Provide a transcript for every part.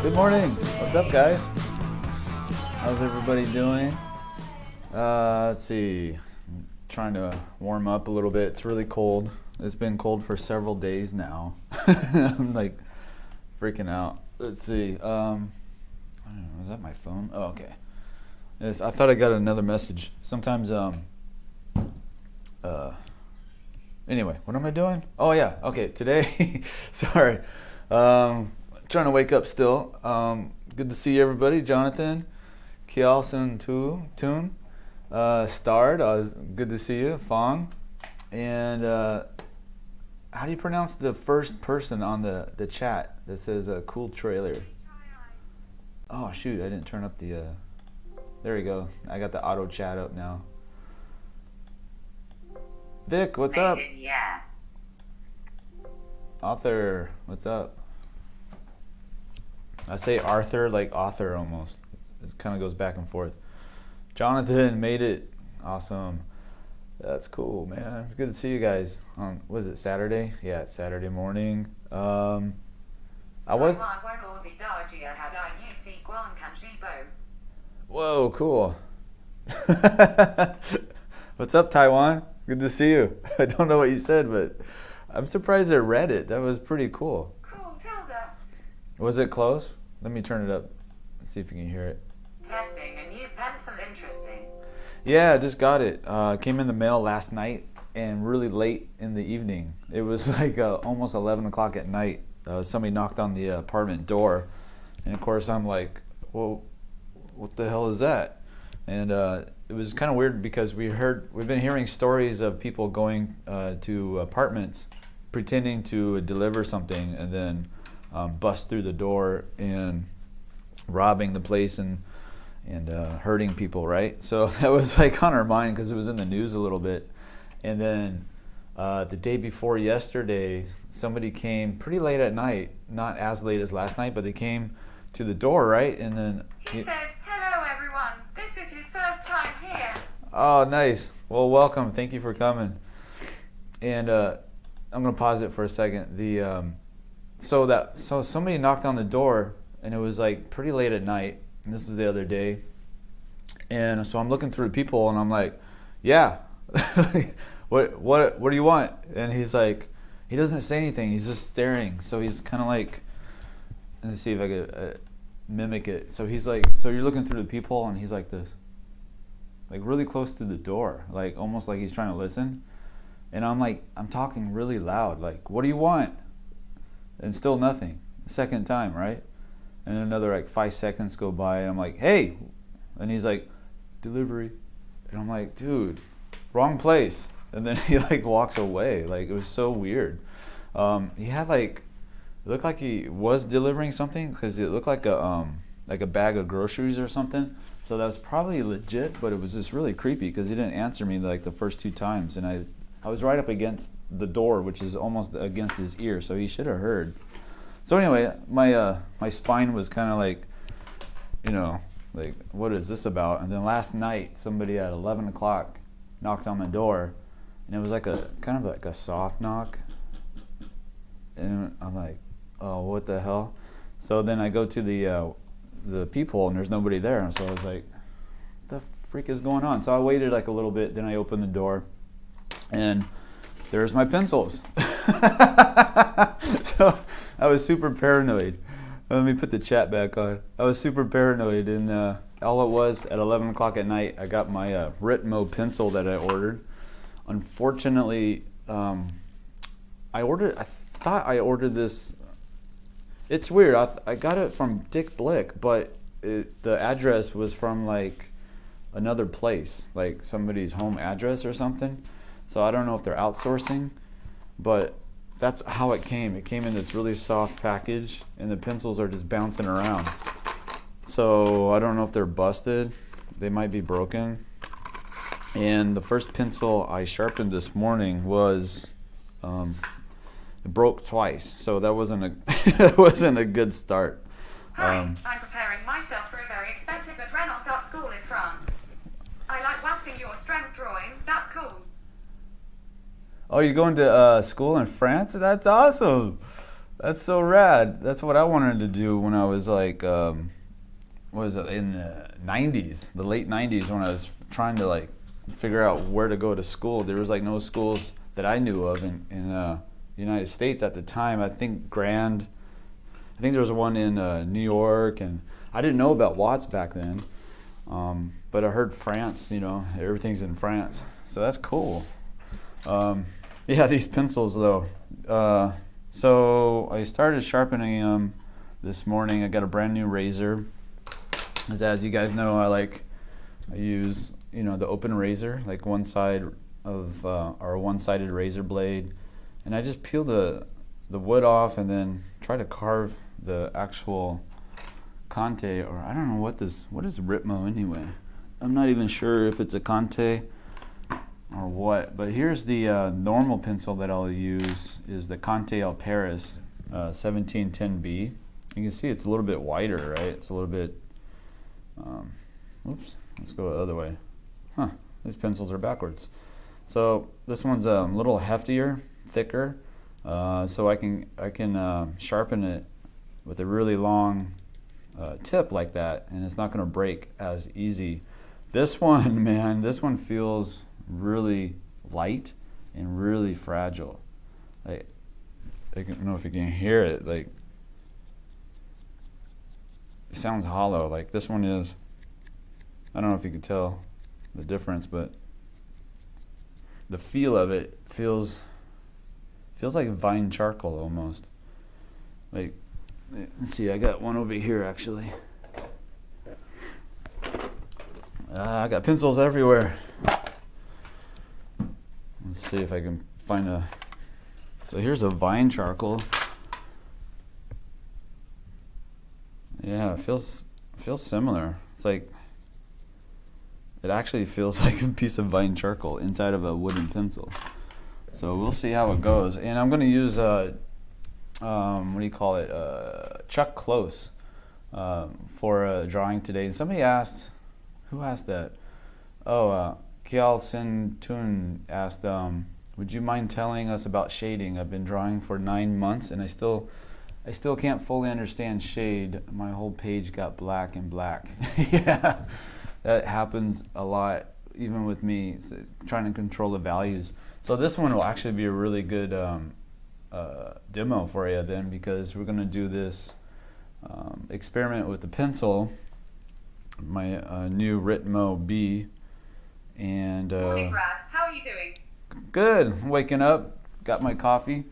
Good morning. What's up, guys? How's everybody doing? Let's see. I'm trying to warm up a little bit. It's really cold. It's been cold for several days now. I'm like freaking out. Let's see. I don't know. Is that my phone? Oh, okay. Yes, I thought I got another message. Sometimes, anyway, what am I doing? Oh, yeah. Okay. Today, sorry. Trying to wake up still. Good to see everybody. Jonathan, 𝔻𝕖𝕥𝕥𝕥𝕣𝕒𝕥𝕥𝕣𝕒, Starred, good to see you. Fong. And how do you pronounce the first person on the chat that says a cool trailer? Oh, shoot. I didn't turn up the... there we go. I got the auto chat up now. Vic, what's up? Yeah. Author, what's up? I say Arthur like author almost. It kind of goes back and forth. Jonathan made it. Awesome. That's cool, man. It's good to see you guys. Was it Saturday? Yeah, it's Saturday morning. I was... Whoa, cool. What's up, Taiwan? Good to see you. I don't know what you said, but I'm surprised I read it. That was pretty cool. Was it close? Let me turn it up. Let's see if you can hear it. Testing a new pencil, interesting. Yeah, I just got it. Came in the mail last night and really late in the evening. It was like almost 11 o'clock at night. Somebody knocked on the apartment door. And of course I'm like, well, what the hell is that? And it was kind of weird because we've been hearing stories of people going to apartments pretending to deliver something and then bust through the door and robbing the place and hurting people, right? So that was like on our mind because it was in the news a little bit. And then the day before yesterday, somebody came pretty late at night, not as late as last night, but they came to the door, right? And then he said, "Hello, everyone. This is his first time here." Oh, nice. Well, welcome. Thank you for coming. And I'm gonna pause it for a second. So somebody knocked on the door, and it was like pretty late at night. And this was the other day. And so I'm looking through the people, and I'm like, "Yeah, what do you want?" And he's like, he doesn't say anything. He's just staring. So he's kind of like, let's see if I could mimic it. So he's like, so you're looking through the people, and he's like this, like really close to the door, like almost like he's trying to listen. And I'm like, I'm talking really loud, like, "What do you want?" And still nothing. Second time, right? And another like 5 seconds go by, and I'm like, "Hey," and he's like, "Delivery," and I'm like, "Dude, wrong place." And then he like walks away. Like, it was so weird. He had like, it looked like he was delivering something because it looked like a bag of groceries or something. So that was probably legit, but it was just really creepy because he didn't answer me like the first 2 times, and I was right up against the door, which is almost against his ear, so he should have heard. So anyway, my spine was kind of like, like, what is this about? And then last night, somebody at 11 o'clock knocked on the door, and it was like a kind of like a soft knock. And I'm like, oh, what the hell? So then I go to the peephole, and there's nobody there. And so I was like, what the freak is going on? So I waited like a little bit, then I opened the door, and there's my pencils. So I was super paranoid. Let me put the chat back on. I was super paranoid, and all it was at 11 o'clock at night, I got my Ritmo pencil that I ordered. Unfortunately, I thought I ordered this. It's weird. I got it from 𝔸𝕟𝕒𝕥𝕥𝕥, but the address was from like another place, like somebody's home address or something. So I don't know if they're outsourcing, but that's how it came. It came in this really soft package, and the pencils are just bouncing around. So I don't know if they're busted. They might be broken. And the first pencil I sharpened this morning was it broke twice. So that wasn't a good start. Hi, I'm preparing myself for a very expensive but Reynolds art school in France. I like waxing your strengths drawing. That's cool. Oh, you're going to school in France? That's awesome. That's so rad. That's what I wanted to do when I was like, what was it, in the 90s, the late 90s, when I was trying to like figure out where to go to school. There was like no schools that I knew of in the United States at the time. I think there was one in New York, and I didn't know about Watts back then. But I heard France, you know, everything's in France. So that's cool. Yeah, these pencils though. So I started sharpening them this morning. I got a brand new razor. As you guys know, I use, you know, the open razor, like one side of our one-sided razor blade, and I just peel the wood off and then try to carve the actual Conte, or I don't know what is Ritmo anyway. I'm not even sure if it's a Conte or what, but here's the normal pencil that I'll use is the Conte 𝔸𝕐𝕥𝕐𝕐 1710B. You can see it's a little bit wider, right? It's a little bit, oops, let's go the other way. Huh, these pencils are backwards. So this one's a little heftier, thicker, so I can sharpen it with a really long tip like that, and it's not going to break as easy. This one, man, this one feels really light and really fragile. I don't know if you can hear it. Like, it sounds hollow. Like this one is. I don't know if you can tell the difference, but the feel of it feels like vine charcoal almost. Like, let's see, I got one over here actually. I got pencils everywhere. Let's see if I can find a. So here's a vine charcoal. Yeah, it feels similar. It's like, it actually feels like a piece of vine charcoal inside of a wooden pencil. So we'll see how it goes. And I'm going to use what do you call it? Chuck Close for a drawing today. And somebody asked, who asked that? Oh, 𝔻𝕼𝕥𝕥𝕥𝕐𝕐 asked, would you mind telling us about shading? I've been drawing for 9 months and I still can't fully understand shade. My whole page got black and black. Yeah, that happens a lot, even with me, it's trying to control the values. So this one will actually be a really good demo for you then, because we're going to do this experiment with the pencil, my new Ritmo B. And Morning, Brad. How are you doing? Good. I'm waking up. Got my coffee.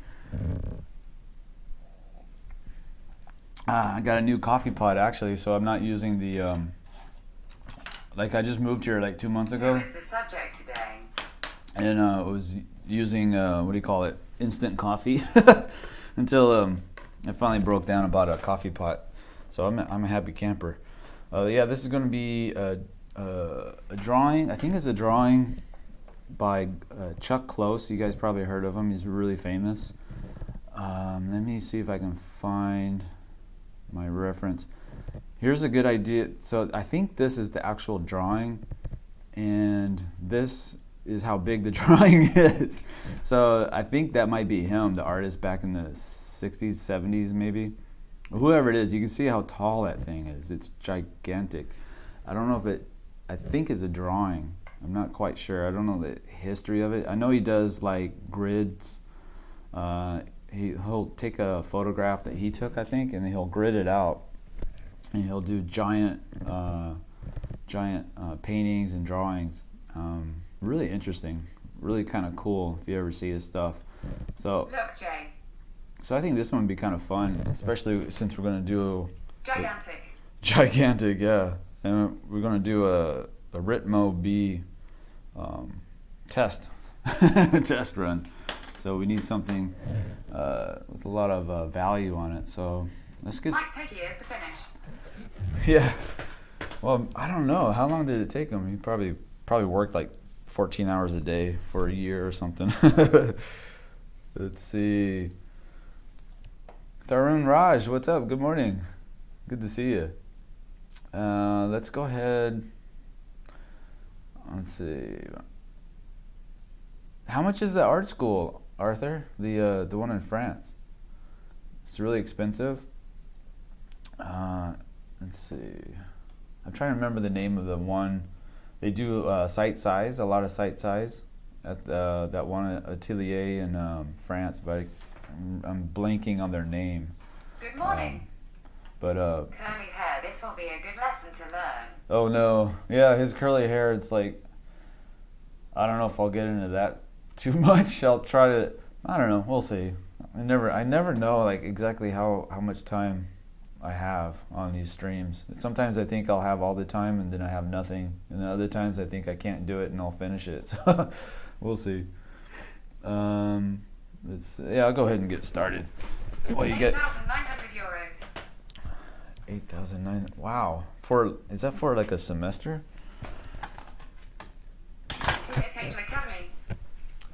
I got a new coffee pot actually, so I'm not using the like I just moved here like 2 months ago. Who is the subject today? And I was using what do you call it, instant coffee until I finally broke down and bought a coffee pot. So I'm a happy camper. Yeah, this is going to be a drawing. I think it's a drawing by Chuck Close. You guys probably heard of him. He's really famous. Let me see if I can find my reference. Here's a good idea. So I think this is the actual drawing, and this is how big the drawing is. So I think that might be him, the artist back in the 60s, 70s maybe. Whoever it is, you can see how tall that thing is. It's gigantic. I don't know if it, I think it's a drawing. I'm not quite sure. I don't know the history of it. I know he does like grids. He'll take a photograph that he took, I think, and he'll grid it out. And he'll do giant paintings and drawings. Really interesting, really kind of cool if you ever see his stuff. So I think this one would be kind of fun, especially since we're going to do gigantic, yeah. And we're going to do a Ritmo B test test run. So we need something with a lot of value on it. So let's get. Might take years to finish. Yeah. Well, I don't know. How long did it take him? He probably worked like 14 hours a day for a year or something. Let's see. Tarun Raj, what's up? Good morning. Good to see you. Let's go ahead. Let's see. How much is the art school, Arthur? The one in France? It's really expensive. Let's see. I'm trying to remember the name of the one. They do site size, a lot of site size at that one at 𝔸𝕟𝕒𝕥𝕥𝕥𝕥 in France, but I'm blanking on their name. Good morning. But Curly hair, this will be a good lesson to learn. oh no, yeah, his curly hair. It's like, I don't know if I'll get into that too much. I'll try to. I don't know. We'll see. I never know like exactly how much time I have on these streams. Sometimes I think I'll have all the time and then I have nothing, and then other times I think I can't do it and I'll finish it. So we'll see. Yeah, I'll go ahead and get started. Well, you get 8,900 euros. 8,900. Wow. Is that for like a semester? Is it Angel Academy?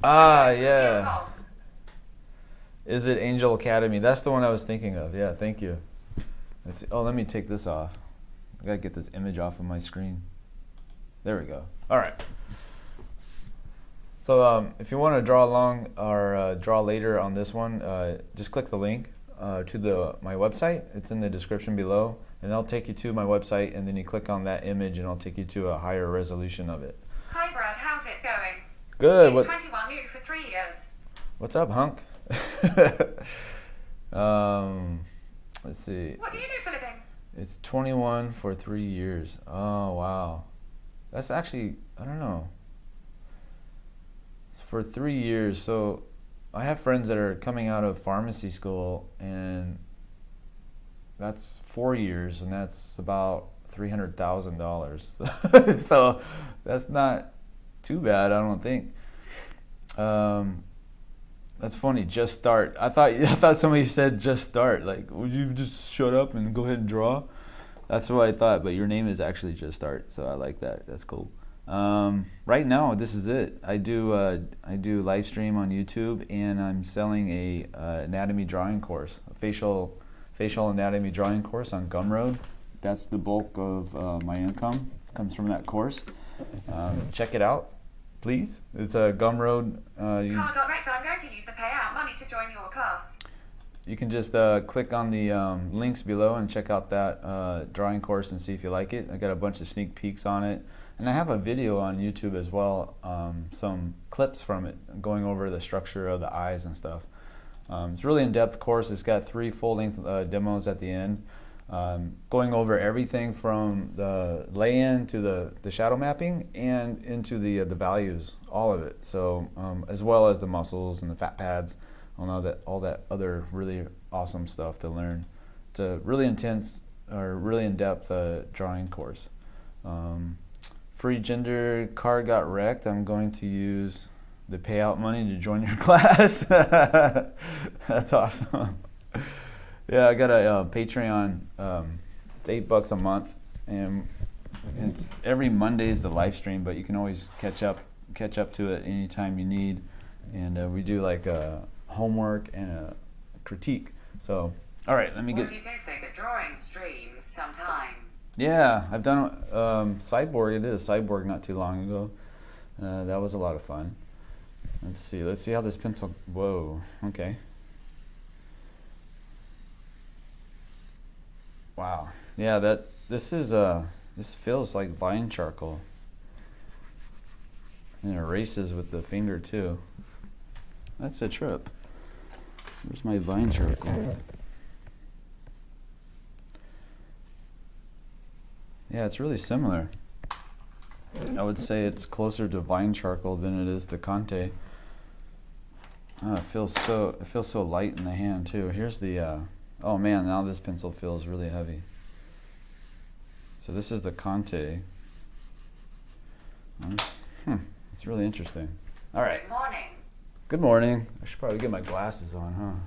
Ah, yeah. Is it Angel Academy? That's the one I was thinking of. Yeah, thank you. Let me take this off. I gotta get this image off of my screen. There we go. All right. So if you want to draw along or draw later on this one, just click the link to my website. It's in the description below, and that'll take you to my website, and then you click on that image and it'll take you to a higher resolution of it. Hi Brad, how's it going? Good. It's 21 new for 3 years. What's up, hunk? Let's see. What do you do for a living? It's 21 for 3 years. Oh, wow. That's actually, I don't know. It's for 3 years. So I have friends that are coming out of pharmacy school, and that's 4 years, and that's about $300,000. So that's not too bad, I don't think. That's funny. Just start. I thought somebody said just start. Like, would you just shut up and go ahead and draw? That's what I thought. But your name is actually Just Start, so I like that. That's cool. Right now, this is it. I do live stream on YouTube, and I'm selling a anatomy drawing course, a facial anatomy drawing course on Gumroad. That's the bulk of my income comes from that course. Check it out. Please, it's a Gumroad. I'm going to use the payout money to join your class. You can just click on the links below and check out that drawing course and see if you like it. I got a bunch of sneak peeks on it, and I have a video on YouTube as well, some clips from it going over the structure of the eyes and stuff. It's a really in-depth course. It's got 3 full-length demos at the end. Going over everything from the lay-in to the shadow mapping and into the values, all of it. So as well as the muscles and the fat pads, all that other really awesome stuff to learn. It's a really intense or really in-depth drawing course. Free gender card got wrecked. I'm going to use the payout money to join your class. That's awesome. Yeah, I got a Patreon. It's $8 a month, and it's every Monday is the live stream, but you can always catch up to it anytime you need. And we do like a homework and a critique. So, all right, let me get. What do you do for the drawing streams sometime? Yeah, I've done Cyborg. I did a Cyborg not too long ago. That was a lot of fun. Let's see how this pencil. Whoa. Okay. Wow. Yeah, this feels like vine charcoal. And it erases with the finger too. That's a trip. Where's my vine charcoal? Yeah, it's really similar. I would say it's closer to vine charcoal than it is to Conte. Oh, it feels so light in the hand too. Here's the oh man, now this pencil feels really heavy. So this is the Conte. It's really interesting. All right. Good morning. Good morning. I should probably get my glasses on,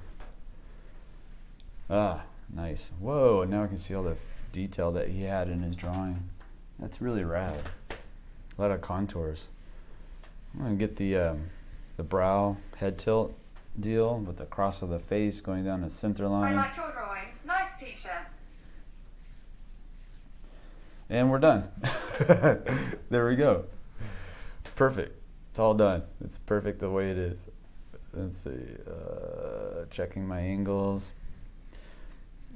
huh? Ah, nice. Whoa, now I can see all the detail that he had in his drawing. That's really rad. A lot of contours. I'm gonna get the brow head tilt deal with the cross of the face going down the center line. I like your drawing. Nice, teacher. And we're done. There we go. Perfect. It's all done. It's perfect the way it is. Let's see. Checking my angles.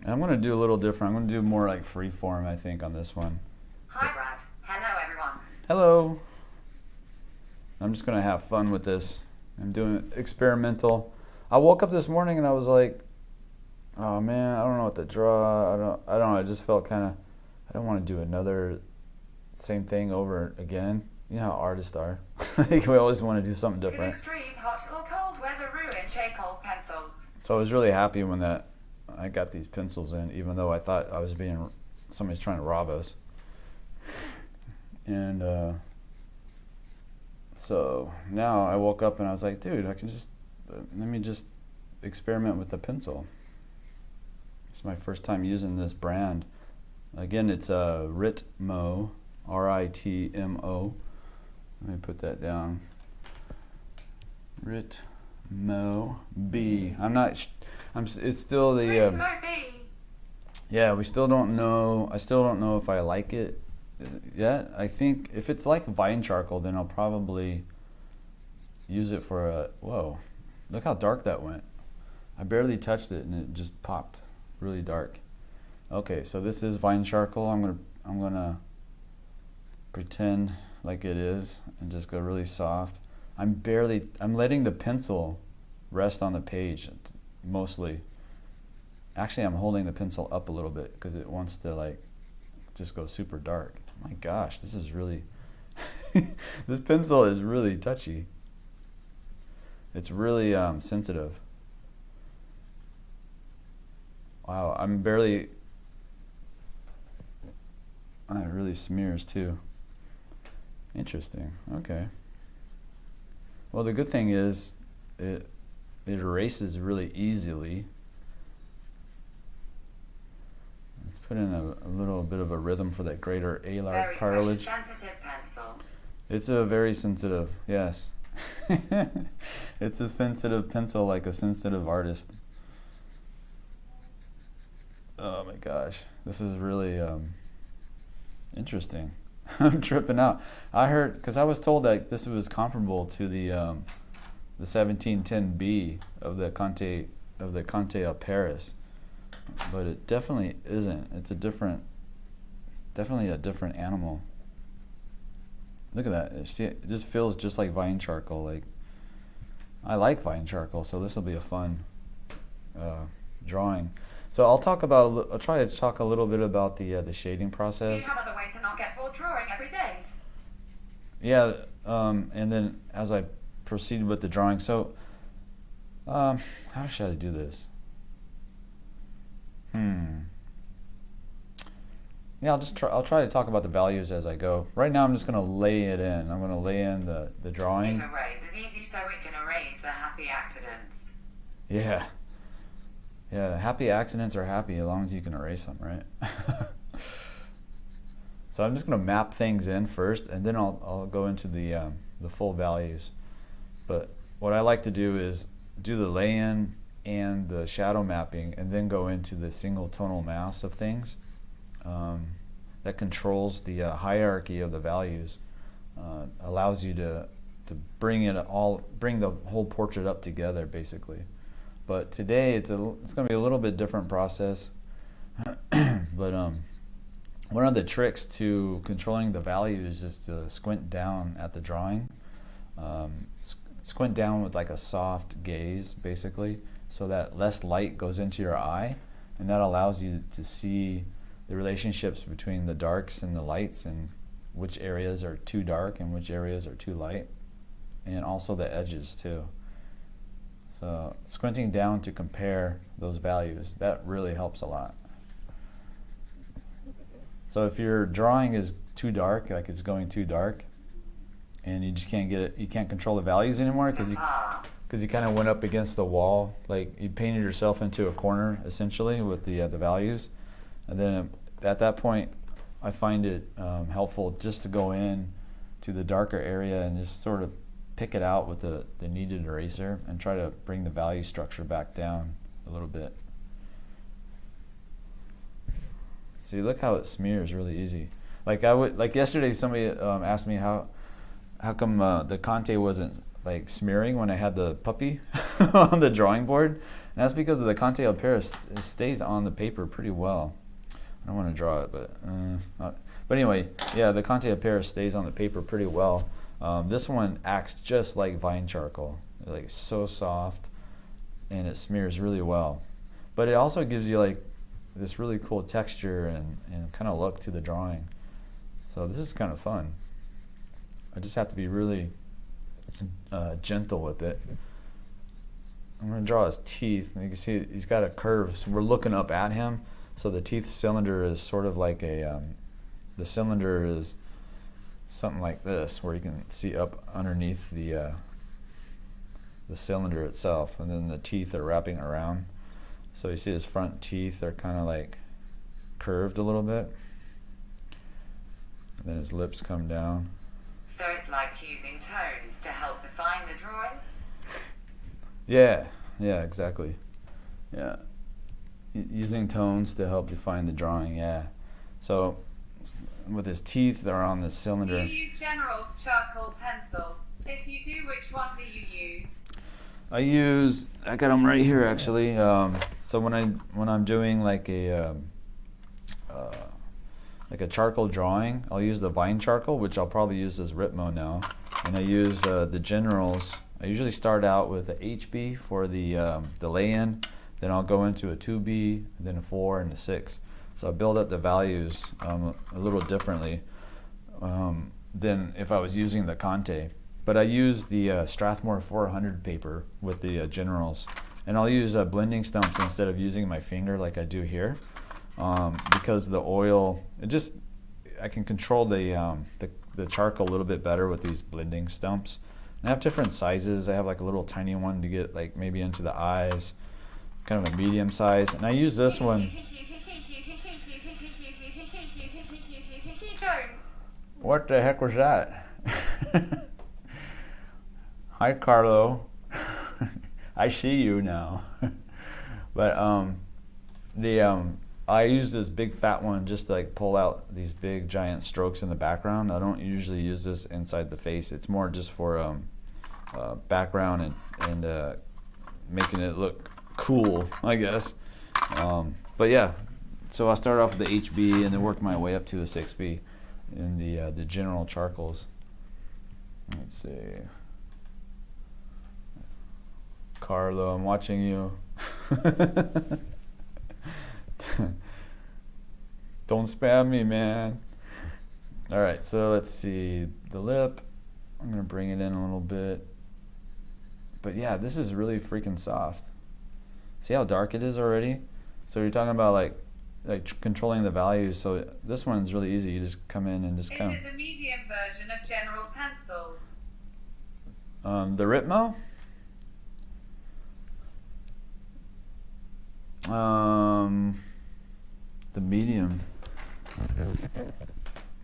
I'm going to do a little different. I'm going to do more like free form, I think, on this one. Hi, Brad. Hello, everyone. Hello. I'm just going to have fun with this. I'm doing experimental. I woke up this morning and I was like, oh man, I don't know what to draw. I don't know. I just felt kind of, I don't want to do another same thing over again. You know how artists are. Like we always want to do something In different. extreme hot or cold weather, ruin charcoal pencils. So I was really happy when I got these pencils in, even though I thought I was somebody's trying to rob us. And so now I woke up and I was like, dude, let me just experiment with the pencil. It's my first time using this brand. Again, it's Ritmo, Ritmo. Let me put that down. Ritmo B. It's still the. Ritmo B. Yeah, we still don't know. I still don't know if I like it yet. I think if it's like vine charcoal, then I'll probably use it for a. Whoa, look how dark that went. I barely touched it and it just popped really dark. Okay, so this is vine charcoal. I'm gonna pretend like it is and just go really soft. I'm letting the pencil rest on the page mostly. Actually, I'm holding the pencil up a little bit because it wants to like just go super dark. My gosh, this is really this pencil is really touchy. It's really sensitive. Wow, it really smears too. Interesting. Okay. Well, the good thing is it erases really easily. Let's put in a little bit of a rhythm for that greater alar cartilage. Very sensitive pencil. It's a very sensitive, yes. It's a sensitive pencil, like a sensitive artist. Oh my gosh, this is really interesting. I'm tripping out. I heard, because I was told that this was comparable to the 1710B of the 𝔻𝕠𝕣𝕒𝕐, but it definitely isn't. It's definitely a different animal. Look at that. It just feels just like vine charcoal. Like I like vine charcoal, so this will be a fun drawing. So I'll try to talk a little bit about the shading process. Do you have other ways to not get bored drawing every day? Yeah, and then as I proceed with the drawing, so how should I do this? Yeah, I'll try to talk about the values as I go. Right now I'm just going to lay it in. I'm going to lay in the drawing. It erase is easy so it can erase the happy accidents. Yeah. Yeah, happy accidents are happy as long as you can erase them, right? So I'm just going to map things in first, and then I'll go into the full values. But what I like to do is do the lay-in and the shadow mapping, and then go into the single tonal mass of things. That controls the hierarchy of the values, allows you to bring the whole portrait up together, basically. But today it's going to be a little bit different process. But one of the tricks to controlling the values is to squint down at the drawing. Squint down with like a soft gaze, basically, so that less light goes into your eye, and that allows you to see the relationships between the darks and the lights, and which areas are too dark and which areas are too light, and also the edges too. So squinting down to compare those values, that really helps a lot. So if your drawing is too dark, like it's going too dark, and you just can't get it, you can't control the values anymore because you kind of went up against the wall, like you painted yourself into a corner essentially with the values. And then at that point, I find it helpful just to go in to the darker area and just sort of pick it out with the kneaded eraser and try to bring the value structure back down a little bit. See, look how it smears really easy. Like yesterday, somebody asked me how come the Conte wasn't like smearing when I had the puppy on the drawing board, And that's because of the Conte 𝔻𝕐𝕥𝕥𝕥𝕐𝕐 it stays on the paper pretty well. I don't want to draw it, but anyway, yeah, the Conte 𝔻𝕐𝕥𝕥𝕥 stays on the paper pretty well. This one acts just like vine charcoal, like so soft, and it smears really well. But it also gives you like this really cool texture and kind of look to the drawing. So this is kind of fun. I just have to be really gentle with it. I'm going to draw his teeth. And you can see he's got a curve. So we're looking up at him. So the teeth cylinder is sort of like a, the cylinder is something like this, where you can see up underneath the cylinder itself, and then the teeth are wrapping around. So you see his front teeth are kind of like curved a little bit. And then his lips come down. So it's like using tones to help define the drawing? Yeah, exactly. Yeah. Using tones to help define the drawing, yeah. So with his teeth, they're on the cylinder. Do you use 𝔸𝕟𝕒𝕥𝕥𝕐𝕐 charcoal pencil? If you do, which one do you use? I got them right here actually. So when I'm doing like a charcoal drawing, I'll use the vine charcoal, which I'll probably use as Ritmo now. And I use the 𝔸𝕟𝕒𝕥𝕥𝕥. I usually start out with a HB for the lay-in, then I'll go into a 2B, then a 4, and a 6. So I build up the values a little differently than if I was using the Conte. But I use the Strathmore 400 paper with the 𝔸𝕟𝕒𝕥𝕥𝕥, and I'll use blending stumps instead of using my finger like I do here, because the oil, I can control the charcoal a little bit better with these blending stumps. And I have different sizes. I have like a little tiny one to get like maybe into the eyes, kind of a medium size, and I use this one. What the heck was that? Hi, Carlo. I see you now. But I use this big fat one just to like pull out these big giant strokes in the background. I don't usually use this inside the face. It's more just for background and making it look cool, I guess. But yeah, so I start off with the HB and then work my way up to a 6B in the general charcoals. Let's see. Carlo, I'm watching you. Don't spam me, man. All right, so let's see the lip. I'm gonna bring it in a little bit. But yeah, this is really freaking soft. See how dark it is already? So you're talking about like controlling the values. So this one's really easy. You just come in and just Is kind it the medium version of general pencils? The Ritmo? The medium.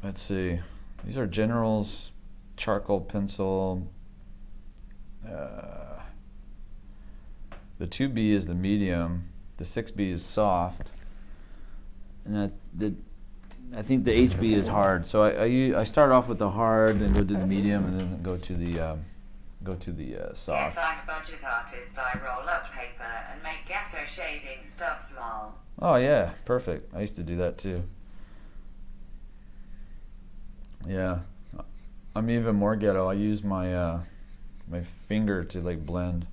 Let's see. These are General's charcoal pencil. The 2B is the medium. The 6B is soft. And I think the HB is hard. So I start off with the hard, then go to the medium, and then go to the soft. Yes, I'm a budget artist. I roll up paper and make ghetto shading stubs lol. Oh yeah, perfect. I used to do that too. Yeah, I'm even more ghetto. I use my my finger to like blend.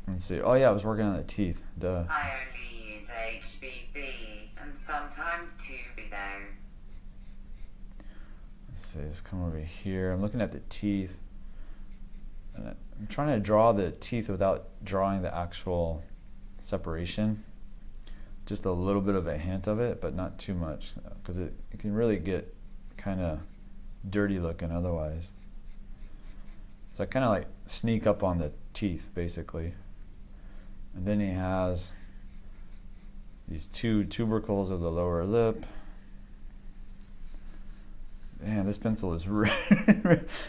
Let's see. Oh yeah, I was working on the teeth. Duh. I only use HBB and sometimes 2B though. Let's see. Let's come over here. I'm looking at the teeth. And I'm trying to draw the teeth without drawing the actual separation. Just a little bit of a hint of it, but not too much, because it can really get kind of dirty looking otherwise. So I kind of like sneak up on the teeth basically. And then he has these two tubercles of the lower lip. Man, this pencil is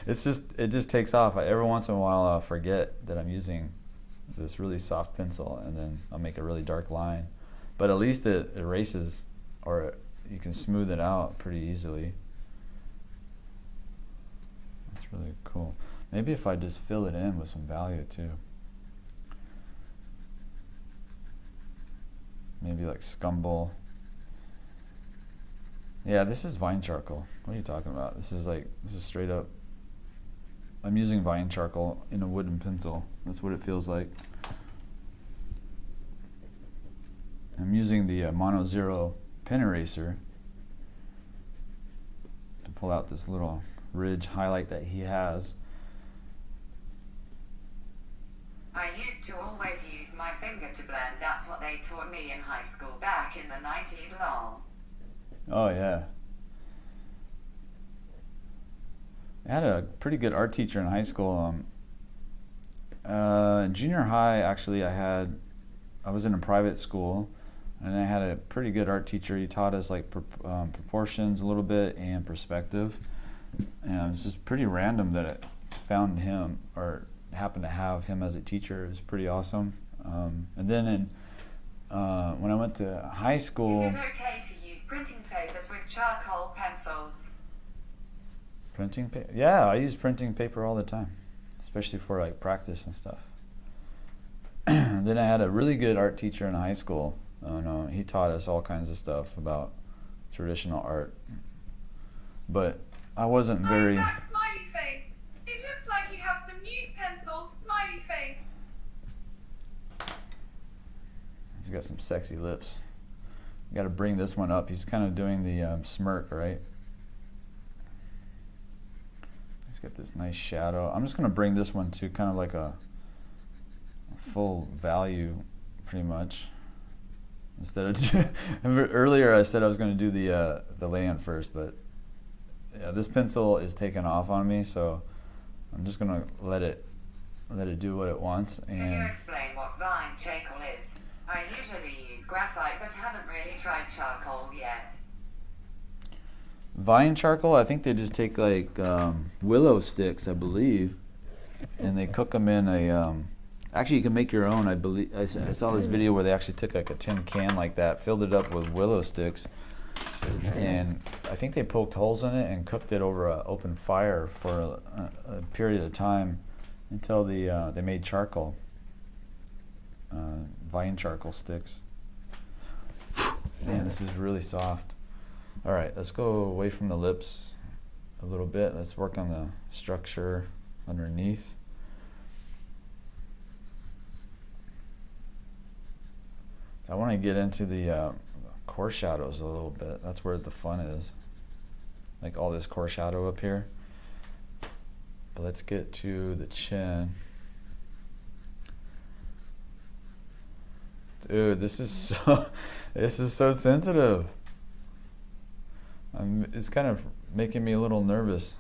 it just takes off. Every once in a while I'll forget that I'm using this really soft pencil, and then I'll make a really dark line. But at least it erases, or you can smooth it out pretty easily. That's really cool. Maybe if I just fill it in with some value too. maybe like scumble. Yeah, this is vine charcoal. What are you talking about? This is straight up. I'm using vine charcoal in a wooden pencil. That's what it feels like. I'm using the Mono Zero pen eraser to pull out this little ridge highlight that he has. I used to always use my finger to blend. That's what they taught me in high school back in the 90s, lol. Oh yeah. I had a pretty good art teacher in high school. In junior high, actually, I was in a private school, and I had a pretty good art teacher. He taught us like proportions a little bit and perspective. And it was just pretty random that I found him or happened to have him as a teacher. It was pretty awesome. And then when I went to high school... Is it okay to use printing papers with charcoal pencils? Printing paper? Yeah, I use printing paper all the time, especially for like practice and stuff. Then I had a really good art teacher in high school. He taught us all kinds of stuff about traditional art. But I wasn't very... Oh, that smiley face. It looks like you have some news pencils, smiley face. He's got some sexy lips. You got to bring this one up. He's kind of doing the smirk, right? He's got this nice shadow. I'm just going to bring this one to kind of like a full value, pretty much. Instead of earlier, I said I was going to do the lay-in first, but yeah, this pencil is taking off on me, so I'm just going to let it do what it wants. And could you explain what vine charcoal is? I usually use graphite, but haven't really tried charcoal yet. Vine charcoal, I think they just take like willow sticks, I believe, and they cook them in a... actually, you can make your own, I believe. I saw this video where they actually took like a tin can like that, filled it up with willow sticks, and I think they poked holes in it and cooked it over an open fire for a period of time until they made charcoal. Vine charcoal sticks. Man, this is really soft. All right, let's go away from the lips a little bit. Let's work on the structure underneath. So I want to get into the core shadows a little bit. That's where the fun is. Like all this core shadow up here. But let's get to the chin. Dude, this is so sensitive. It's kind of making me a little nervous.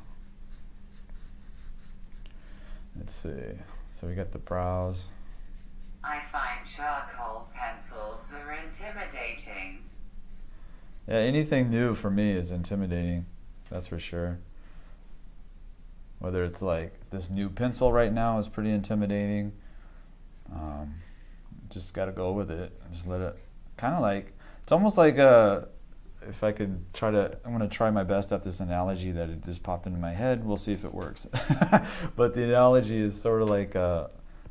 Let's see. So we got the brows. I find charcoal pencils are intimidating. Yeah, anything new for me is intimidating. That's for sure. Whether it's like this new pencil right now is pretty intimidating. Just got to go with it. Just let it, kind of like, it's almost like if I could I'm going to try my best at this analogy that it just popped into my head. We'll see if it works. But the analogy is sort of like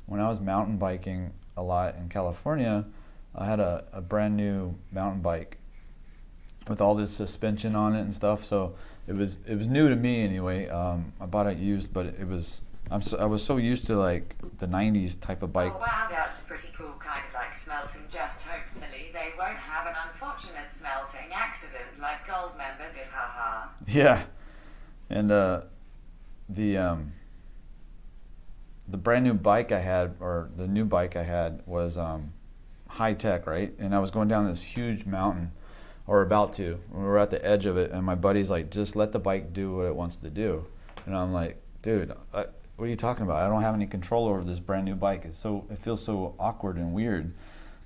when I was mountain biking a lot in California, I had a brand new mountain bike with all this suspension on it and stuff. So it was new to me anyway. I bought it used, but I was so used to like the 90s type of bike. Oh wow, that's pretty cool, kind of like smelting. Just hopefully they won't have an unfortunate smelting accident like Goldmember did, haha. Yeah, and the brand new bike I had, or the new bike I had, was high tech, right? And I was going down this huge mountain, or about to. We were at the edge of it, and my buddy's like, "Just let the bike do what it wants to do." And I'm like, "Dude, what are you talking about? I don't have any control over this brand new bike. It feels so awkward and weird.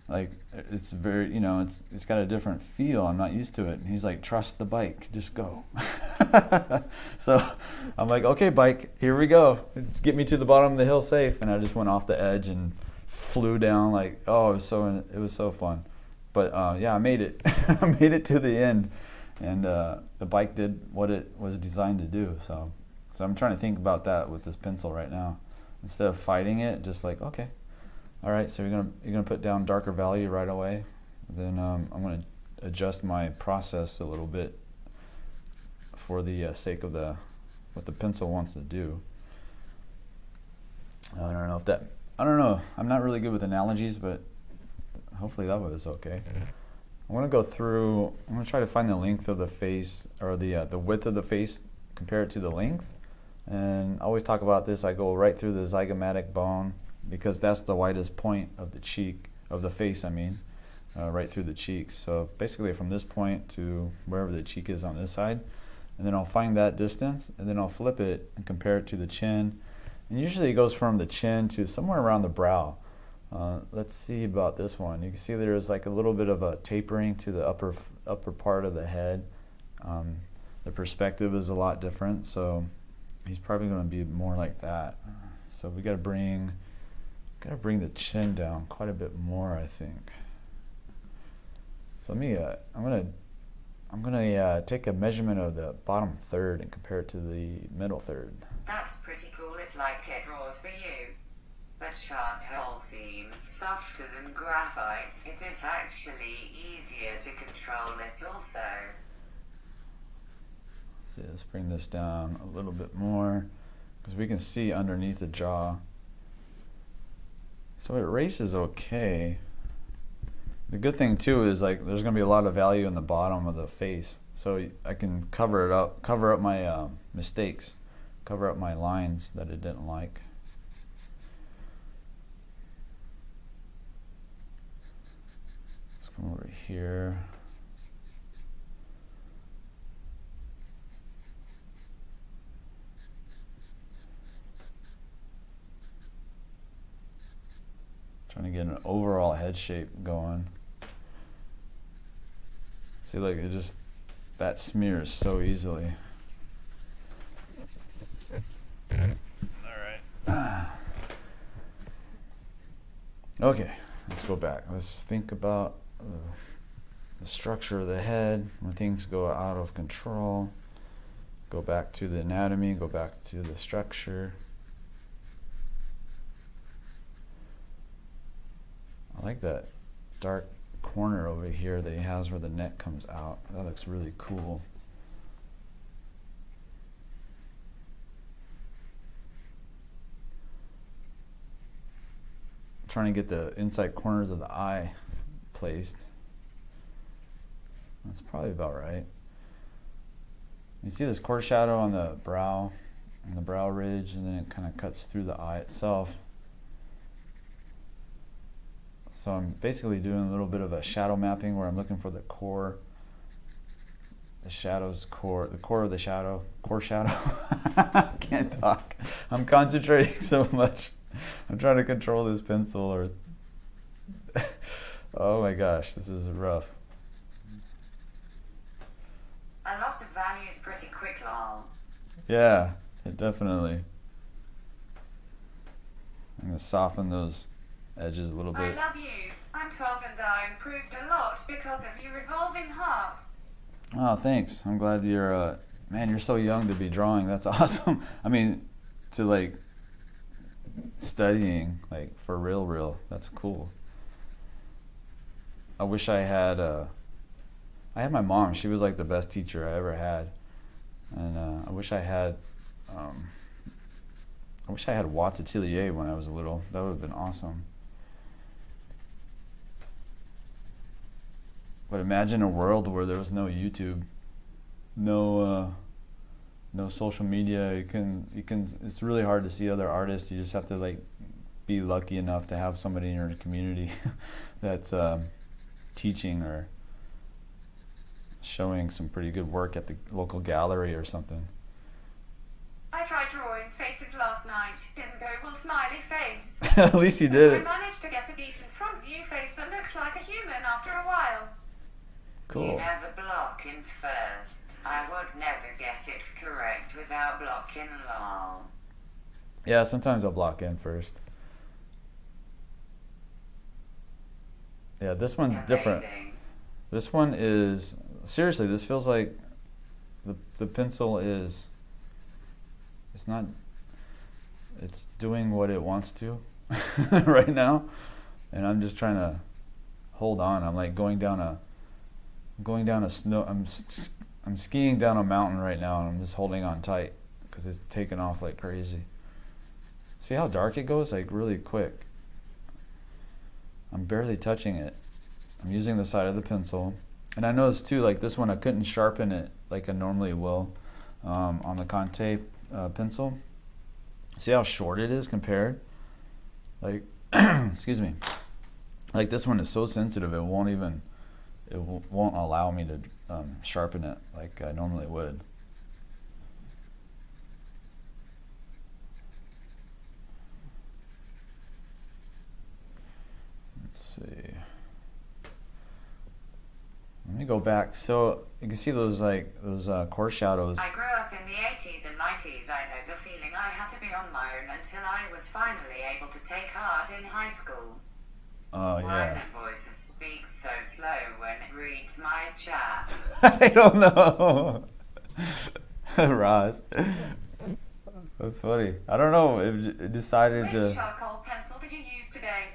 Like it's very, it's got a different feel. I'm not used to it." And he's like, "Trust the bike, just go." So I'm like, "Okay, bike, here we go. Get me to the bottom of the hill safe." And I just went off the edge and flew down. Like, oh, it was so fun. But yeah, I made it. I made it to the end, and the bike did what it was designed to do. So I'm trying to think about that with this pencil right now. Instead of fighting it, just like, okay, all right, so you're gonna put down darker value right away. then I'm going to adjust my process a little bit for the sake of what the pencil wants to do. I don't know if that, I don't know. I'm not really good with analogies, but hopefully that was okay. I'm going to go through, I'm going to try to find the length of the face, or the width of the face, compare it to the length. And I always talk about this, I go right through the zygomatic bone, because that's the widest point of the cheek, of the face I mean, right through the cheeks. So basically from this point to wherever the cheek is on this side, and then I'll find that distance, and then I'll flip it and compare it to the chin. And usually it goes from the chin to somewhere around the brow. Let's see about this one. You can see there's like a little bit of a tapering to the upper part of the head. The perspective is a lot different, so he's probably going to be more like that. So we got to bring the chin down quite a bit more, I think. So let me, I'm gonna take a measurement of the bottom third and compare it to the middle third. That's pretty cool. It's like it draws for you. But charcoal seems softer than graphite. Is it actually easier to control it also? See, let's bring this down a little bit more, because we can see underneath the jaw. So it erases okay. The good thing too is like there's going to be a lot of value in the bottom of the face, so I can cover it up, cover up my mistakes, cover up my lines that it didn't like. Let's come over here. Trying to get an overall head shape going. See, like it just, that smears so easily. Alright. Okay, let's go back. Let's think about the structure of the head when things go out of control. Go back to the anatomy, go back to the structure. I like that dark corner over here that he has where the neck comes out. That looks really cool. I'm trying to get the inside corners of the eye placed. That's probably about right. You see this core shadow on the brow, and the brow ridge, and then it kind of cuts through the eye itself. So I'm basically doing a little bit of a shadow mapping where I'm looking for the core, the shadow's core, the core of the shadow, core shadow. I can't talk. I'm concentrating so much. I'm trying to control this pencil, or oh my gosh, this is rough. A lot of value is pretty quick, lol. Yeah, it definitely. I'm gonna soften those edges a little bit. I love you. I'm 12 and I improved a lot because of you revolving hearts. Oh, thanks. I'm glad you're, man, you're so young to be drawing. That's awesome. I mean, to like studying, like for real. That's cool. I wish I had my mom. She was like the best teacher I ever had. And I wish I had Watts Atelier when I was little. That would have been awesome. But imagine a world where there was no YouTube, no social media. You can. It's really hard to see other artists. You just have to like be lucky enough to have somebody in your community that's teaching or showing some pretty good work at the local gallery or something. I tried drawing faces last night. Didn't go well, smiley face. At least you did I it. managed to get a decent front view face that looks like a human after a while. Cool. You never block in first. I would never get it correct without blocking long. Yeah, sometimes I'll block in first. Yeah, this one's different. This one is, seriously, this feels like the pencil is, it's not, it's doing what it wants to right now. And I'm just trying to hold on. I'm like going down a snow. I'm skiing down a mountain right now, and I'm just holding on tight because it's taking off like crazy. See how dark it goes? Like really quick. I'm barely touching it. I'm using the side of the pencil. And I noticed too, like this one, I couldn't sharpen it like I normally will on the Conte pencil. See how short it is compared? Like, excuse me. Like this one is so sensitive, it won't allow me to sharpen it like I normally would. Let's see. Let me go back. So you can see those coarse shadows. I grew up in the 80s and 90s. I know the feeling. I had to be on my own until I was finally able to take art in high school. Oh, yeah. Why the voice speaks so slow when it reads my chat? I don't know. Ross. That's funny. I don't know. It decided to... Which charcoal pencil did you use today?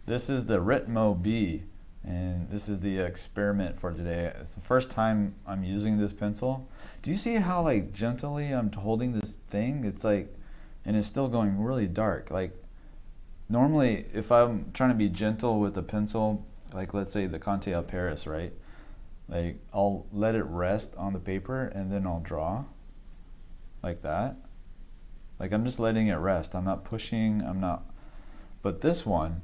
This is the Ritmo B, and this is the experiment for today. It's the first time I'm using this pencil. Do you see how like gently I'm holding this thing? It's like, and it's still going really dark. Like normally, if I'm trying to be gentle with a pencil, like let's say the Conte 𝔸𝕒𝕒𝕒𝕒, right? Like I'll let it rest on the paper and then I'll draw like that. Like I'm just letting it rest. I'm not pushing, but this one,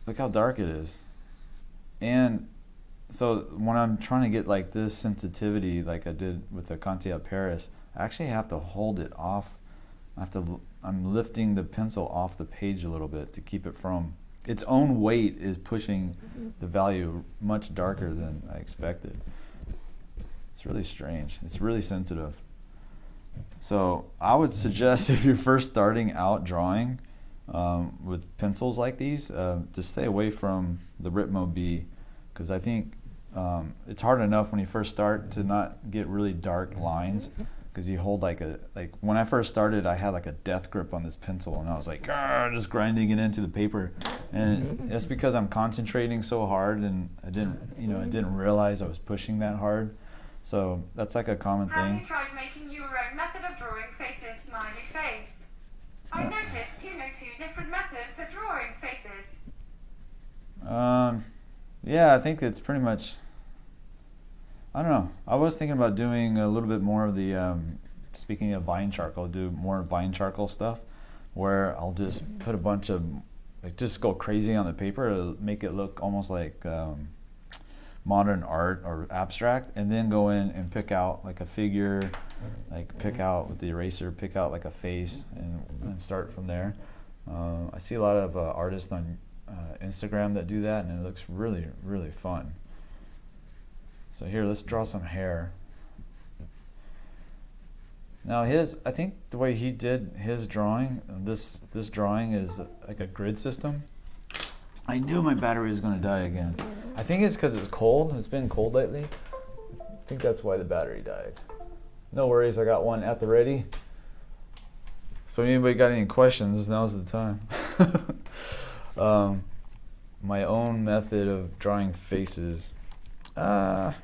look how dark it is. And so when I'm trying to get like this sensitivity like I did with the Conte 𝔸𝕒𝕒𝕒𝕒, I actually have to hold it off. I'm lifting the pencil off the page a little bit to keep it from, its own weight is pushing the value much darker than I expected. It's really strange. It's really sensitive. So I would suggest if you're first starting out drawing with pencils like these, to stay away from the Ritmo B, because I think it's hard enough when you first start to not get really dark lines, because you hold like when I first started, I had like a death grip on this pencil, and I was like just grinding it into the paper, and it's because I'm concentrating so hard, and I didn't realize I was pushing that hard. So that's like a common thing. Have you tried making your own method of drawing faces, smiley face? I noticed you know 2 different methods of drawing faces. Yeah, I think it's pretty much, I don't know. I was thinking about doing a little bit more of the, speaking of vine charcoal, do more vine charcoal stuff, where I'll just put a bunch of, like just go crazy on the paper to make it look almost like modern art or abstract, and then go in and pick out like a figure, like pick out with the eraser, pick out like a face, and start from there. I see a lot of artists on Instagram that do that, and it looks really, really fun. So here, let's draw some hair. Now I think the way he did his drawing, this drawing is like a grid system. I knew my battery was going to die again. I think it's because it's cold. It's been cold lately. I think that's why the battery died. No worries, I got one at the ready. So anybody got any questions, now's the time. My own method of drawing faces. I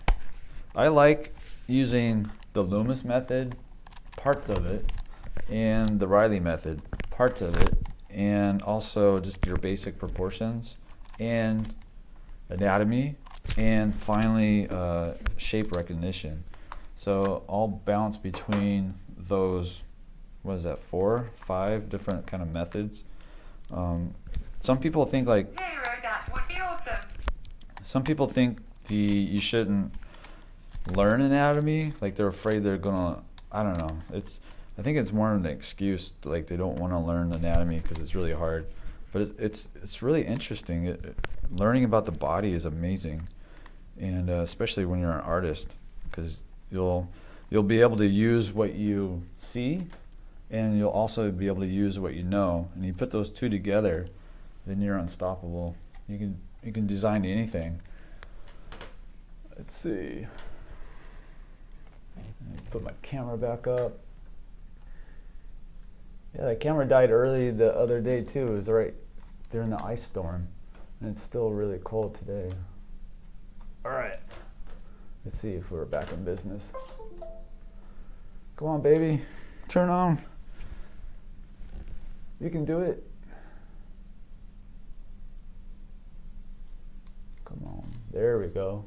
like using the Loomis method, parts of it, and the Reilly method, parts of it, and also just your basic proportions and anatomy, and finally shape recognition. So I'll bounce between those, what is that, 4, 5 different kind of methods. Some people think like, Zero, that would be awesome. some people think you shouldn't learn anatomy, like they're afraid they're gonna, I don't know, I think it's more of an excuse, like they don't want to learn anatomy because it's really hard. But it's really interesting. Learning about the body is amazing, and especially when you're an artist, because you'll be able to use what you see, and you'll also be able to use what you know. And you put those two together, then you're unstoppable. You can design anything. Let's see. Put my camera back up. Yeah, the camera died early the other day too. It was right during the ice storm, and it's still really cold today. All right, let's see if we're back in business. Come on, baby, turn on. You can do it. Come on, there we go.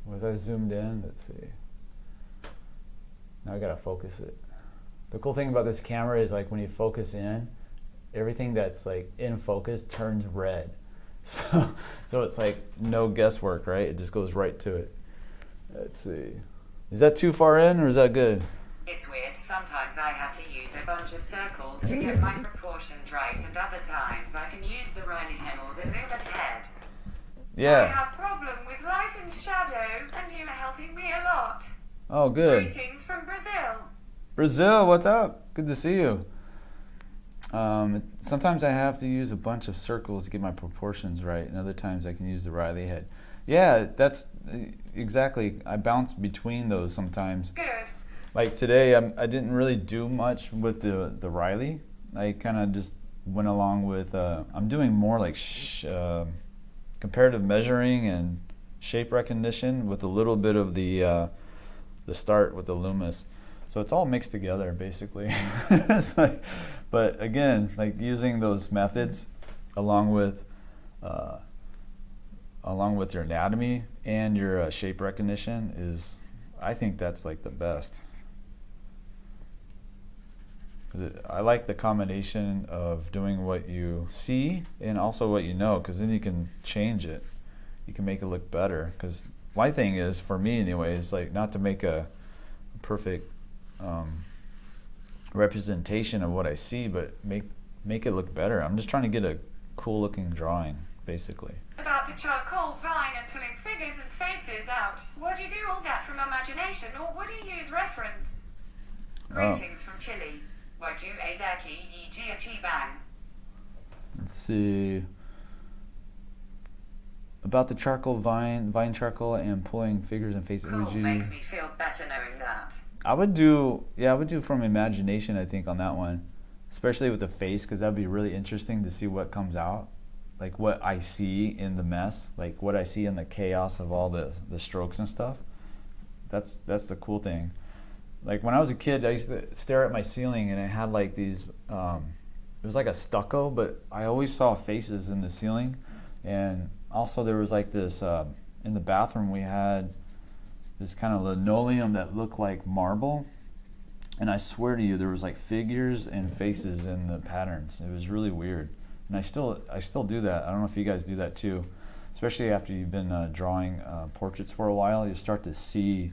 Was I zoomed in? Let's see. Now I gotta focus it. The cool thing about this camera is like when you focus in, everything that's like in focus turns red. So it's like no guesswork, right? It just goes right to it. Let's see. Is that too far in or is that good? It's weird. Sometimes I have to use a bunch of circles to get my proportions right, and other times I can use the Reilly Method or the 𝔻𝕣𝕒𝕥𝕥𝕣𝕦. I Yeah. have problem with light and shadow, and you are helping me a lot. Oh, good. Greetings from Brazil. Brazil, what's up? Good to see you. Sometimes I have to use a bunch of circles to get my proportions right, and other times I can use the Reilly head. Yeah, that's exactly. I bounce between those sometimes. Good. Like today, I didn't really do much with the Reilly. I kind of just went along with. I'm doing more like comparative measuring and shape recognition with a little bit of the start with the Loomis. So it's all mixed together basically. It's like, but again, like using those methods along with your anatomy and your shape recognition is, I think that's like the best. I like the combination of doing what you see and also what you know, because then you can change it. You can make it look better. Because my thing is, for me anyway, is like not to make a perfect representation of what I see, but make it look better. I'm just trying to get a cool looking drawing, basically. About the charcoal vine and pulling figures and faces out. Would you do all that from imagination, or would you use reference? Greetings from Chile. 𝔸𝕟𝕒𝕥𝕥𝕢𝕐𝕐𝕐. Let's see. About the charcoal vine charcoal and pulling figures and faces. Cool, makes me feel better knowing that. I would do from imagination, I think, on that one, especially with the face, because that'd be really interesting to see what comes out, like what I see in the mess, like what I see in the chaos of all the strokes and stuff. That's the cool thing. Like when I was a kid, I used to stare at my ceiling and it had like these, it was like a stucco, but I always saw faces in the ceiling. And also there was like this, in the bathroom we had this kind of linoleum that looked like marble. And I swear to you, there was like figures and faces in the patterns. It was really weird. And I still do that. I don't know if you guys do that too, especially after you've been drawing portraits for a while. You start to see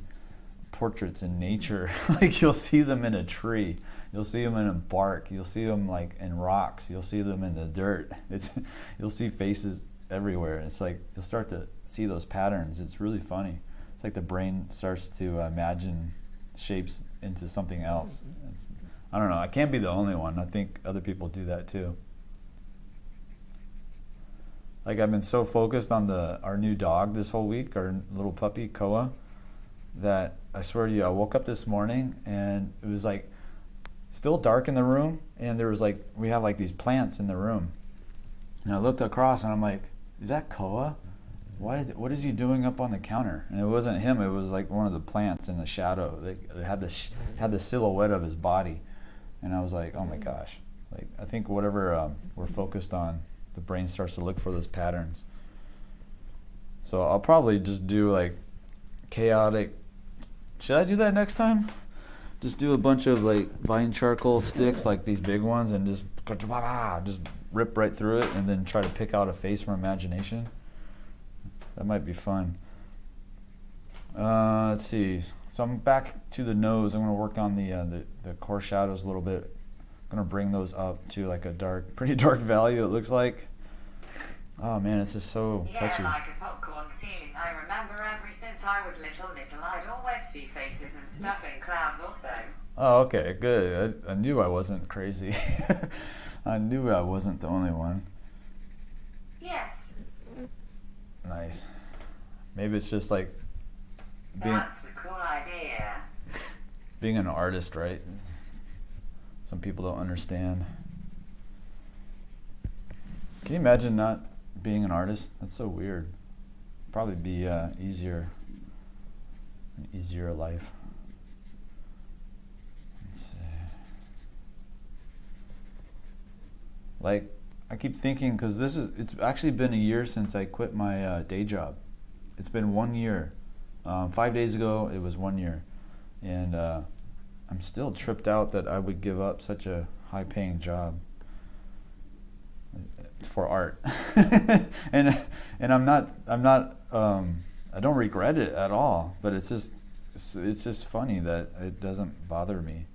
portraits in nature. Like you'll see them in a tree, you'll see them in a bark, you'll see them like in rocks, you'll see them in the dirt. You'll see faces everywhere. It's like you'll start to see those patterns. It's really funny. It's like the brain starts to imagine shapes into something else. I don't know, I can't be the only one. I think other people do that too. Like I've been so focused on our new dog this whole week, our little puppy Koa, that I swear to you, I woke up this morning and it was like still dark in the room, and there was like, we have like these plants in the room, and I looked across and I'm like, is that Koa? What is he doing up on the counter? And it wasn't him, it was like one of the plants in the shadow. They had the silhouette of his body, and I was like, oh my gosh. Like I think whatever we're focused on, the brain starts to look for those patterns. So I'll probably just do like chaotic. Should I do that next time? Just do a bunch of like vine charcoal sticks, like these big ones, and just rip right through it, and then try to pick out a face from imagination. That might be fun. Let's see. So I'm back to the nose. I'm going to work on the core shadows a little bit. I'm going to bring those up to like a pretty dark value, it looks like. Oh man, it's just so touchy. Yeah, like a popcorn ceiling. I remember ever since I was little, I'd always see faces and stuff in clouds also. Oh, okay, good. I knew I wasn't crazy. I knew I wasn't the only one. Yes. Nice. Maybe it's just like That's a cool idea. being an artist, right? some people don't understand. Can you imagine not being an artist? That's so weird. Probably be an easier life. Let's see. Like, I keep thinking, because it's actually been a year since I quit my day job. It's been 1 year. 5 days ago, it was 1 year. And I'm still tripped out that I would give up such a high-paying job for art. and I'm not I don't regret it at all, but it's just funny that it doesn't bother me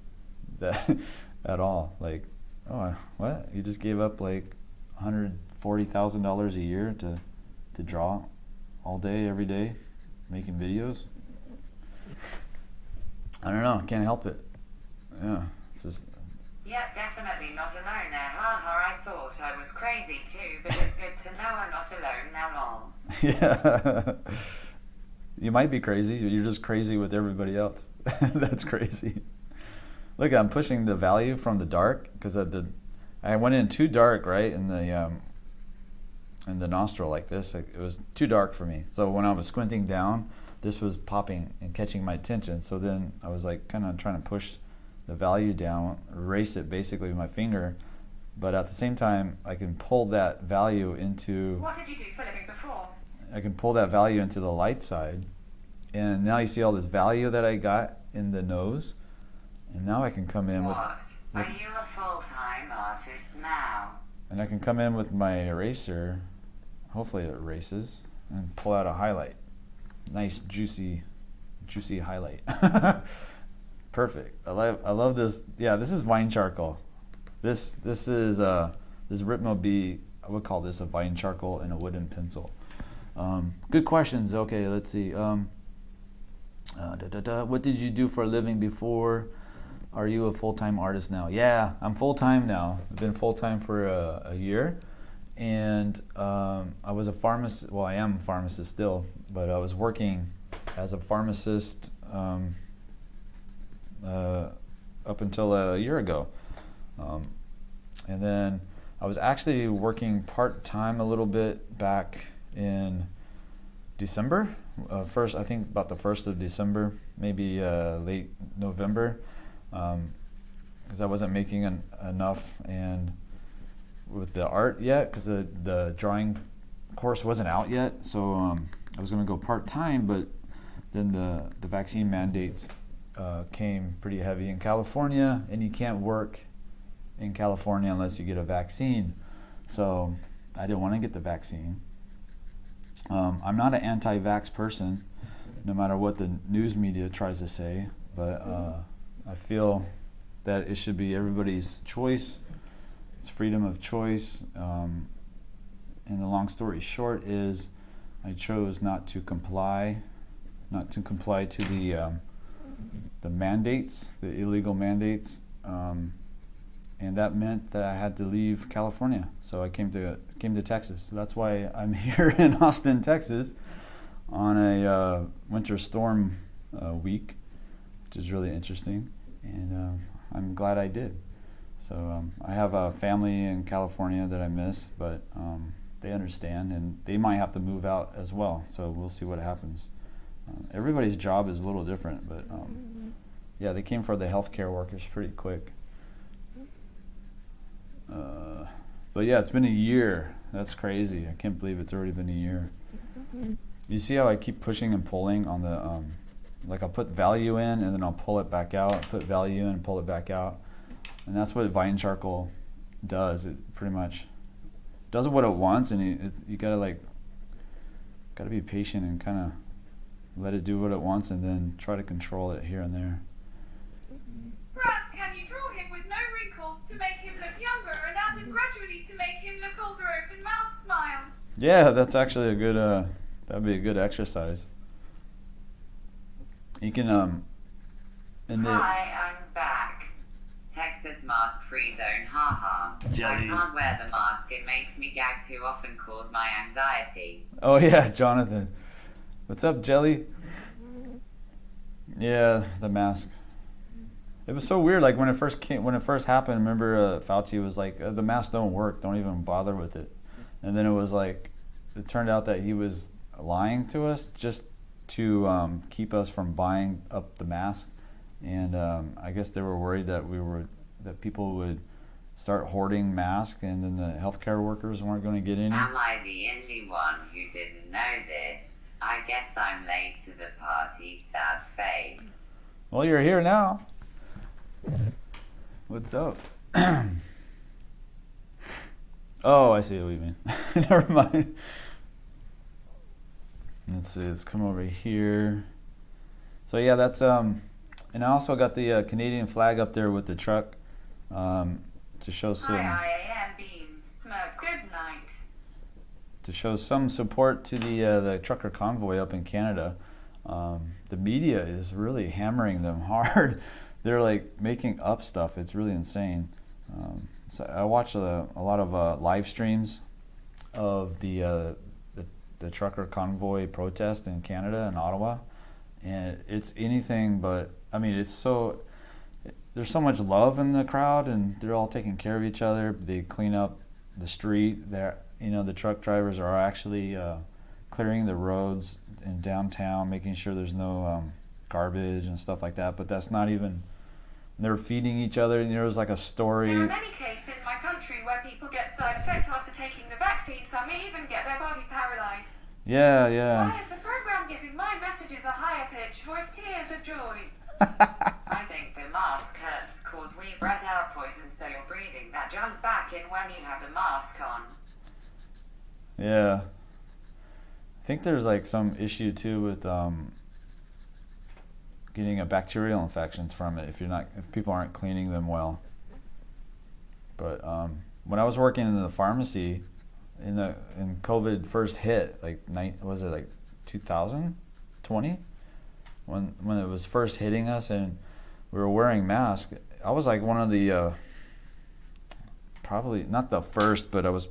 that at all. Like, oh, what? You just gave up like $140,000 a year to draw all day, every day, making videos? I don't know. Can't help it. Yeah, it's just. Yep, definitely not alone there. Haha, I thought I was crazy too, but it's good to know I'm not alone now, lol. Yeah. You might be crazy. You're just crazy with everybody else. That's crazy. Look, I'm pushing the value from the dark because I went in too dark, right, in the nostril like this. It was too dark for me. So when I was squinting down, this was popping and catching my attention. So then I was like kind of trying to push the value down, erase it basically with my finger, but at the same time I can pull that value into. What did you do for a living before? I can pull that value into the light side, and now you see all this value that I got in the nose, and now I can come in with. Are you a full-time artist now? And I can come in with my eraser, hopefully it erases, and pull out a highlight. Nice juicy highlight. Perfect. I love this. Yeah, this is vine charcoal. This is Ritmo B. I would call this a vine charcoal and a wooden pencil. Good questions. Okay, let's see. What did you do for a living before? Are you a full-time artist now? Yeah, I'm full-time now. I've been full-time for a year, and I was a pharmacist. Well, I am a pharmacist still, but I was working as a pharmacist up until a year ago, and then I was actually working part-time a little bit back in December. I think about the 1st of December, maybe late November, because I wasn't making enough and with the art yet, because the drawing course wasn't out yet. So I was going to go part-time, but then the vaccine mandates came pretty heavy in California, and you can't work in California unless you get a vaccine. So I didn't want to get the vaccine. I'm not an anti-vax person, no matter what the news media tries to say, but I feel that it should be everybody's choice. It's freedom of choice. And the long story short is I chose not to comply to the mandates, the illegal mandates, and that meant that I had to leave California. So I came to Texas. So that's why I'm here in Austin, Texas, on a winter storm week, which is really interesting, and I'm glad I did. So I have a family in California that I miss, but they understand, and they might have to move out as well. So we'll see what happens. Everybody's job is a little different, but yeah, they came for the healthcare workers pretty quick. But yeah, it's been a year. That's crazy. I can't believe it's already been a year. You see how I keep pushing and pulling on the, like I'll put value in and then I'll pull it back out, put value in and pull it back out. And that's what vine charcoal does. It pretty much does what it wants, and you gotta be patient and kind of let it do what it wants, and then try to control it here and there. Brad, can you draw him with no wrinkles to make him look younger and add them gradually to make him look older, open mouth smile? Yeah, that's actually a good, that'd be a good exercise. You can, Hi, I'm back. Texas mask-free zone, haha. Jelly. I can't wear the mask, it makes me gag too often, cause my anxiety. Oh yeah, Jonathan. What's up, Jelly? Yeah, the mask. It was so weird. Like when it first happened, remember Fauci was like, the masks don't work. Don't even bother with it. And then it was like, it turned out that he was lying to us just to keep us from buying up the mask. And I guess they were worried that that people would start hoarding masks, and then the healthcare workers weren't going to get any. Am I the only one who didn't know this? I guess I'm late to the party, sad face. Well, you're here now. What's up? Oh, I see what you mean. Never mind. Let's see, let's come over here. So yeah, that's and I also got the Canadian flag up there with the truck to show some IAM beam, smoke, good night. To show some support to the trucker convoy up in Canada. The media is really hammering them hard. They're like making up stuff. It's really insane. So I watch a lot of live streams of the trucker convoy protest in Canada and Ottawa, and it's anything but. I mean, it's so. There's so much love in the crowd, and they're all taking care of each other. They clean up the street. The truck drivers are actually clearing the roads in downtown, making sure there's no garbage and stuff like that. But that's not even. They're feeding each other, and there was like a story. There are many cases in my country where people get side effects after taking the vaccine. Some may even get their body paralyzed. Yeah. Why is the program giving my messages a higher pitch voice, tears of joy? I think the mask hurts cause we breathe out poison, so you're breathing that junk back in when you have the mask on. Yeah. I think there's like some issue too with getting a bacterial infections from it if people aren't cleaning them well. But when I was working in the pharmacy, in COVID first hit, was it like 2020? When it was first hitting us and we were wearing masks, I was like one of the probably not the first, but I was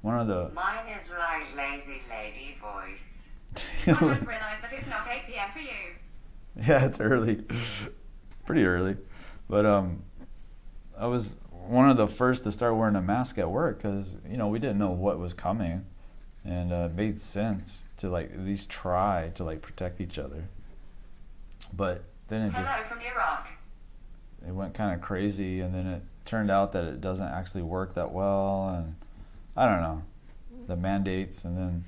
one of the. Mine is like lazy lady voice. I just realised that it's not 8 p.m. for you. Yeah, it's early, pretty early, but I was one of the first to start wearing a mask at work because we didn't know what was coming, and it made sense to like at least try to like protect each other. But then it Hello from Iraq. It went kind of crazy, and then it turned out that it doesn't actually work that well, and I don't know, the mandates, and then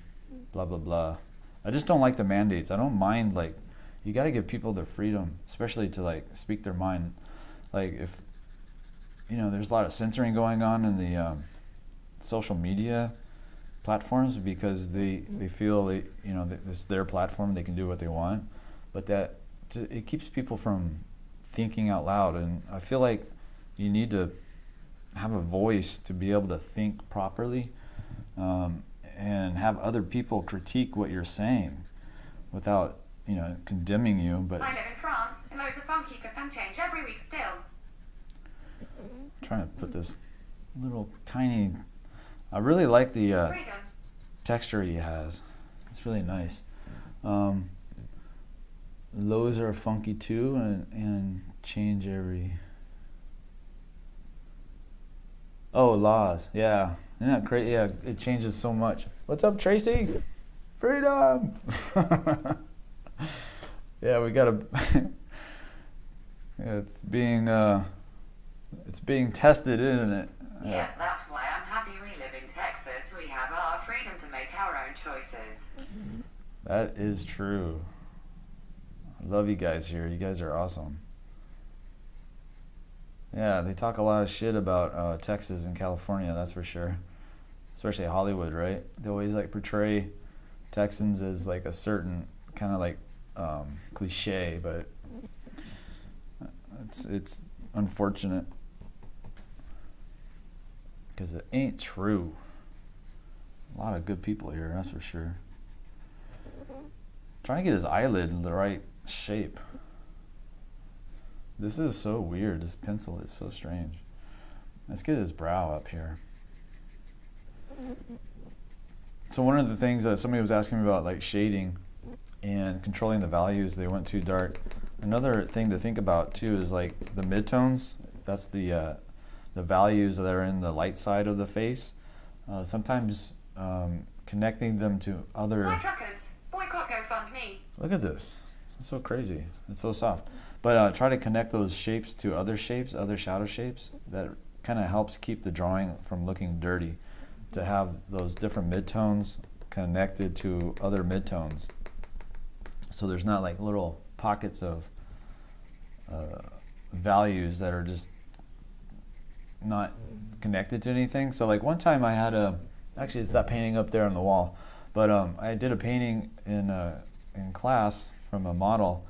blah blah blah. I just don't like the mandates. I don't mind, like, you got to give people their freedom, especially to like speak their mind. Like if there's a lot of censoring going on in the social media platforms because they feel that it's their platform, they can do what they want, but that it keeps people from thinking out loud. And I feel like you need to have a voice to be able to think properly and have other people critique what you're saying without condemning you. But I live in France, and those are funky and change every week still. I'm trying to put this little tiny. I really like the Freedom. texture he has. It's really nice. Lows are funky too, and change every. Oh, laws, yeah. Isn't that crazy? Yeah, it changes so much. What's up, Tracy? Freedom. Yeah, we gotta. It's being tested, isn't it? Yeah, that's why I'm happy we live in Texas. We have our freedom to make our own choices. That is true. I love you guys here. You guys are awesome. Yeah, they talk a lot of shit about Texas and California, that's for sure. Especially Hollywood, right? They always like portray Texans as like a certain kind of like cliche, but it's unfortunate because it ain't true. A lot of good people here, that's for sure. Trying to get his eyelid in the right shape. This is so weird. This pencil is so strange. Let's get his brow up here. So one of the things that somebody was asking me about, like shading and controlling the values, they went too dark. another thing to think about too is like the midtones. That's the values that are in the light side of the face. Sometimes connecting them to other. Hi truckers, boycott GoFundMe. Look at this. It's so crazy. It's so soft. But try to connect those shapes to other shapes, other shadow shapes. That kind of helps keep the drawing from looking dirty. To have those different midtones connected to other midtones. So there's not like little pockets of values that are just not connected to anything. So like one time I had actually it's that painting up there on the wall, but I did a painting in class from a model,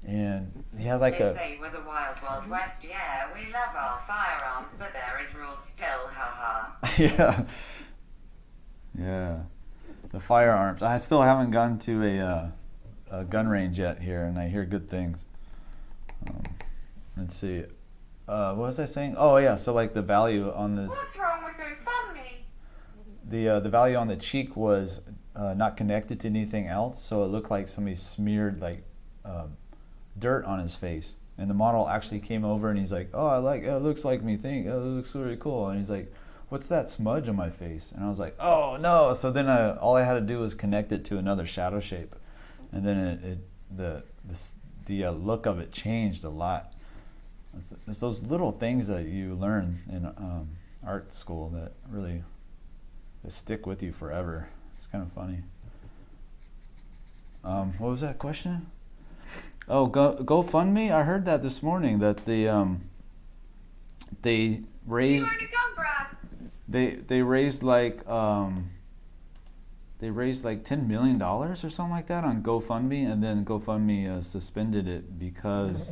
and he had like They say we're the wild, wild west, yeah, we love our firearms, but there is rules still, haha. yeah, yeah, the firearms. I still haven't gone to a gun range yet here, and I hear good things. Let's see. What was I saying? Oh yeah, so like the value on this. What's wrong with GoFundMe? The value on the cheek was not connected to anything else, so it looked like somebody smeared like dirt on his face. And the model actually came over and he's like, "Oh, I like it. Looks like me. Think it looks really cool." And he's like, "What's that smudge on my face?" And I was like, "Oh no!" So then all I had to do was connect it to another shadow shape, and then the look of it changed a lot. It's those little things that you learn in art school that really stick with you forever. It's kind of funny. What was that question? Oh, GoFundMe. I heard that this morning that they raised. You own a gun, Brad. They raised like $10 million or something like that on GoFundMe, and then GoFundMe suspended it because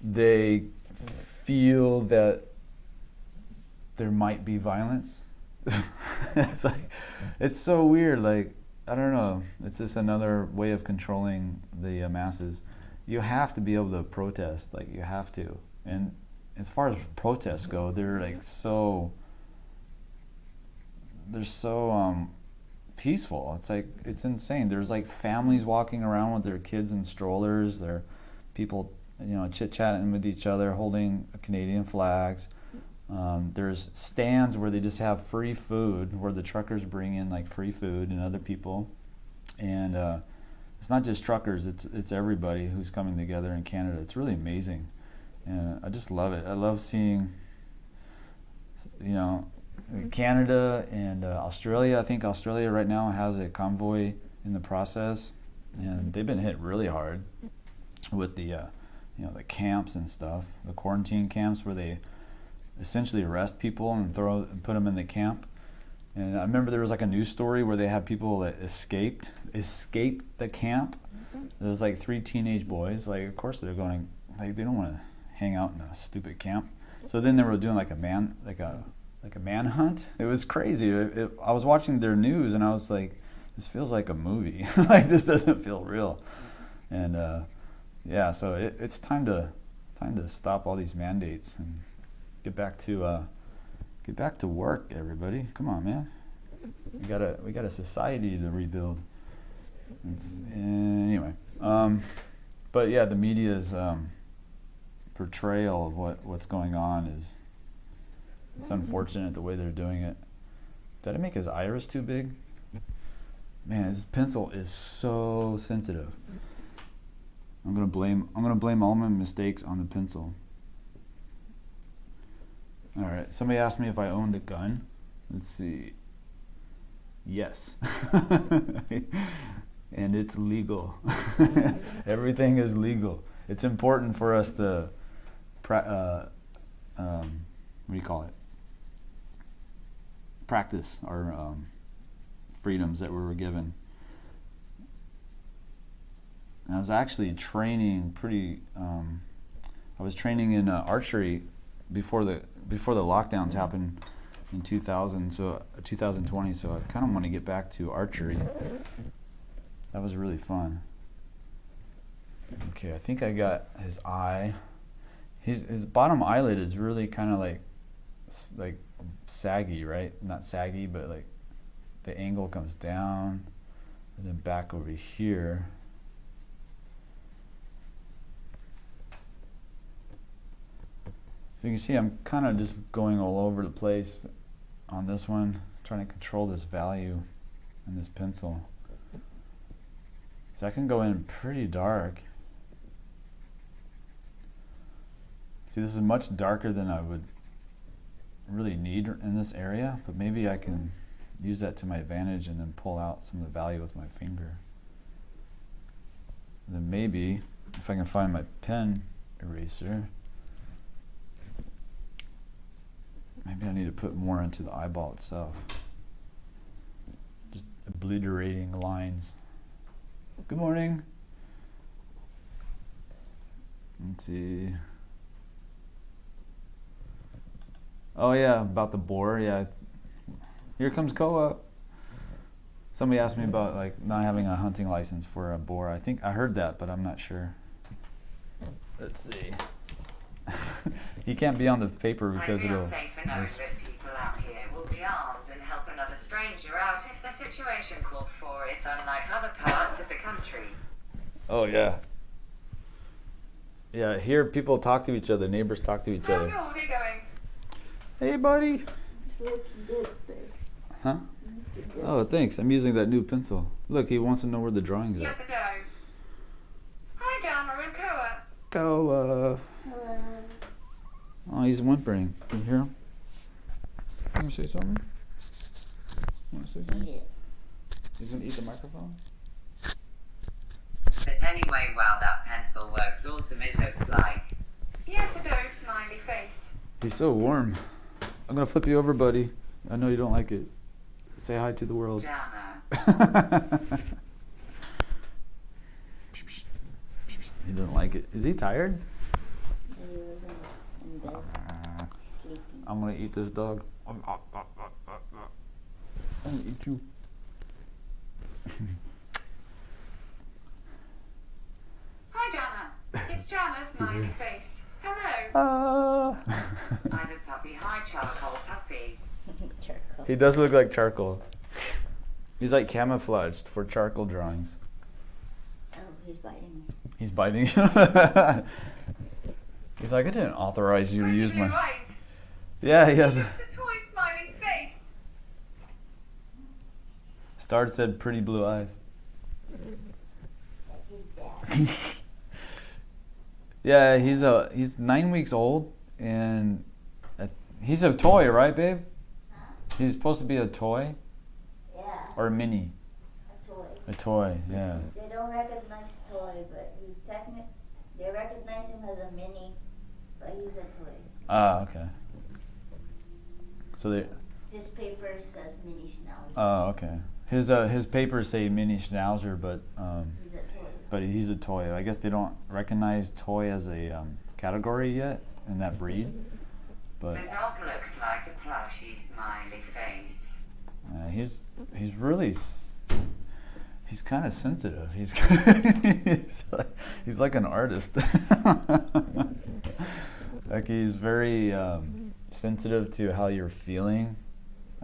they feel that there might be violence. It's like, it's so weird. Like, I don't know. It's just another way of controlling the masses. You have to be able to protest. Like, you have to. And as far as protests go, they're so peaceful. It's like, it's insane. There's like families walking around with their kids in strollers. There are people, chit-chatting with each other, holding Canadian flags. There's stands where they just have free food, where the truckers bring in like free food and other people. And it's not just truckers, it's everybody who's coming together in Canada. It's really amazing. And I just love it. I love seeing, Canada and Australia. I think Australia right now has a convoy in the process, and they've been hit really hard with the the camps and stuff, the quarantine camps where they essentially arrest people and put them in the camp. And I remember there was like a news story where they had people that escaped the camp. There was like 3 teenage boys. Like, of course they're going, like, they don't want to hang out in a stupid camp. So then they were doing like a manhunt. It was crazy. I was watching their news and I was like, this feels like a movie. Like, this doesn't feel real. And yeah, so it's time to stop all these mandates and get back to work, everybody. Come on, man. We got a society to rebuild. Anyway, but yeah, the media's portrayal of what's going on it's unfortunate the way they're doing it. Did I make his iris too big? Man, his pencil is so sensitive. I'm gonna blame all my mistakes on the pencil. All right, somebody asked me if I owned a gun. Let's see. Yes. And it's legal. Everything is legal. It's important for us to, practice our freedoms that we were given. And I was actually training I was training in archery before the lockdowns happened in 2020, so I kind of want to get back to archery. That was really fun. Okay, I think I got his eye. His bottom eyelid is really kind of like saggy, right? Not saggy, but like the angle comes down and then back over here. So you can see I'm kind of just going all over the place on this one, trying to control this value in this pencil. So I can go in pretty dark. See, this is much darker than I would really need in this area, but maybe I can use that to my advantage and then pull out some of the value with my finger. And then maybe, if I can find my pen eraser, maybe I need to put more into the eyeball itself. Just obliterating lines. Good morning. Let's see. Oh yeah, about the boar. Yeah. Here comes Koa. Somebody asked me about like not having a hunting license for a boar. I think I heard that, but I'm not sure. Let's see. He can't be on the paper because it'll. I feel safer knowing that people out here will be armed and help another stranger out if the situation calls for it, unlike other parts of the country. Oh yeah. Yeah, here people talk to each other. Neighbors talk to each How's other. your day going? Hey, buddy. It's looking good, babe. Huh? Oh, thanks. I'm using that new pencil. Look, he wants to know where the drawings are. Yes, I do. Hi, Dana and Koa. Koa. Hello. Oh, he's whimpering. Can you hear him? Want to say something? Want to say something? Yeah. He's gonna eat the microphone. But anyway, wow, that pencil works awesome, it looks like. Yes, I do. Smiley face. He's so warm. I'm gonna flip you over, buddy. I know you don't like it. Say hi to the world. Jana. He doesn't like it. Is he tired? He was in bed sleeping. I'm gonna eat this dog. I'm gonna eat you. Hi, Jana. It's Jana. Smiley face. Hello. I'm a puppy. Hi, charcoal puppy. Charcoal. He does look like charcoal. He's like camouflaged for charcoal drawings. Oh, he's biting me. He's biting you. He's like, I didn't authorize you to Pretty use blue my. eyes. Yeah, he has. It's a toy smiling face. Star said pretty blue eyes. Like his dad. Yeah, he's 9 weeks old, and he's a toy, right, babe? Huh? He's supposed to be a toy Yeah, or a mini. a toy. A toy, yeah. They don't recognize toy, but he's they recognize him as a mini, but he's a toy. Ah, okay. So they. His paper says mini schnauzer. Oh, okay. His papers say mini schnauzer, but He's a toy. but he's a toy. I guess they don't recognize toy as a category yet in that breed. But The dog looks like a plushy smiley face. he's really he's kind of sensitive. He's he's like an artist. Like he's very sensitive to how you're feeling.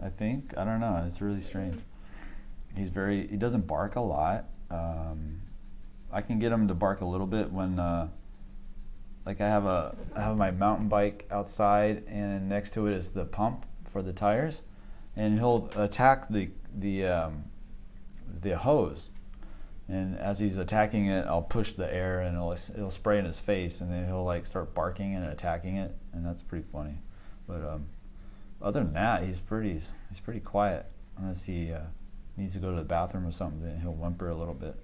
I think, I don't know. It's really strange. He doesn't bark a lot. I can get him to bark a little bit when like I have my mountain bike outside, and next to it is the pump for the tires, and he'll attack the hose, and as he's attacking it, I'll push the air and it'll spray in his face, and then he'll like start barking and attacking it, and that's pretty funny. But other than that, he's pretty quiet, unless he needs to go to the bathroom or something. Then he'll whimper a little bit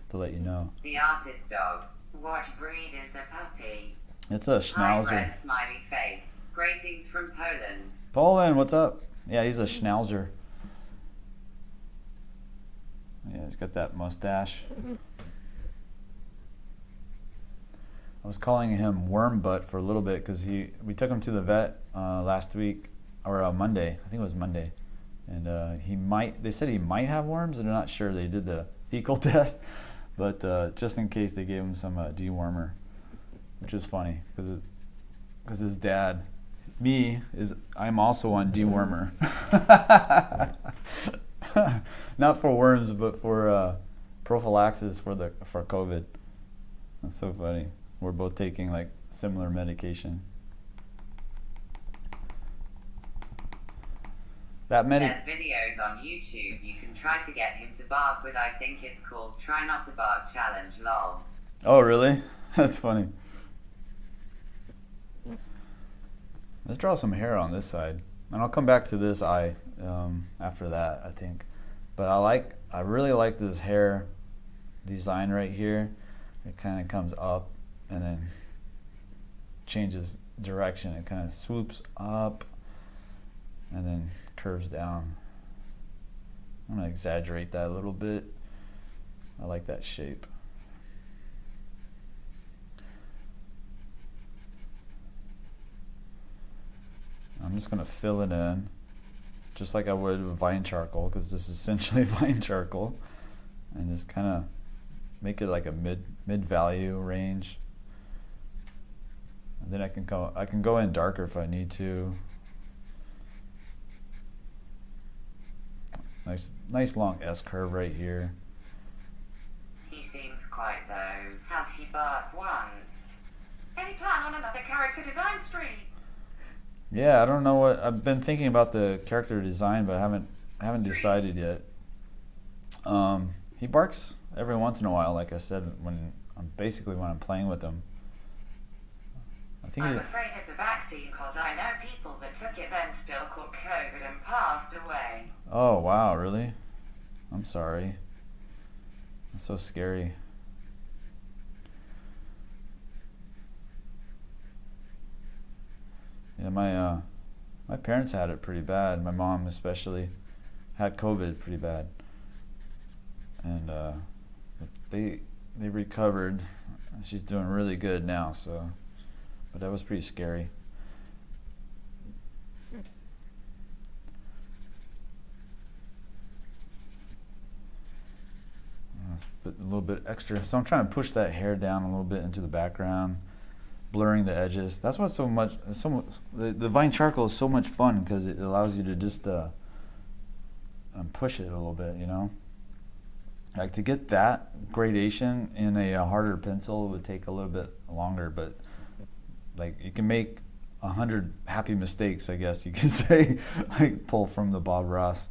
to let you know. The artist dog. What breed is the puppy? It's a Hi, schnauzer. red smiley face. Greetings from Poland. Poland, what's up? Yeah, he's a schnauzer. Yeah, he's got that mustache. I was calling him Worm Butt for a little bit because we took him to the vet last week, or Monday. I think it was Monday, and they said he might have worms, and they're not sure. They did the fecal test, but just in case, they gave him some dewormer, which is funny because his dad, I'm also on dewormer. Not for worms, but for prophylaxis for COVID. That's so funny. We're both taking like similar medication. That many. There's videos on YouTube you can try to get him to bark with. I think it's called Try Not to Bark Challenge, lol. Oh, really? That's funny. Let's draw some hair on this side. And I'll come back to this eye after that, I think. But I really like this hair design right here. It kind of comes up and then changes direction. It kind of swoops up and then curves down. I'm gonna exaggerate that a little bit. I like that shape. I'm just gonna fill it in just like I would with vine charcoal, because this is essentially vine charcoal, and just kind of make it like a mid value range. And then I can go in darker if I need to. Nice long S curve right here. He seems quiet though. Has he barked once? Any plan on another character design stream? Yeah, I don't know what I've been thinking about the character design, but I haven't decided yet. He barks every once in a while, like I said, when I'm playing with him. I think I'm afraid of the vaccine because I know people that took it then still caught COVID and passed away. Oh wow, really? I'm sorry. That's so scary. Yeah, my parents had it pretty bad. My mom especially had COVID pretty bad, and they recovered. She's doing really good now. So, but that was pretty scary. Put a little bit extra. So I'm trying to push that hair down a little bit into the background, blurring the edges. That's what's the vine charcoal is so much fun, because it allows you to just push it a little bit, you know. Like to get that gradation in a harder pencil would take a little bit longer, but like you can make 100 happy mistakes, I guess you could say, like pull from the Bob Ross.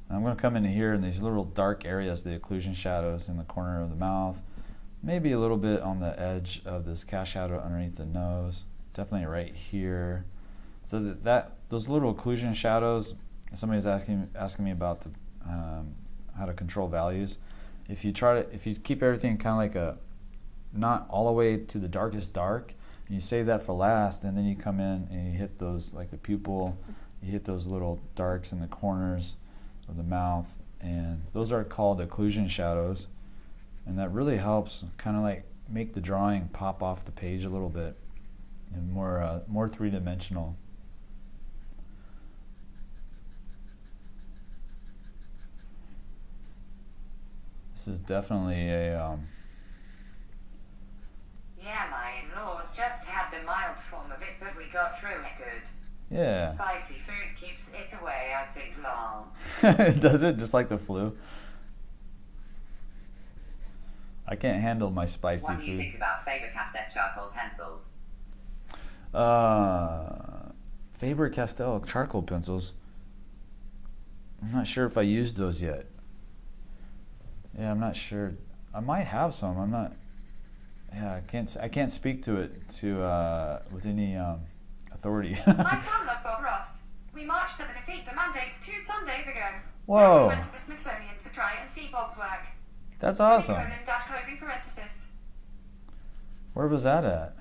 I'm going to come in here in these little dark areas, the occlusion shadows in the corner of the mouth, maybe a little bit on the edge of this cast shadow underneath the nose, definitely right here. So those little occlusion shadows, somebody's asking me about the how to control values. If you keep everything kind of like not all the way to the darkest dark, and you save that for last, and then you come in and you hit those, like the pupil, you hit those little darks in the corners of the mouth, and those are called occlusion shadows, and that really helps kind of like make the drawing pop off the page a little bit and more three-dimensional. This is definitely a Yeah, my in-laws just had the mild form of it, but we got through it good. yeah. Spicy food keeps it away, I think, long. Does it? Just like the flu? I can't handle my spicy What do you food. think about Faber-Castell charcoal pencils? Faber-Castell charcoal pencils. I'm not sure if I used those yet. Yeah, I'm not sure. I might have some. I'm not. Yeah, I can't speak to it with any authority. My son loves Bob Ross. We marched to the Defeat the Mandates 2 Sundays ago. Whoa. Then we went to the Smithsonian to try and see Bob's work. That's awesome. ∠ parenthesis. Where was that at?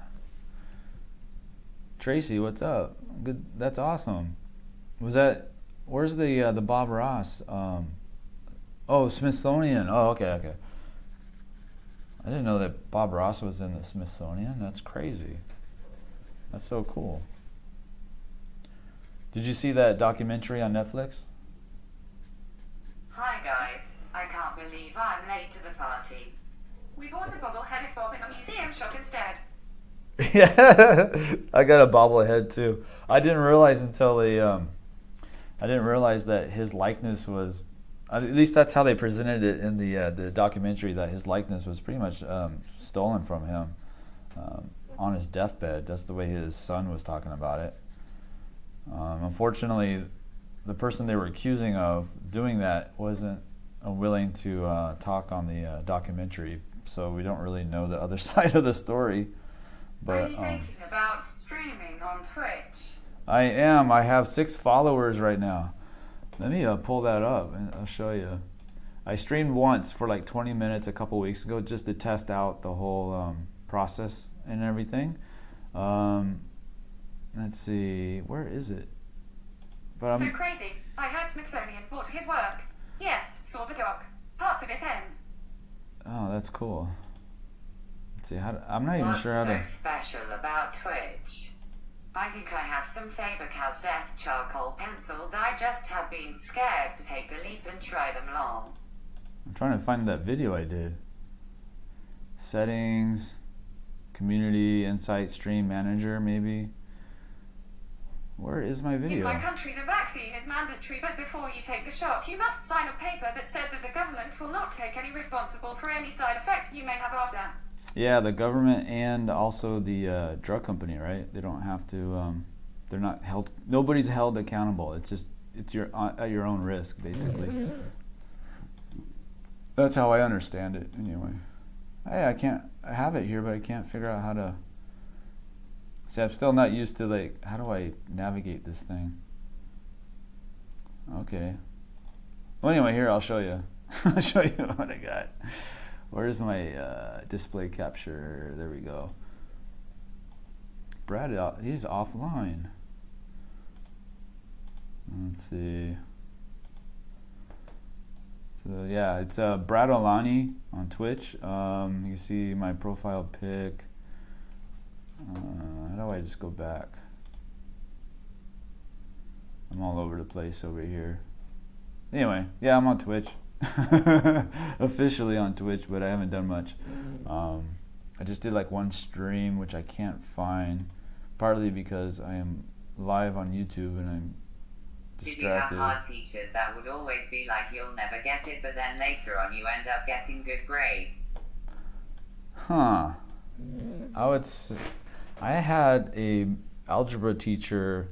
Tracy, what's up? Good. That's awesome. Was that? Where's the Bob Ross? Oh, Smithsonian. Oh, okay. I didn't know that Bob Ross was in the Smithsonian. That's crazy. That's so cool. Did you see that documentary on Netflix? Hi guys, I can't believe I'm late to the party. We bought a bobblehead of Bob in the museum shop instead. Yeah, I got a bobblehead too. I didn't realize until I didn't realize that his likeness was, at least that's how they presented it in the documentary, that his likeness was pretty much stolen from him on his deathbed. That's the way his son was talking about it. Unfortunately, the person they were accusing of doing that wasn't willing to talk on the documentary, so we don't really know the other side of the story. But Are you thinking about streaming on Twitch? I am. I have 6 followers right now. Let me pull that up and I'll show you. I streamed once for like 20 minutes a couple weeks ago just to test out the whole process and everything. Let's see, where is it? But So crazy. I heard Smithsonian bought his work. Yes, saw the doc. Parts of it end. Oh, that's cool. Let's see, I'm not even sure how to... What's so special about Twitch? I think I have some Faber-Castell death charcoal pencils. I just have been scared to take the leap and try them long. I'm trying to find that video I did. Settings, community, insight, stream manager, maybe. Where is my video? In my country, the vaccine is mandatory, but before you take the shot, you must sign a paper that said that the government will not take any responsible for any side effects you may have after. Yeah, the government and also the drug company, right? They don't have to. They're not held. Nobody's held accountable. It's just at your own risk, basically. That's how I understand it, anyway. Hey, I have it here, but I can't figure out how to. See, I'm still not used to, like, how do I navigate this thing? Okay. Well, anyway, here, I'll show you. I'll show you what I got. Where's my display capture? There we go. Brad, he's offline. Let's see. So, yeah, it's Bradwynn on Twitch. You can see my profile pic. How do I just go back? I'm all over the place over here. Anyway, yeah, I'm on Twitch. Officially on Twitch, but I haven't done much. I just did like one stream, which I can't find, partly because I am live on YouTube and I'm distracted. Did you have hard teachers that would always be like, you'll never get it, but then later on you end up getting good grades? Huh. I had a algebra teacher.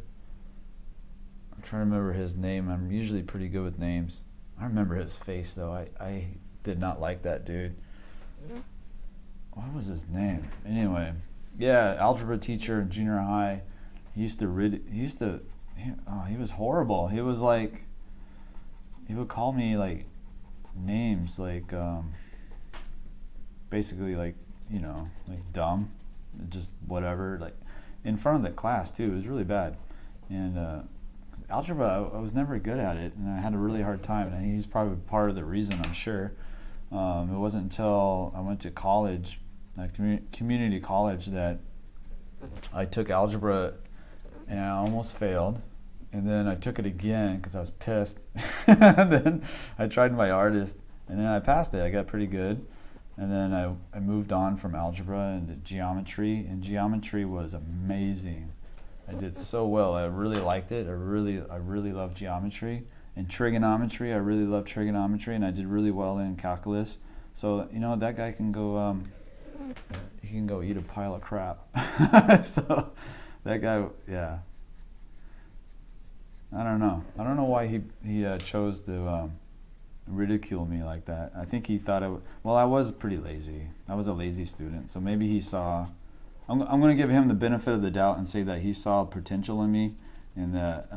I'm trying to remember his name. I'm usually pretty good with names. I remember his face though. I did not like that dude. What was his name? Anyway, yeah, algebra teacher in junior high. He was horrible. He was like, he would call me like names like basically like, you know, like dumb, just whatever, like in front of the class too. It was really bad. And algebra, I was never good at it, and I had a really hard time, and he's probably part of the reason, I'm sure. It wasn't until I went to college, community college, that I took algebra and I almost failed, and then I took it again because I was pissed. And then I tried my hardest, and then I passed it. I got pretty good, and then I moved on from algebra into geometry, and geometry was amazing. I did so well. I really liked it. I really loved geometry. And trigonometry, I really loved trigonometry, and I did really well in calculus. So, you know, that guy can go, he can go eat a pile of crap. So, that guy, yeah. I don't know. I don't know why he chose to ridicule me like that. I think he thought well, I was pretty lazy. I was a lazy student, so maybe he saw. I'm going to give him the benefit of the doubt and say that he saw potential in me, and that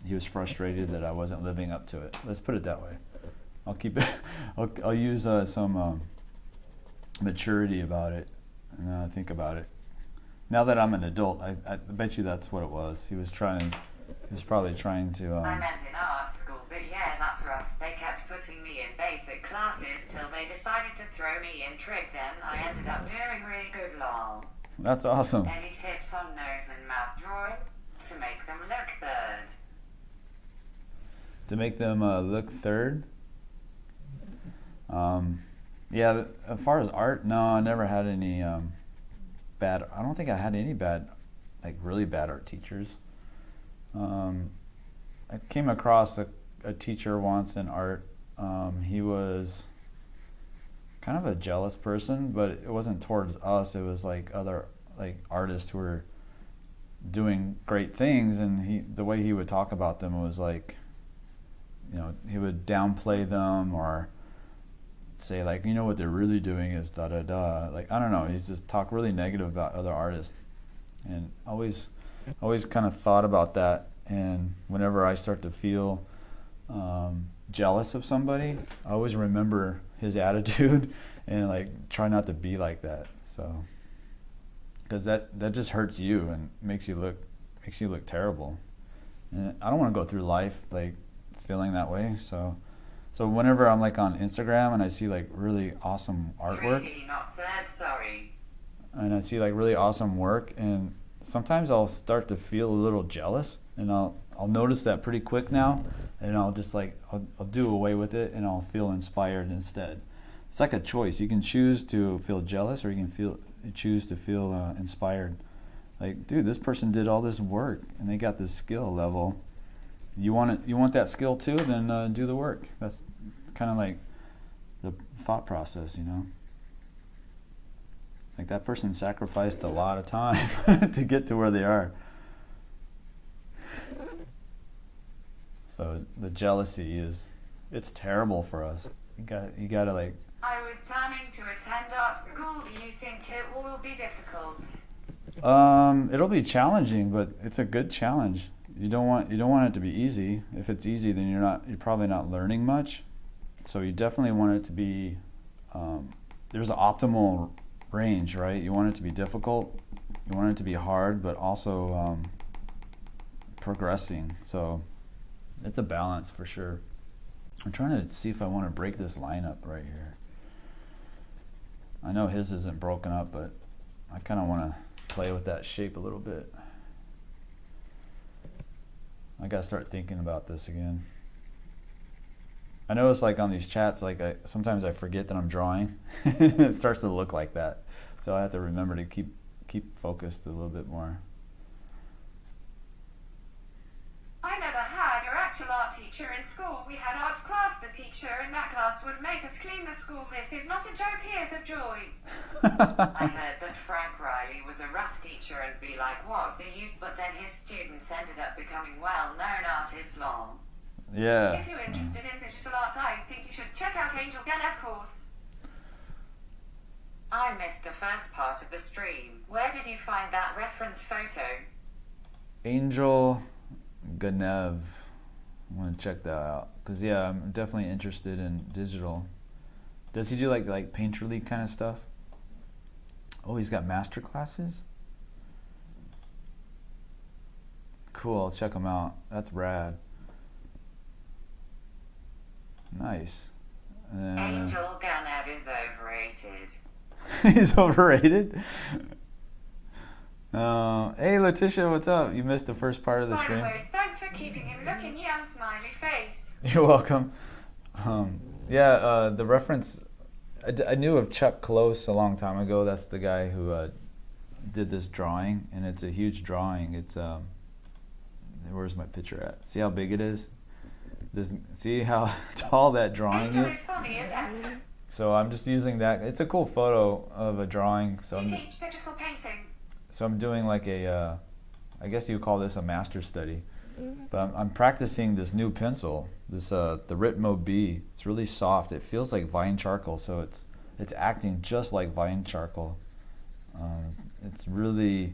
he was frustrated that I wasn't living up to it. Let's put it that way. I'll keep it. I'll use some maturity about it, and think about it. Now that I'm an adult, I bet you that's what it was. He was probably trying to. I meant in art school, but yeah, that's rough. They kept putting me in basic classes till they decided to throw me in trig. Then I ended up doing really good long. That's awesome. Any tips on nose and mouth drawing to make them look third? To make them look third? Yeah, as far as art, no, I never had any bad. I don't think I had any bad, like really bad art teachers. I came across a teacher once in art. He was kind of a jealous person, but it wasn't towards us. It was like other artists who were doing great things, and the way he would talk about them was like, you know, he would downplay them or say like, you know, what they're really doing is da da da. Like, I don't know, he's just talk really negative about other artists, and always kind of thought about that. And whenever I start to feel jealous of somebody, I always remember his attitude and like try not to be like that. So, because that just hurts you and makes you look terrible. And I don't want to go through life like feeling that way. So whenever I'm like on Instagram and I see like really awesome artwork, and I see like really awesome work, and sometimes I'll start to feel a little jealous, and I'll notice that pretty quick now, and I'll just like I'll do away with it, and I'll feel inspired instead. It's like a choice. You can choose to feel jealous, or you can choose to feel inspired. Like, dude, this person did all this work and they got this skill level. You want that skill too? Then do the work. That's kind of like the thought process, you know. Like, that person sacrificed a lot of time to get to where they are. So the jealousy it's terrible for us. You gotta like. I was planning to attend art school. Do you think it will be difficult? It'll be challenging, but it's a good challenge. You don't want it to be easy. If it's easy, then you're probably not learning much. So you definitely want it to be. There's an optimal range, right? You want it to be difficult. You want it to be hard, but also progressing. So it's a balance for sure. I'm trying to see if I want to break this line up right here. I know his isn't broken up, but I kind of want to play with that shape a little bit. I gotta start thinking about this again. I notice like on these chats, like sometimes I forget that I'm drawing. It starts to look like that, so I have to remember to keep focused a little bit more. I never had an actual art teacher in school. We had art class. The teacher in that class would make us clean the school. This is not a joke, tears of joy. I heard that Frank Reilly was a rough teacher and be like, what's the use? But then his students ended up becoming well-known artists. Long. Yeah. If you're interested in digital art, I think you should check out 𝔸𝕟𝕒𝕒𝕒 course. I missed the first part of the stream. Where did you find that reference photo? 𝔸𝕟𝕒𝕒𝕒𝕒. I want to check that out, because yeah, I'm definitely interested in digital. Does he do like painterly kind of stuff? Oh, he's got master classes? Cool, I'll check him out. That's rad. Nice. 𝔸𝕟𝕒𝕒𝕒𝕒 is overrated. He's overrated? Hey Letitia, what's up? You missed the first part of the By stream. the way, thanks for keeping him looking young, smiley face. You're welcome. The reference, I knew of Chuck Close a long time ago. That's the guy who did this drawing, and it's a huge drawing. It's where's my picture at? See how big it is? See how tall that drawing Angel is? is funny as F. So I'm just using that. It's a cool photo of a drawing. So We teach digital painting. I'm doing like I guess you call this a master study. But I'm practicing this new pencil, the Ritmo B. It's really soft. It feels like vine charcoal, so it's acting just like vine charcoal. It's really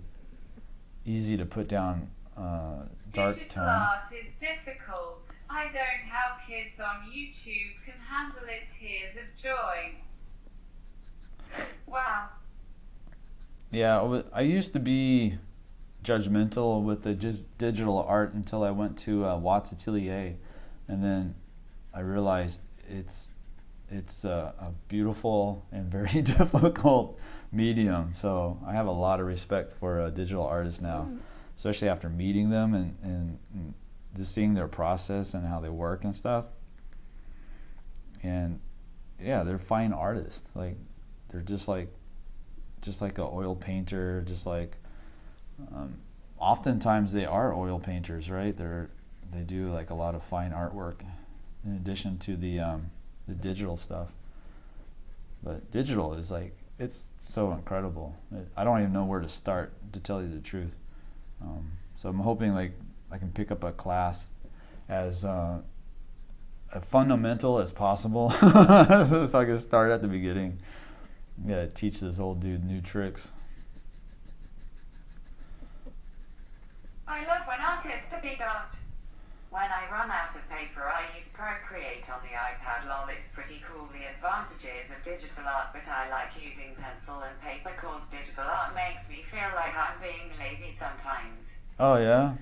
easy to put down dark Digital tone. art is difficult. I don't know how kids on YouTube can handle it. Tears of joy. Wow. Yeah, I used to be judgmental with the digital art until I went to Watts Atelier, and then I realized it's a beautiful and very difficult medium. So I have a lot of respect for digital artists now, especially after meeting them and just seeing their process and how they work and stuff. And yeah, they're fine artists. Like, they're just like an oil painter, just like oftentimes they are oil painters, right? They do like a lot of fine artwork in addition to the digital stuff. But digital is like, it's so incredible. I don't even know where to start, to tell you the truth. So I'm hoping like I can pick up a class as fundamental as possible, so I can start at the beginning. Yeah, teach this old dude new tricks. I love when artists are big art. When I run out of paper, I use Procreate on the iPad. Lol, it's pretty cool, the advantages of digital art, but I like using pencil and paper cause digital art makes me feel like I'm being lazy sometimes. Oh yeah?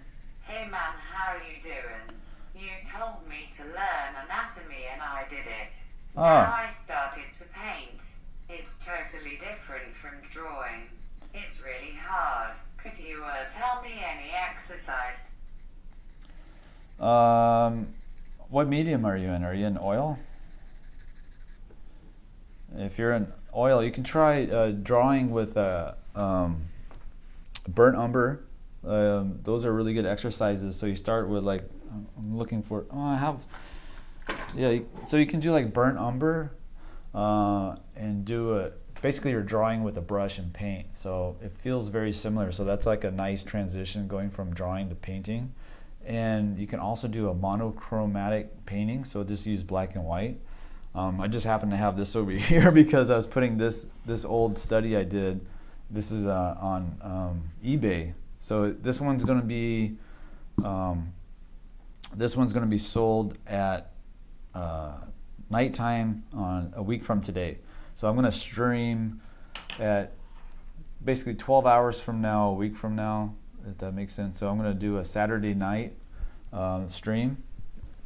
Hey man, how you doing? You told me to learn anatomy and I did it. Now I started to paint. It's totally different from drawing. It's really hard. Could you tell me any exercise? What medium are you in? Are you in oil? If you're in oil, you can try drawing with burnt umber. Those are really good exercises. So you start with like, I'm looking for, so you can do like burnt umber and do it. Basically you're drawing with a brush and paint. So it feels very similar. So that's like a nice transition going from drawing to painting. And you can also do a monochromatic painting. So just use black and white. I just happen to have this over here because I was putting this old study I did. This is on eBay. So this one's going to be sold at nighttime on a week from today. So I'm going to stream at basically 12 hours from now, a week from now, if that makes sense. So I'm going to do a Saturday night stream,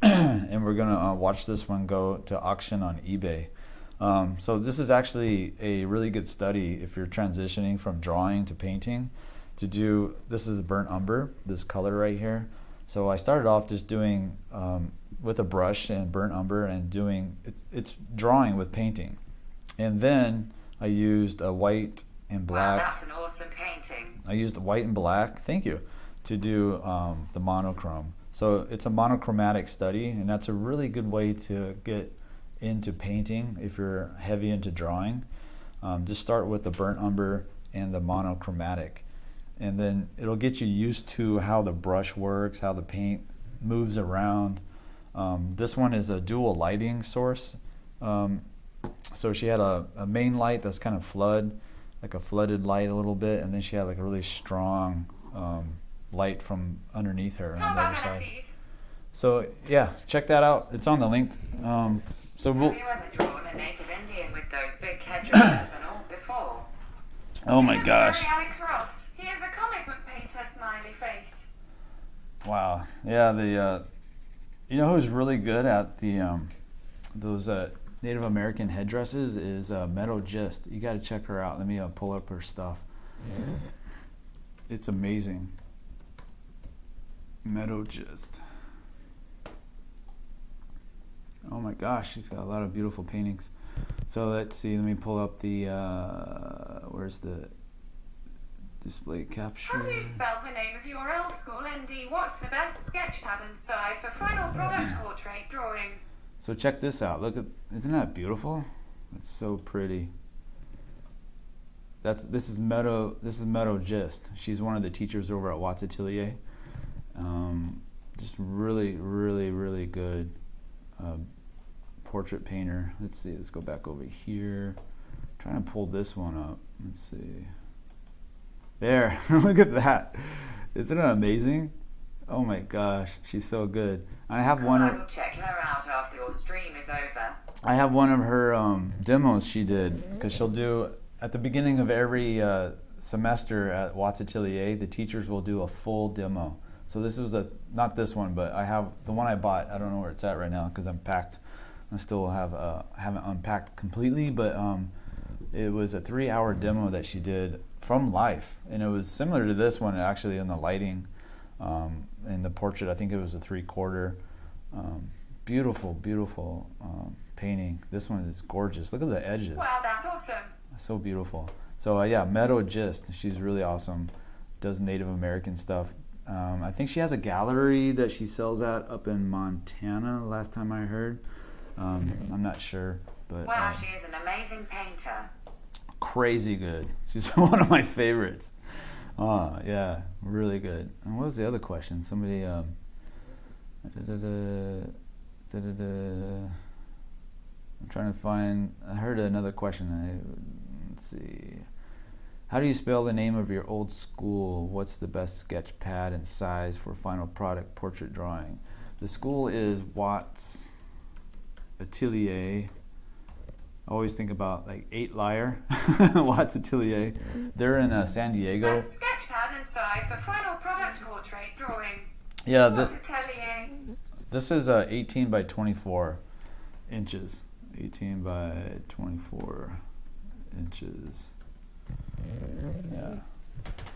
and we're going to watch this one go to auction on eBay. So this is actually a really good study if you're transitioning from drawing to painting. This is burnt umber, this color right here. So I started off just doing with a brush and burnt umber and doing, it's drawing with painting. And then I used a white and black. Wow, that's an awesome painting. I used white and black, thank you, to do the monochrome. So it's a monochromatic study, and that's a really good way to get into painting if you're heavy into drawing. Just start with the burnt umber and the monochromatic. And then it'll get you used to how the brush works, how the paint moves around. This one is a dual lighting source. So she had a main light that's kind of like a flooded light a little bit, and then she had like a really strong light from underneath her on the other side. So yeah, check that out. It's on the link. Have you ever drawn a native Indian with those big headdresses and all before? Oh my gosh. Alex Ross. He is a comic book painter, smiley face. Wow. Yeah, you know who's really good at those Native American headdresses is 𝔻𝕠𝕒𝕥𝕐𝕐. You got to check her out. Let me pull up her stuff. It's amazing. 𝔻𝕠𝕒𝕥𝕐𝕐. Oh my gosh, she's got a lot of beautiful paintings. So let's see. Let me pull up the where's the display capture? How do you spell the name of your old school ND? What's the best sketch pad and size for final product portrait drawing? So check this out. Look at, isn't that beautiful? It's so pretty. This is 𝔻𝕠𝕒𝕥𝕐𝕐. She's one of the teachers over at 𝔻𝕠𝕒𝕐𝕐. Just really good portrait painter. Let's see. Let's go back over here. I'm trying to pull this one up. Let's see. There. Look at that. Isn't it amazing? Oh my gosh, she's so good. I have one. I will check her out after your stream is over. I have one of her demos she did, because she'll do at the beginning of every semester at 𝔻𝕠𝕒𝕐𝕐. The teachers will do a full demo. So this was not this one, but I have the one I bought. I don't know where it's at right now because I'm packed. I still haven't unpacked completely, but it was a 3-hour demo that she did from life, and it was similar to this one actually in the lighting. In the portrait, I think it was a 3/4. Beautiful painting. This one is gorgeous. Look at the edges. Wow, that's awesome. So beautiful. So yeah, 𝔻𝕠𝕒𝕥𝕐𝕐. She's really awesome. Does Native American stuff. I think she has a gallery that she sells at up in Montana. Last time I heard. I'm not sure, but Wow, she is an amazing painter. crazy good. She's one of my favorites. Yeah, really good. And what was the other question? Somebody, I'm trying to find, I heard another question. Let's see. How do you spell the name of your old school? What's the best sketch pad and size for final product portrait drawing? The school is Watts Atelier. I always think about like 𝔻𝕉𝕒, Watts Atelier. They're in San Diego. Best sketch pad and size for final product portrait drawing. Yeah, Watts Atelier. this is 18 by 24 inches. 18 by 24 inches. Yeah,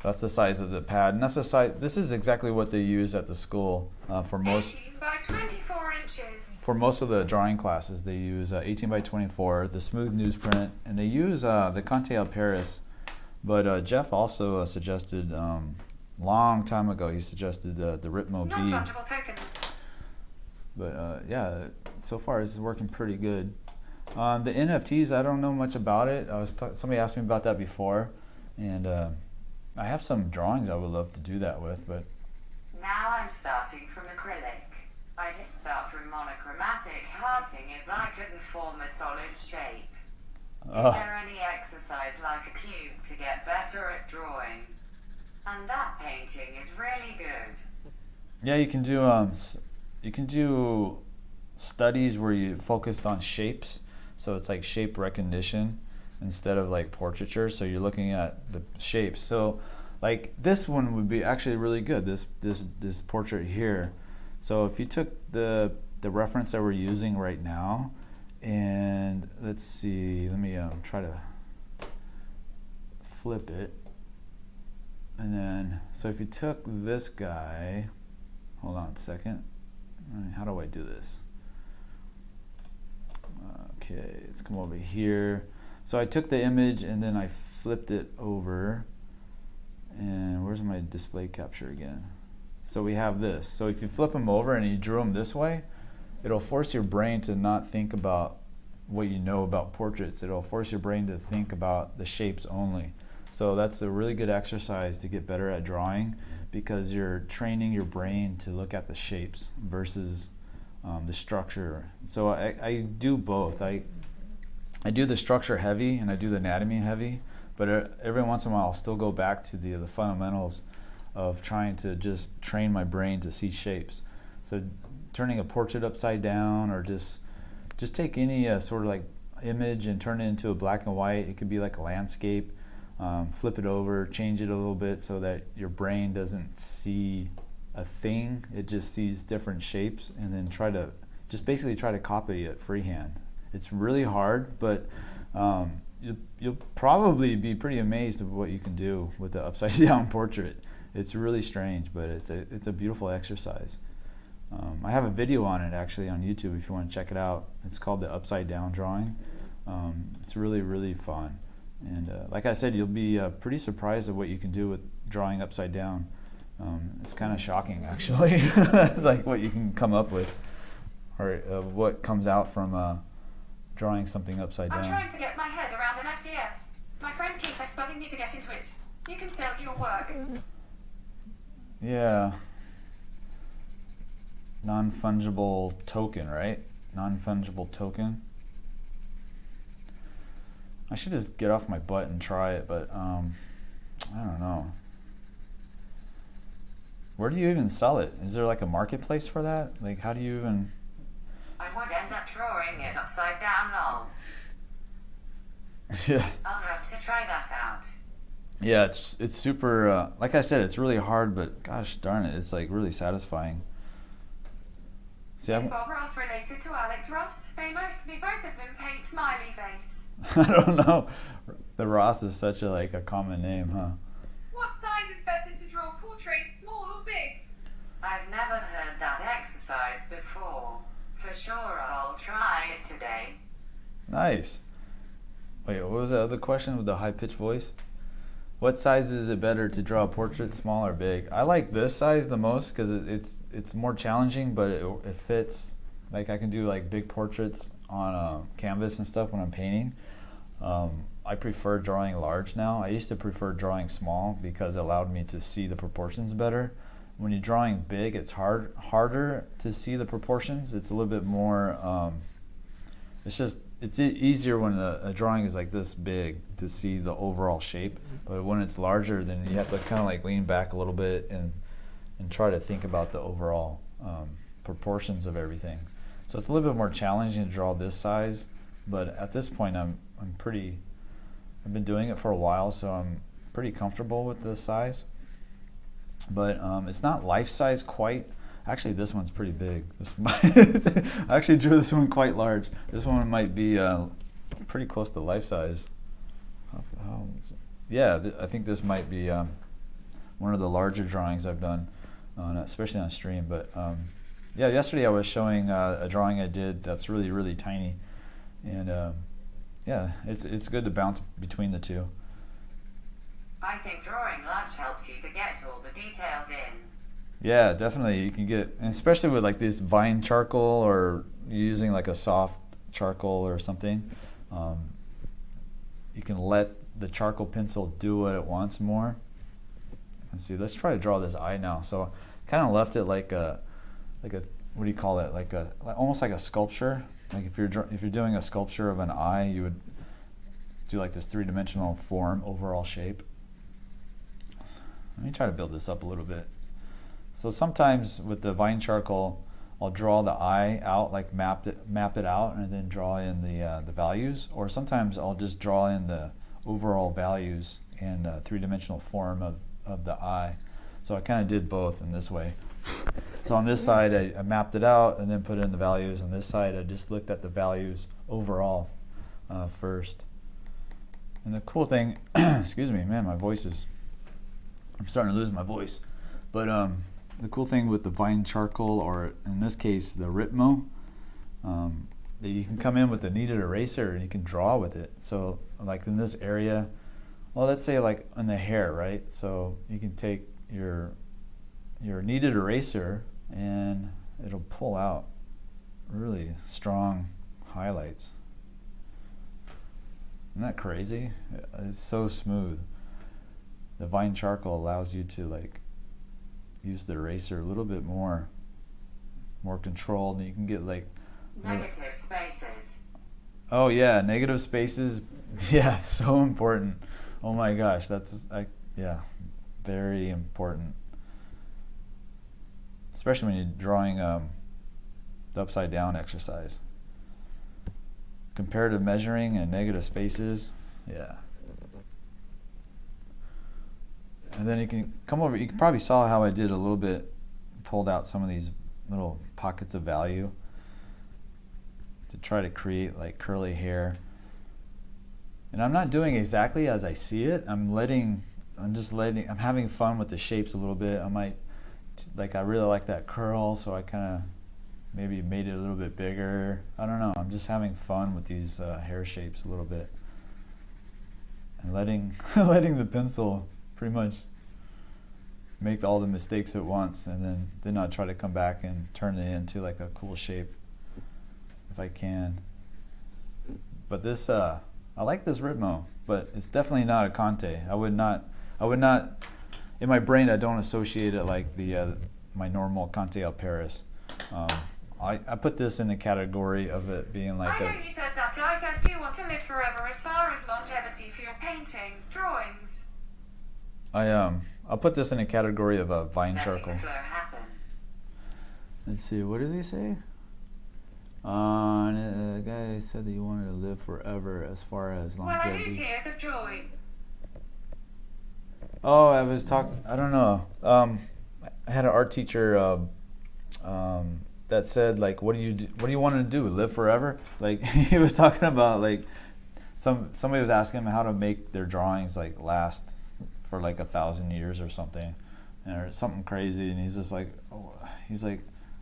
that's the size of the pad, and that's the size. This is exactly what they use at the school for most. 18 by 24 inches. For most of the drawing classes, they use 18 by 24, the smooth newsprint, and they use the 𝔻𝕠𝕒𝕥𝕥𝕥𝕐. But Jeff also suggested, long time ago, he suggested the Ritmo B. Non-fungible tokens. But yeah, so far it's working pretty good. The NFTs, I don't know much about it. Somebody asked me about that before, and I have some drawings I would love to do that with, but Now I'm starting from acrylic. I did start from monochromatic. Hard thing is I couldn't form a solid shape. Is there any exercise like a cube to get better at drawing? And that painting is really good. yeah, you can do studies where you focused on shapes, so it's like shape recognition instead of like portraiture. So you're looking at the shapes. So like this one would be actually really good. This portrait here. So if you took the reference that we're using right now, and let's see, let me try to flip it, and then so if you took this guy, hold on a second. How do I do this? Okay, let's come over here. So I took the image and then I flipped it over. And where's my display capture again? So we have this. So if you flip them over and you drew them this way, it'll force your brain to not think about what you know about portraits. It'll force your brain to think about the shapes only. So that's a really good exercise to get better at drawing, because you're training your brain to look at the shapes versus the structure. So I do both. I do the structure heavy and I do the anatomy heavy, but every once in a while I'll still go back to the fundamentals of trying to just train my brain to see shapes. So turning a portrait upside down, or just take any sort of like image and turn it into a black and white. It could be like a landscape. Flip it over, change it a little bit so that your brain doesn't see a thing, it just sees different shapes, and then basically try to copy it freehand. It's really hard, but you'll probably be pretty amazed at what you can do with the upside down portrait. It's really strange, but it's a beautiful exercise. I have a video on it actually on YouTube if you want to check it out. It's called the upside down drawing. It's really, really fun. And like I said, you'll be pretty surprised at what you can do with drawing upside down. It's kind of shocking, actually. It's like what you can come up with, or what comes out from drawing something upside down. I'm trying to get my head around an FDS. My friend keeps bugging me to get into it. You can sell your work. Yeah. Non-fungible token, right? Non-fungible token. I should just get off my butt and try it, but I don't know. Where do you even sell it? Is there like a marketplace for that? Like, how do you even? I would end up drawing it upside down, lol. Yeah. I'll have to try that out. Yeah, it's super. Like I said, it's really hard, but gosh darn it, it's like really satisfying. See, Is Bob Ross related to Alex Ross? They mostly both of them paint smiley face. I don't know. The Ross is such a common name, huh? What size is better to draw portraits, small or big? I've never heard that exercise before. For sure, I'll try it today. Nice. Wait, what was the other question with the high-pitched voice? What size is it better to draw a portrait, small or big? I like this size the most because it's more challenging, but it fits. Like I can do like big portraits on canvas and stuff when I'm painting. I prefer drawing large now. I used to prefer drawing small because it allowed me to see the proportions better. When you're drawing big, it's harder to see the proportions. It's a little bit more, it's easier when a drawing is like this big to see the overall shape. But when it's larger, then you have to kind of like lean back a little bit and try to think about the overall proportions of everything. So it's a little bit more challenging to draw this size, but at this point I've been doing it for a while, so I'm pretty comfortable with this size. But it's not life size quite. Actually, this one's pretty big. I actually drew this one quite large. This one might be pretty close to life size. Yeah, I think this might be one of the larger drawings I've done, especially on stream. But yeah, yesterday I was showing a drawing I did that's really, really tiny. And yeah, it's good to bounce between the two. I think drawing large helps you to get all the details in. Yeah, definitely. You can get, and especially with like this vine charcoal or using like a soft charcoal or something, you can let the charcoal pencil do what it wants more. Let's see, let's try to draw this eye now. So kind of left it like a, what do you call it? Almost like a sculpture. Like if you're doing a sculpture of an eye, you would do like this three-dimensional form, overall shape. Let me try to build this up a little bit. So sometimes with the vine charcoal, I'll draw the eye out, like map it out, and then draw in the values. Or sometimes I'll just draw in the overall values and three-dimensional form of the eye. So I kind of did both in this way. So on this side, I mapped it out and then put in the values. On this side, I just looked at the values overall first. And the cool thing, excuse me, man, I'm starting to lose my voice. But the cool thing with the vine charcoal, or in this case, the Ritmo, that you can come in with a kneaded eraser and you can draw with it. So like in this area, well, let's say like on the hair, right? So you can take your kneaded eraser and it'll pull out really strong highlights. Isn't that crazy? It's so smooth. The vine charcoal allows you to like use the eraser a little bit more controlled, and you can get like negative spaces. Oh yeah, negative spaces. Yeah, so important. Oh my gosh, yeah, very important. Especially when you're drawing the upside down exercise. Comparative measuring and negative spaces, yeah. And then you can come over, you probably saw how I did a little bit, pulled out some of these little pockets of value to try to create like curly hair. And I'm not doing exactly as I see it. I'm having fun with the shapes a little bit. I might, I really like that curl, so I kind of maybe made it a little bit bigger. I don't know, I'm just having fun with these hair shapes a little bit. And letting the pencil pretty much make all the mistakes at once, and then I'll try to come back and turn it into like a cool shape if I can. But this, I like this Ritmo, but it's definitely not a Conte. I would not, in my brain I don't associate it like my normal 𝔻𝕠𝕒𝕐𝕐. I put this in the category of it being like I know you said that, guy said, do you want to live forever as far as longevity for your painting, drawings? I'll put this in a category of a vine Letting charcoal. the flow happen. Let's see, what did they say? The guy said that you wanted to live forever as far as Well, I do longevity. tears of joy. Oh, I don't know. I had an art teacher that said, like, what do you want to do? Live forever? Like, he was talking about like somebody was asking him how to make their drawings like last for like 1,000 years or something, or something crazy, and he's just like,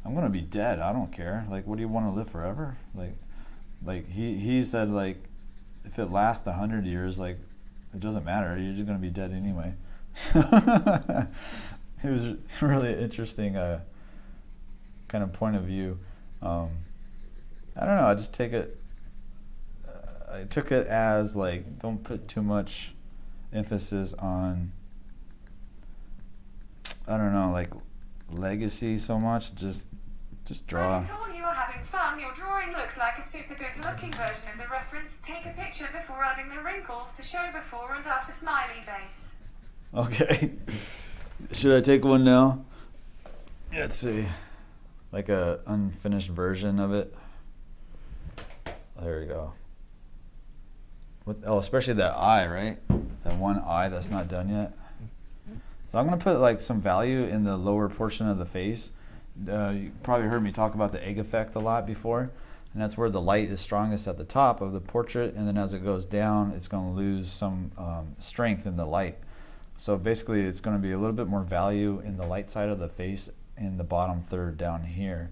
I'm gonna be dead. I don't care. Like, what do you want to live forever? Like he said, like, if it lasts 100 years, like, it doesn't matter. You're just gonna be dead anyway. It was really interesting kind of point of view. I don't know. I just take it. I took it as like, don't put too much emphasis on, I don't know, like legacy so much. Just draw. Until you are having fun, your drawing looks like a super good looking version of the reference. Take a picture before adding the wrinkles to show before and after smiley face. Okay. Should I take one now? Let's see. Like a unfinished version of it. There we go. Especially that eye, right? That one eye that's not done yet. So I'm gonna put like some value in the lower portion of the face. You probably heard me talk about the egg effect a lot before, and that's where the light is strongest at the top of the portrait, and then as it goes down, it's gonna lose some strength in the light. So basically, it's gonna be a little bit more value in the light side of the face in the bottom third down here.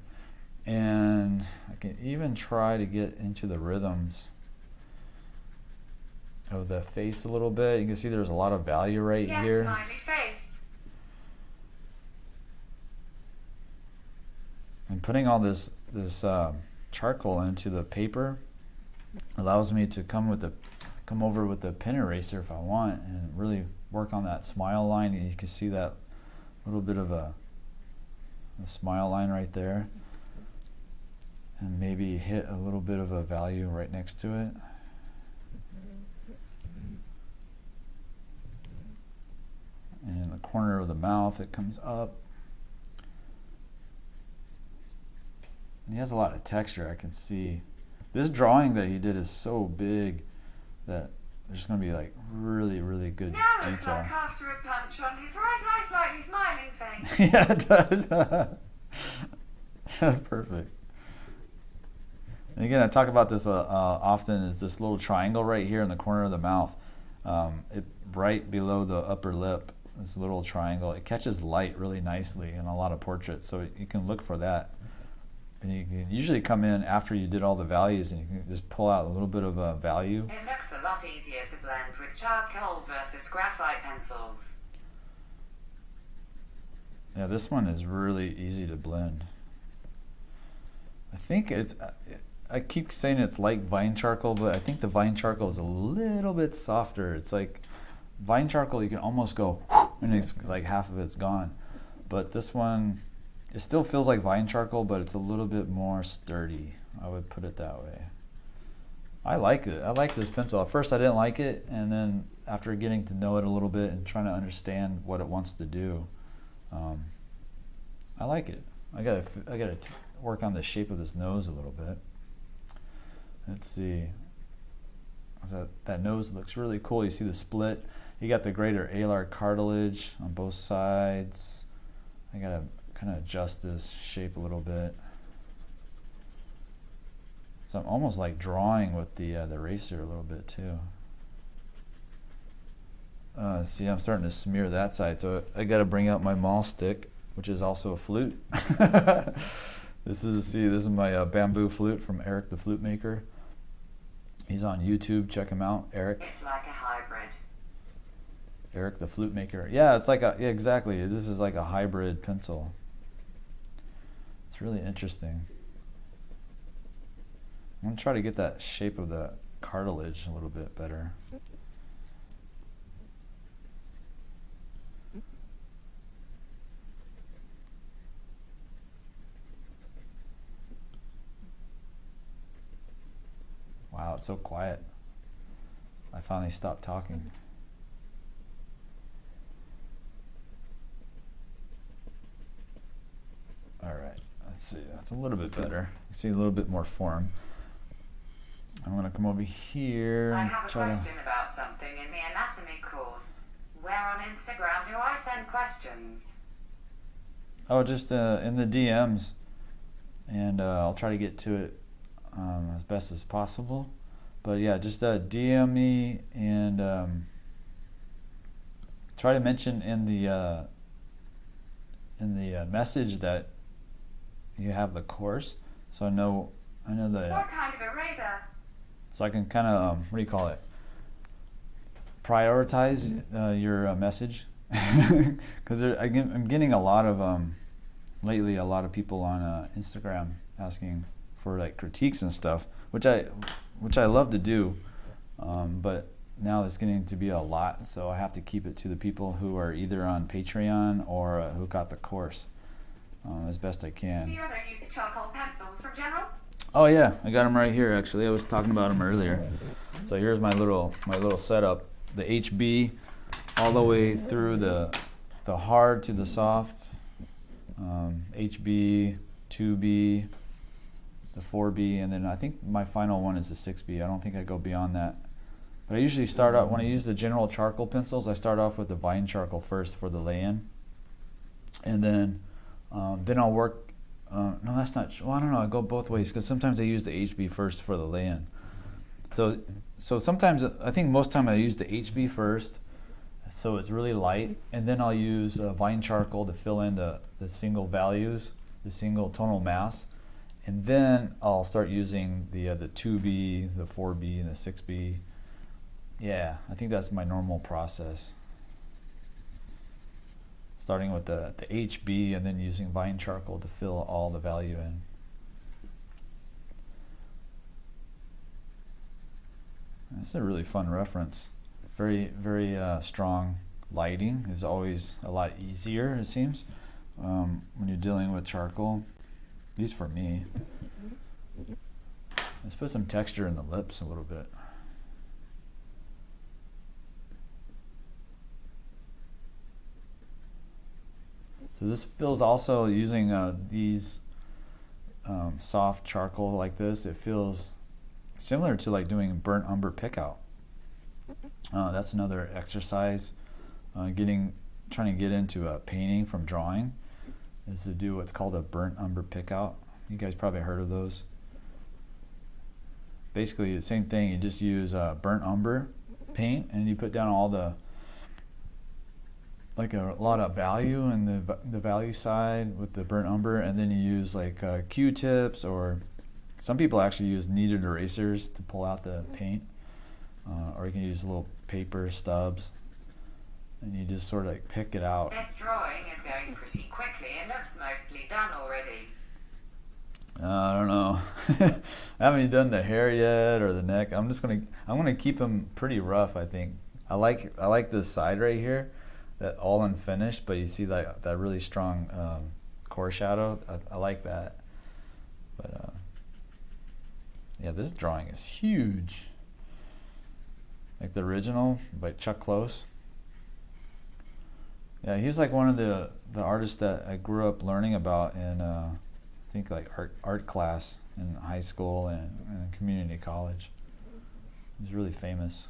And I can even try to get into the rhythms of the face a little bit. You can see there's a lot of value right here. Yes, smiley face. And putting all this charcoal into the paper allows me to come over with the pen eraser if I want and really work on that smile line. And you can see that little bit of a smile line right there. And maybe hit a little bit of a value right next to it. And in the corner of the mouth, it comes up. And he has a lot of texture, I can see. This drawing that he did is so big that there's going to be like really, really good Now detail. looks like after a punch on his right eye, slightly smiling face. Yeah, it does. That's perfect. And again, I talk about this often, is this little triangle right here in the corner of the mouth. Right below the upper lip, this little triangle. It catches light really nicely in a lot of portraits, so you can look for that. And you can usually come in after you did all the values and you can just pull out a little bit of value. It looks a lot easier to blend with charcoal versus graphite pencils. Yeah, this one is really easy to blend. I think I keep saying it's like vine charcoal, but I think the vine charcoal is a little bit softer. It's like vine charcoal, you can almost go and it's like half of it's gone. But this one, it still feels like vine charcoal, but it's a little bit more sturdy. I would put it that way. I like it. I like this pencil. At first I didn't like it, and then after getting to know it a little bit and trying to understand what it wants to do, I like it. I gotta work on the shape of this nose a little bit. Let's see. That nose looks really cool. You see the split. You got the greater alar cartilage on both sides. I gotta kind of adjust this shape a little bit. So I'm almost like drawing with the eraser a little bit too. See, I'm starting to smear that side, so I got to bring out my maul stick, which is also a flute. This is my bamboo flute from Eric the Flute Maker. He's on YouTube. Check him out, Eric. It's like a hybrid. Eric the Flute Maker. Yeah, it's like yeah, exactly. This is like a hybrid pencil. It's really interesting. I'm gonna try to get that shape of the cartilage a little bit better. Wow, it's so quiet. I finally stopped talking. All right, let's see. That's a little bit better. You see a little bit more form. I'm gonna come over here. I and have a try question about something in the anatomy course. Where on Instagram do I send questions? Oh, just in the DMs, and I'll try to get to it as best as possible. But yeah, just DM me and try to mention in the message that you have the course, so I know the. What kind of eraser? So I can kind of what do you call it? Prioritize your message, because I'm getting a lot of lately a lot of people on Instagram asking for like critiques and stuff, which I love to do. but now it's getting to be a lot, so I have to keep it to the people who are either on Patreon or who got the course as best I Do can. you ever use the charcoal pencils from General? Oh yeah, I got them right here actually. I was talking about them earlier. So here's my little setup. The HB all the way through the hard to the soft. HB, 2B, the 4B, and then I think my final one is the 6B. I don't think I go beyond that. But I usually start out, when I use the general charcoal pencils, I start off with the vine charcoal first for the lay-in. And then I'll work, no that's not, well I don't know, I go both ways because sometimes I use the HB first for the lay-in. So sometimes, I think most time I use the HB first, so it's really light, and then I'll use vine charcoal to fill in the single values, the single tonal mass, and then I'll start using the 2B, the 4B, and the 6B. Yeah, I think that's my normal process. Starting with the HB and then using vine charcoal to fill all the value in. It's a really fun reference. Very, very strong lighting is always a lot easier, it seems, when you're dealing with charcoal. At least for me. Let's put some texture in the lips a little bit. So this feels also using these soft charcoal like this. It feels similar to like doing burnt umber pickout. That's another exercise. Trying to get into painting from drawing is to do what's called a burnt umber pickout. You guys probably heard of those. Basically the same thing. You just use burnt umber paint and you put down all the a lot of value in the value side with the burnt umber, and then you use like Q-tips, or some people actually use kneaded erasers to pull out the paint, or you can use little paper stubs, and you just sort of like pick it out. This drawing is going pretty quickly. It looks mostly done already. I don't know. I haven't even done the hair yet or the neck. I'm gonna keep them pretty rough. I think I like this side right here, that all unfinished, but you see that really strong core shadow. I like that. But yeah, this drawing is huge. Like the original by Chuck Close. Yeah, he was like one of the artists that I grew up learning about in I think like art class in high school and community college. He's really famous.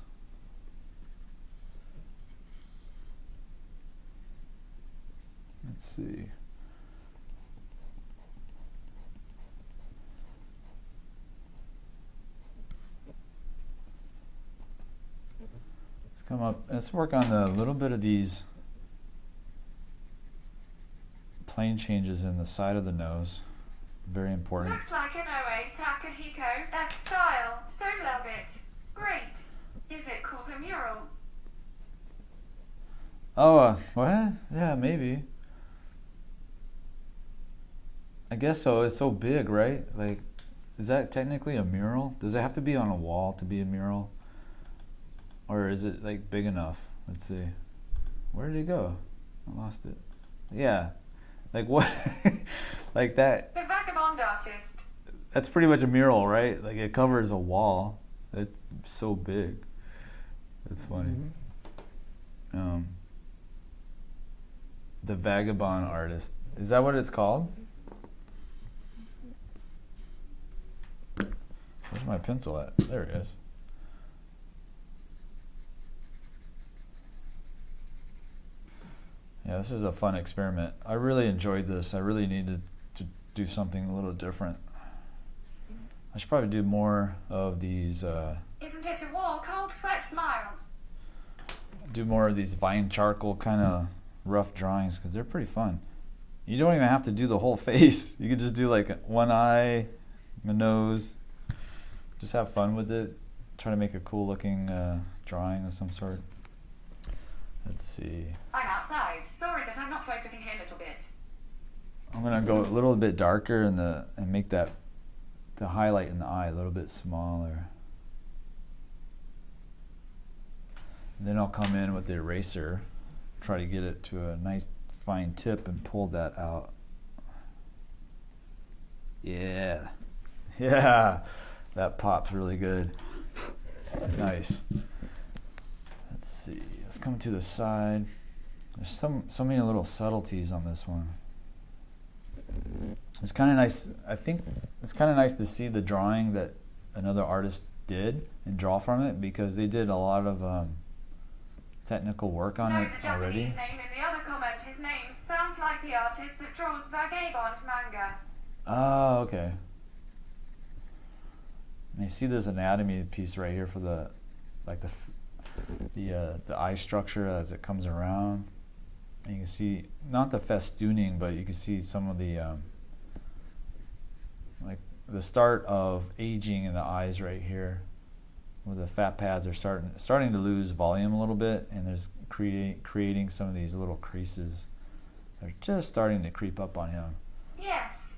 Let's see. Let's come up. Let's work on a little bit of these plane changes in the side of the nose. Very important. Looks like an 𝔻𝕗𝕒𝕥𝕗𝕐 style. So love it. Great. Is it called a mural? Oh, what? Yeah, maybe. I guess so. It's so big, right? Like, is that technically a mural? Does it have to be on a wall to be a mural? Or is it like big enough? Let's see. Where did it go? I lost it. Yeah. Like what? Like that. The Vagabond Artist. That's pretty much a mural, right? Like it covers a wall. It's so big. That's funny. The Vagabond Artist. Is that what it's called? Where's my pencil at? There it is. Yeah, this is a fun experiment. I really enjoyed this. I really needed to do something a little different. I should probably do more of these. Isn't it a wall called Sweat Smile? Do more of these vine charcoal kind of rough drawings because they're pretty fun. You don't even have to do the whole face. You could just do like one eye, a nose. Just have fun with it. Try to make a cool looking drawing of some sort. Let's see. I'm outside. Sorry that I'm not focusing here a little bit. I'm gonna go a little bit darker and make the highlight in the eye a little bit smaller. Then I'll come in with the eraser, try to get it to a nice fine tip and pull that out. Yeah, yeah, that pops really good. Nice. Let's see, let's come to the side. There's so many little subtleties on this one. It's kind of nice. I think it's kind of nice to see the drawing that another artist did and draw from it, because they did a lot of technical work on it the already. Japanese name in the other comment. His name sounds like the artist that draws vagabond manga. Oh, okay. And you see this anatomy piece right here for the eye structure as it comes around. And you can see not the festooning, but you can see some of the like the start of aging in the eyes right here, where the fat pads are starting to lose volume a little bit, and there's creating some of these little creases. They're just starting to creep up on him. Yes.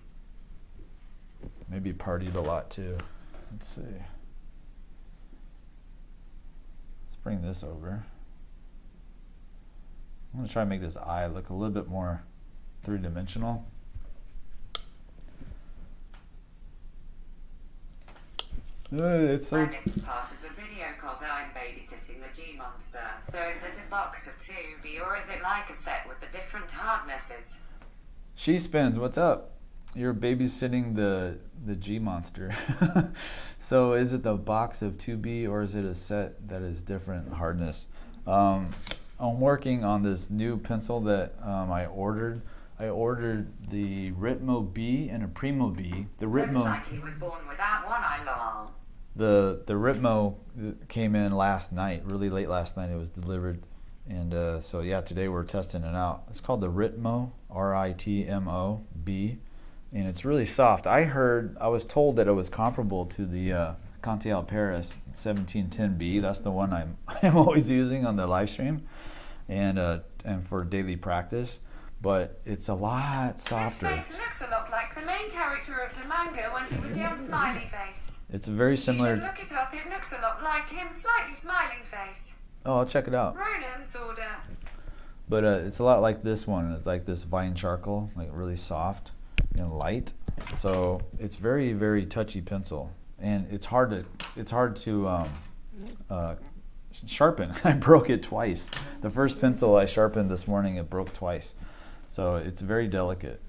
Maybe partied a lot too. Let's see. Let's bring this over. I'm going to try to make this eye look a little bit more three-dimensional. It's so... I missed part of the video because I'm babysitting the 𝔸𝕟𝕒𝕥𝕠𝕦𝕘𝙁. So is it a box of 2B or is it like a set with the different hardnesses? She Spins, what's up? You're babysitting the G monster. So is it the box of 2B or is it a set that is different hardness? I'm working on this new pencil that I ordered. I ordered the Ritmo B and a Primo B. The Ritmo. Looks like he was born without one eye, lol. The Ritmo came in last night, really late last night. It was delivered, and so yeah, today we're testing it out. It's called the Ritmo, Ritmo B, and it's really soft. I was told that it was comparable to the 𝔻𝕠𝕒𝕚𝕁 1710B. That's the one I'm always using on the live stream, and for daily practice. But it's a lot softer. His face looks a lot like the main character of the manga when he was young, smiley face. It's very similar. You should look it up. It looks a lot like him, slightly smiling face. Oh, I'll check it out. 𝔻𝕠𝕒𝕠𝕁𝕁. But it's a lot like this one. It's like this vine charcoal, like really soft and light. So it's very, very touchy pencil, and it's hard to sharpen. I broke it twice. The first pencil I sharpened this morning, it broke twice. So it's very delicate,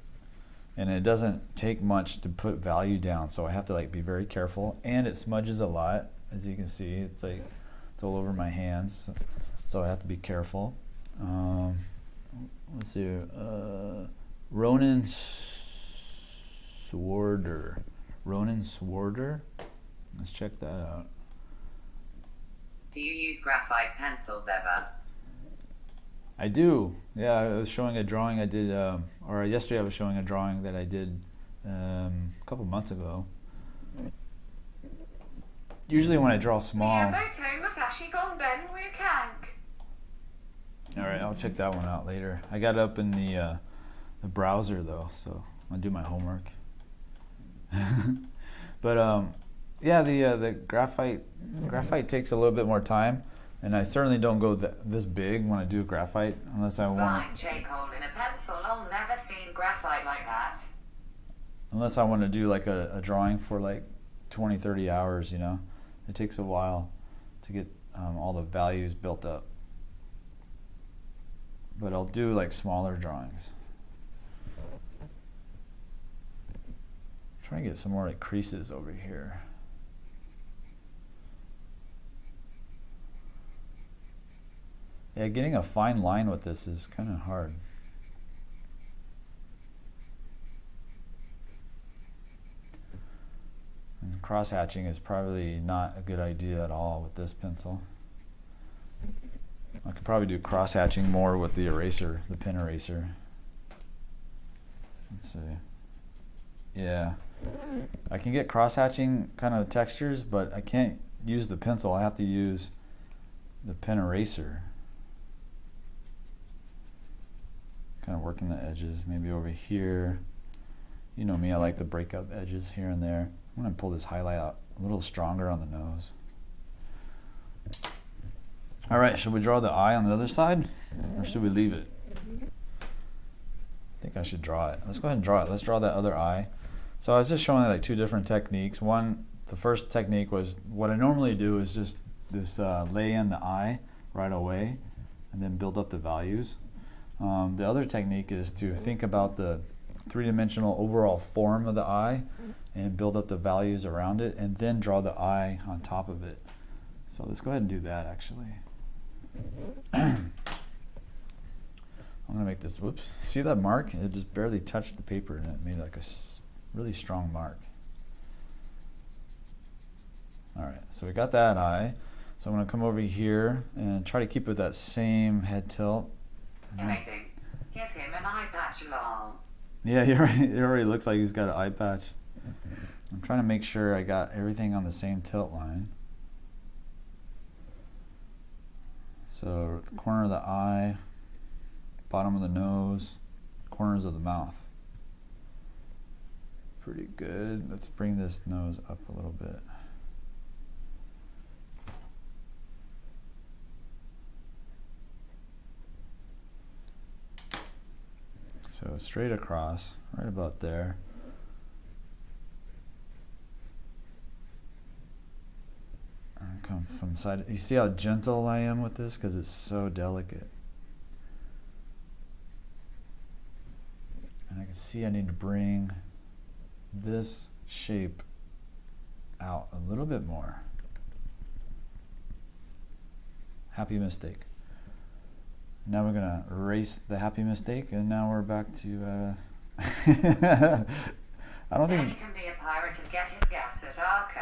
and it doesn't take much to put value down. So I have to like be very careful, and it smudges a lot, as you can see. It's like it's all over my hands, so I have to be careful. Let's see, Ronin Sworder. Let's check that out. Do you use graphite pencils ever? I do. Yeah, I was showing a drawing I did, or yesterday I was showing a drawing that I did a couple months ago. Usually when I draw small. All right, I'll check that one out later. I got it up in the browser though, so I'm gonna do my homework. But yeah, the graphite takes a little bit more time. And I certainly don't go this big when I do graphite, unless I want. Fine, J. Colin, a pencil. I've never seen graphite like that. Unless I want to do like a drawing for like 20, 30 hours, you know. It takes a while to get all the values built up. But I'll do like smaller drawings. I'm trying to get some more like creases over here. Yeah, getting a fine line with this is kind of hard. And cross-hatching is probably not a good idea at all with this pencil. I could probably do cross-hatching more with the eraser, the pen eraser. Let's see. Yeah. I can get cross-hatching kind of textures, but I can't use the pencil. I have to use the pen eraser. Kind of working the edges, maybe over here. You know me, I like to break up edges here and there. I'm going to pull this highlight out a little stronger on the nose. All right, should we draw the eye on the other side, or should we leave it? I think I should draw it. Let's go ahead and draw it. Let's draw that other eye. So I was just showing like two different techniques. One, the first technique was what I normally do is just this lay in the eye right away and then build up the values. The other technique is to think about the three-dimensional overall form of the eye and build up the values around it and then draw the eye on top of it. So let's go ahead and do that actually. I'm gonna make this, whoops, see that mark? It just barely touched the paper and it made like a really strong mark. All right, so we got that eye. So I'm gonna come over here and try to keep it that same head tilt. Amazing. Give him an eye patch, lol. Yeah, you're right. It already looks like he's got an eye patch. I'm trying to make sure I got everything on the same tilt line. So the corner of the eye, bottom of the nose, corners of the mouth. Pretty good. Let's bring this nose up a little bit. So straight across, right about there. And come from side. You see how gentle I am with this because it's so delicate. And I can see I need to bring this shape out a little bit more. Happy mistake. Now we're gonna erase the happy mistake, and now we're back to. I don't think. Then he can be a pirate and get his gas at Arco.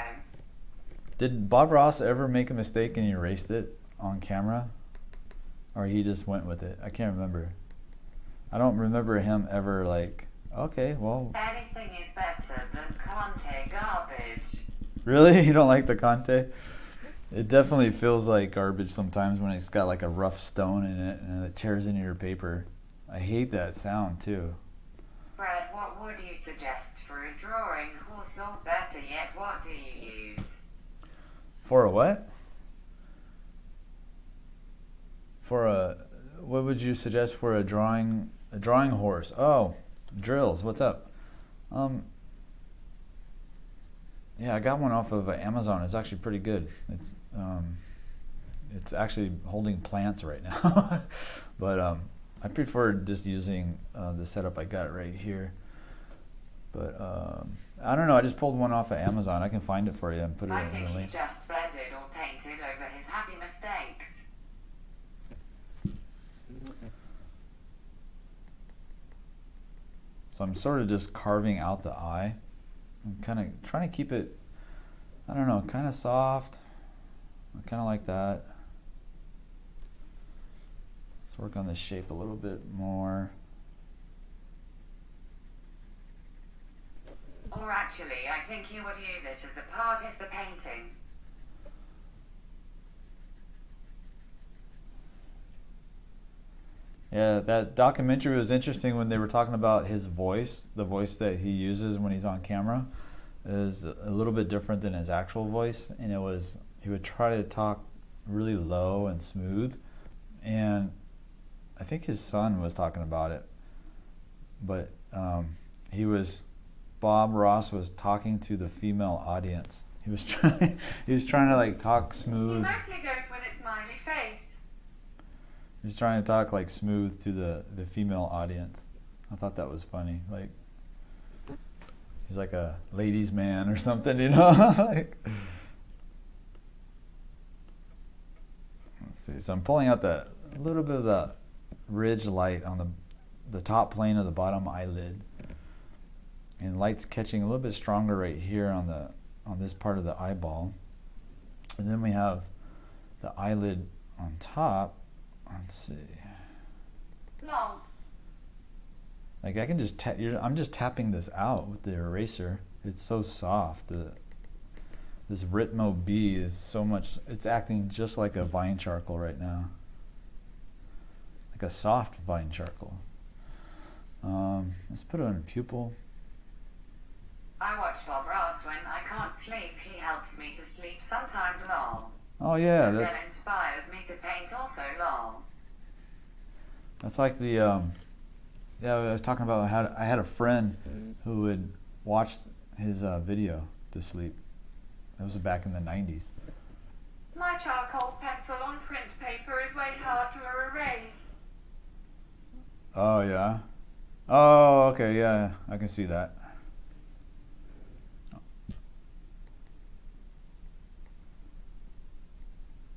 Did Bob Ross ever make a mistake and he erased it on camera, or he just went with it? I can't remember. I don't remember him ever like. Okay, well. Anything is better than Conte garbage. Really, you don't like the Conte? It definitely feels like garbage sometimes when it's got like a rough stone in it and it tears into your paper. I hate that sound too. Brad, what would you suggest for a drawing? Or so better yet, what do you use? For a what? For a, what would you suggest for a drawing horse? Oh, drills, what's up? Yeah, I got one off of Amazon. It's actually pretty good. It's actually holding plants right now, but I prefer just using the setup I got right here. But I don't know. I just pulled one off of Amazon. I can find it for you and put it I in think the he link. just blended or painted over his happy mistakes. So I'm sort of just carving out the eye. I'm kind of trying to keep it, I don't know, kind of soft. I kind of like that. Let's work on the shape a little bit more. Or actually, I think you would use it as a part of the painting. Yeah, that documentary was interesting when they were talking about his voice. The voice that he uses when he's on camera is a little bit different than his actual voice, and he would try to talk really low and smooth, and I think his son was talking about it, but Bob Ross was talking to the female audience. He was trying to like talk He smooth. mostly goes with a smiley face. He was trying to talk like smooth to the female audience. I thought that was funny. Like he's like a ladies' man or something, you know? Like, let's see. So I'm pulling out a little bit of the ridge light on the top plane of the bottom eyelid, and light's catching a little bit stronger right here on this part of the eyeball, and then we have the eyelid on top. Let's see. Long. Like I can just I'm just tapping this out with the eraser. It's so soft. This Ritmo B is so much. It's acting just like a vine charcoal right now. Like a soft vine charcoal. Let's put it on a pupil. I watch Bob Ross when I can't sleep. He helps me to sleep sometimes long. Oh yeah, And then that's inspires me to paint also, lol. That's like the yeah, I was talking about I had a friend who would watch his video to sleep. That was back in the 90s. My charcoal pencil on print paper is way hard to erase. Oh yeah. Oh, okay, yeah, I can see that.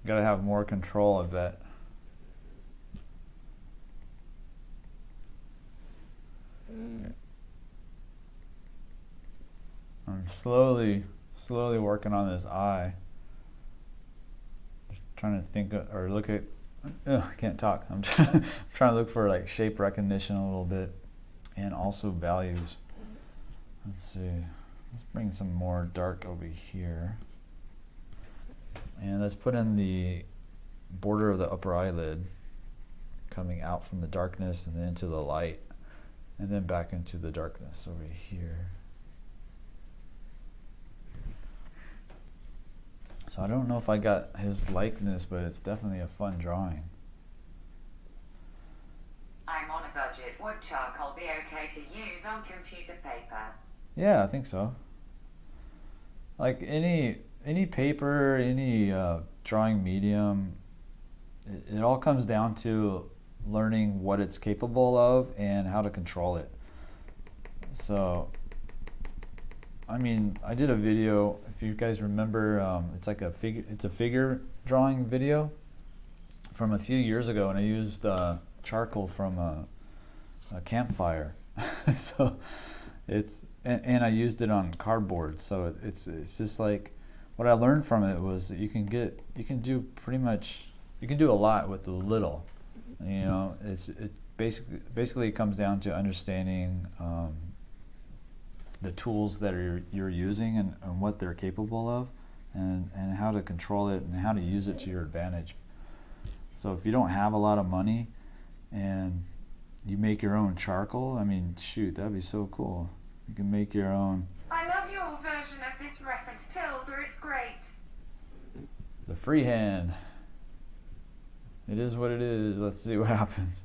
Gotta have more control of that. I'm slowly working on this eye. Just trying to think or look at. I can't talk. I'm trying to look for like shape recognition a little bit, and also values. Let's see. Let's bring some more dark over here, and let's put in the border of the upper eyelid, coming out from the darkness and then into the light, and then back into the darkness over here. So I don't know if I got his likeness, but it's definitely a fun drawing. I'm on a budget. Would charcoal be okay to use on computer paper? Yeah, I think so. Like any paper, any drawing medium, it all comes down to learning what it's capable of and how to control it. So, I mean, I did a video, if you guys remember, it's like a figure drawing video from a few years ago, and I used charcoal from a campfire. So it's and I used it on cardboard. So it's just like what I learned from it was that you can do a lot with the little. You know, it basically comes down to understanding the tools that you're using and what they're capable of, and how to control it and how to use it to your advantage. So if you don't have a lot of money and you make your own charcoal, I mean, shoot, that'd be so cool. You can make your own. I love your version of this reference, 𝔸𝕟𝕒𝕥𝕣𝕒𝕥𝕣𝕒𝕣𝕒, it's great. The freehand. It is what it is. Let's see what happens.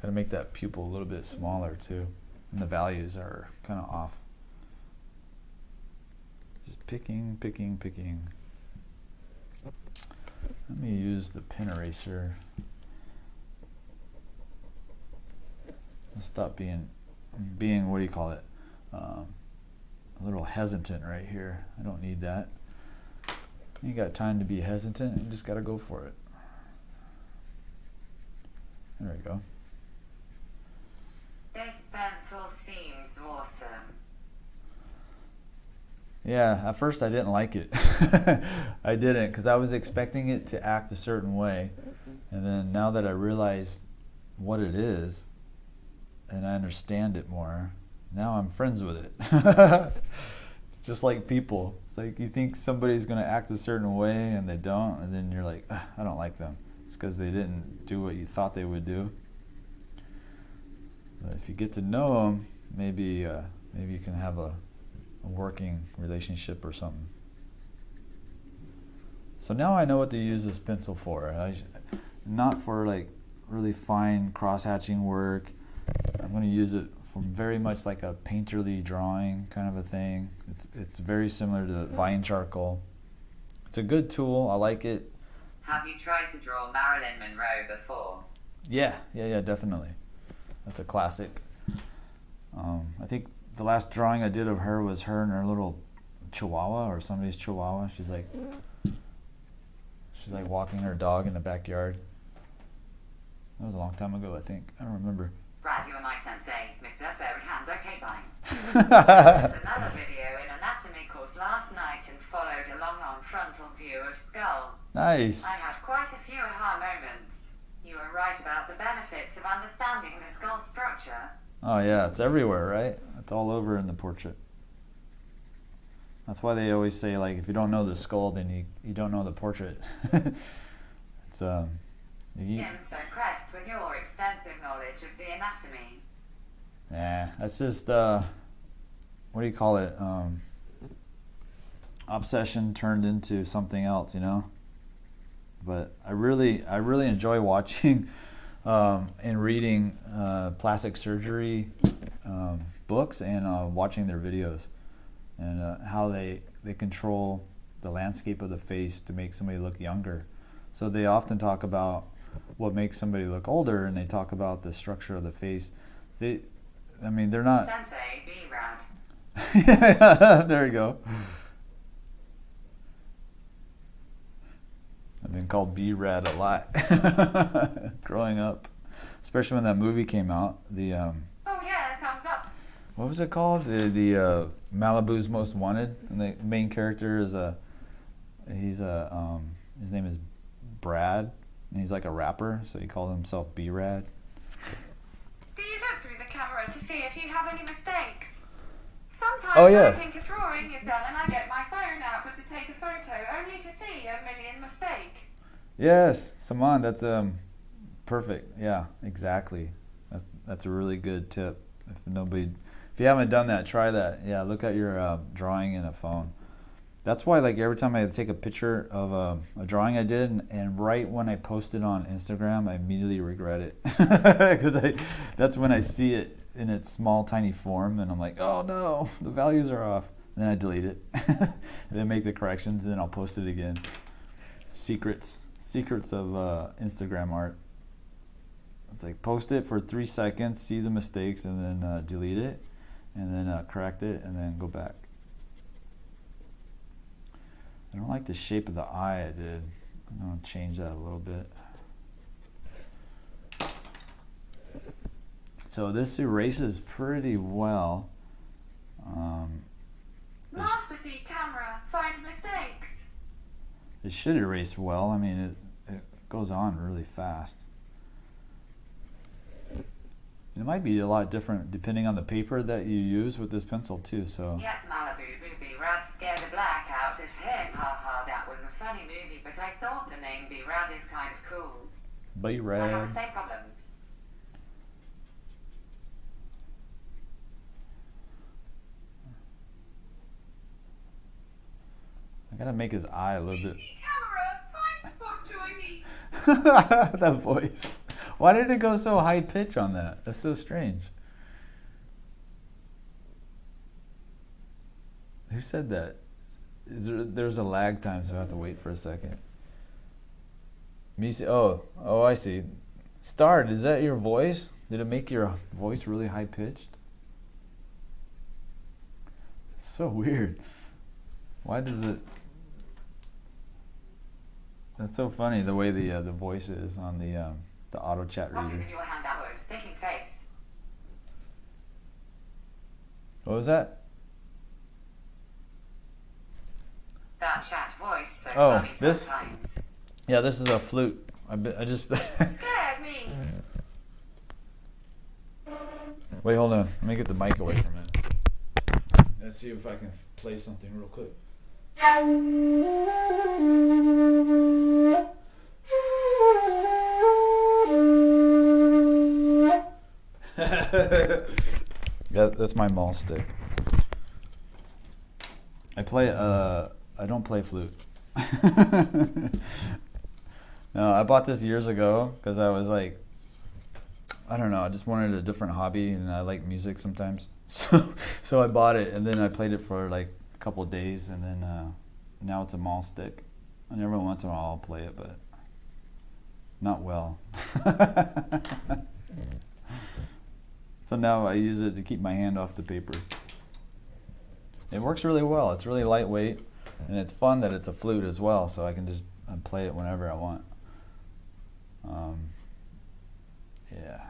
Gotta make that pupil a little bit smaller too. And the values are kind of off. Just picking. Let me use the pen eraser. Let's stop being what do you call it? A little hesitant right here. I don't need that. You got time to be hesitant, you just gotta go for it. There we go. This pencil seems awesome. Yeah, at first I didn't like it. I didn't, because I was expecting it to act a certain way. And then now that I realize what it is, and I understand it more, now I'm friends with it. Just like people. It's like you think somebody's going to act a certain way and they don't, and then you're like, I don't like them. It's because they didn't do what you thought they would do. But if you get to know them, maybe you can have a working relationship or something. So now I know what to use this pencil for. Not for like really fine cross-hatching work. I'm going to use it for very much like a painterly drawing kind of a thing. It's very similar to vine charcoal. It's a good tool. I like it. Have you tried to draw Marilyn Monroe before? Yeah, definitely. That's a classic. I think the last drawing I did of her was her and her little chihuahua, or somebody's chihuahua. She's like walking her dog in the backyard. That was a long time ago, I think. I don't remember. Brad, you are my sensei, Mr. Third Hands OK sign. I did another video in anatomy course last night and followed along on frontal view of skull. Nice. I had quite a few aha moments. You were right about the benefits of understanding the skull structure. Oh yeah, it's everywhere, right? It's all over in the portrait. That's why they always say, like, if you don't know the skull, then you don't know the portrait. It's I'm so impressed with your extensive knowledge of the anatomy. that's just what do you call it? obsession turned into something else, you know. But I really enjoy watching and reading plastic surgery books and watching their videos and how they control the landscape of the face to make somebody look younger. So they often talk about what makes somebody look older, and they talk about the structure of the face. They're not. Sensei, be rad. There you go. I've been called B-Rad a lot growing up, especially when that movie came out. The Oh yeah, thumbs up. what was it called? The Malibu's Most Wanted, and the main character is his name is Brad, and he's like a rapper, so he calls himself B-Rad. Do you look through the camera to see if you have any mistakes? Sometimes Oh, yeah. I think a drawing is done and I get my phone out to take a photo only to see a million mistakes. Yes, Saman, that's perfect. Yeah, exactly. That's a really good tip. If you haven't done that, try that. Yeah, look at your drawing in a phone. That's why, like, every time I take a picture of a drawing I did, and right when I post it on Instagram, I immediately regret it because that's when I see it in its small, tiny form, and I'm like, oh no, the values are off. And then I delete it, and then make the corrections, and then I'll post it again. Secrets of Instagram art. It's like post it for 3 seconds, see the mistakes, and then delete it, and then correct it, and then go back. I don't like the shape of the eye I did. I'm going to change that a little bit. So this erases pretty well. Master C camera, find mistakes. It should erase well. I mean, it goes on really fast. It might be a lot different depending on the paper that you use with this pencil too. So Yep, Malibu, Booby, Rad scared the black out of him. Haha, that was a funny movie, but I thought the name B-Rad is kind of cool. I have B-Rad. the same problems. I gotta make his eye a little bit. PC camera, find spot join me. That voice. Why did it go so high pitch on that? That's so strange. Who said that? There's a lag time, so I have to wait for a second. Oh, I see. Start, is that your voice? Did it make your voice really high pitched? It's so weird. Why does it? That's so funny the way the voice is on the auto chat What is reader. in your hand, that word? Thinking face. What was that? That chat voice, so Oh, funny this? sometimes. Yeah, this is a flute. I just Scared me. wait. Hold on. Let me get the mic away from it. Let's see if I can play something real quick. Yeah, that's my maul stick. I don't play flute. No, I bought this years ago because I was like, I don't know, I just wanted a different hobby, and I like music sometimes. So I bought it, and then I played it for like a couple of days, and then now it's a maul stick. And every once in a while I'll play it, but not well. So now I use it to keep my hand off the paper. It works really well. It's really lightweight, and it's fun that it's a flute as well, so I can just play it whenever I want. Yeah.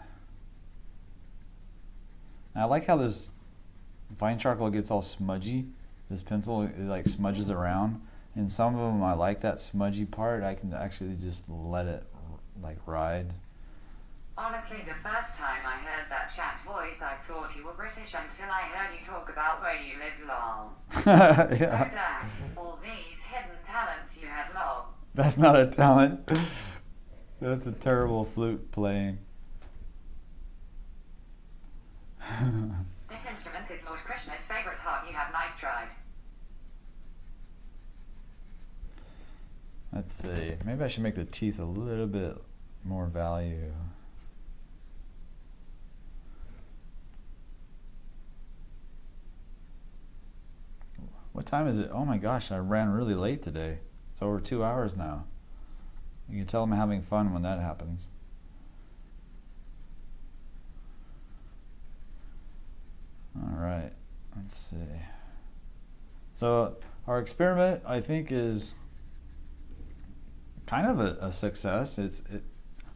And I like how this fine charcoal gets all smudgy. This pencil, it like smudges around, and some of them I like that smudgy part. I can actually just let it like ride. Honestly, the first time I heard that chat voice, I thought you were British until I heard you talk about where you live, lol. Yeah. Oh damn, all these hidden talents you had, lol. That's not a talent. That's a terrible flute playing. This instrument is Lord Krishna's favorite heart. You have nice tried. Let's see. Maybe I should make the teeth a little bit more value. What time is it? Oh my gosh, I ran really late today. It's over 2 hours now. You can tell I'm having fun when that happens. All right, let's see. So our experiment, I think, is kind of a success.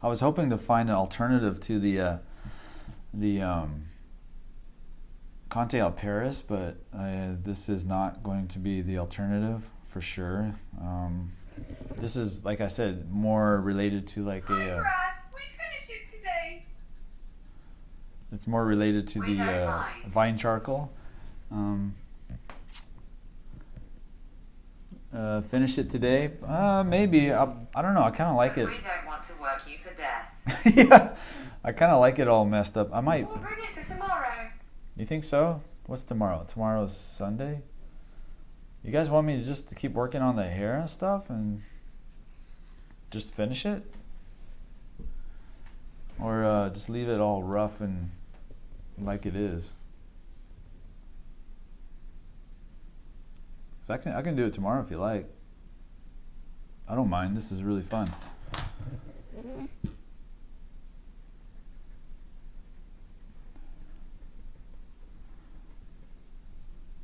I was hoping to find an alternative to the 𝔻𝕠𝕒𝕥𝕥𝕐𝕐, but this is not going to be the alternative for sure. This is, like I said, more related to like Hi, Brad. We finished it today. it's more related to We the don't mind. vine charcoal. Finish it today? Maybe. I don't know. I kind of like it. We don't want to work you to death. Yeah, I kind of like it all messed up. I might. We'll bring it to tomorrow. You think so? What's tomorrow? Tomorrow's Sunday? You guys want me to just keep working on the hair and stuff and just finish it? Or just leave it all rough and like it is? So I can do it tomorrow if you like. I don't mind. This is really fun.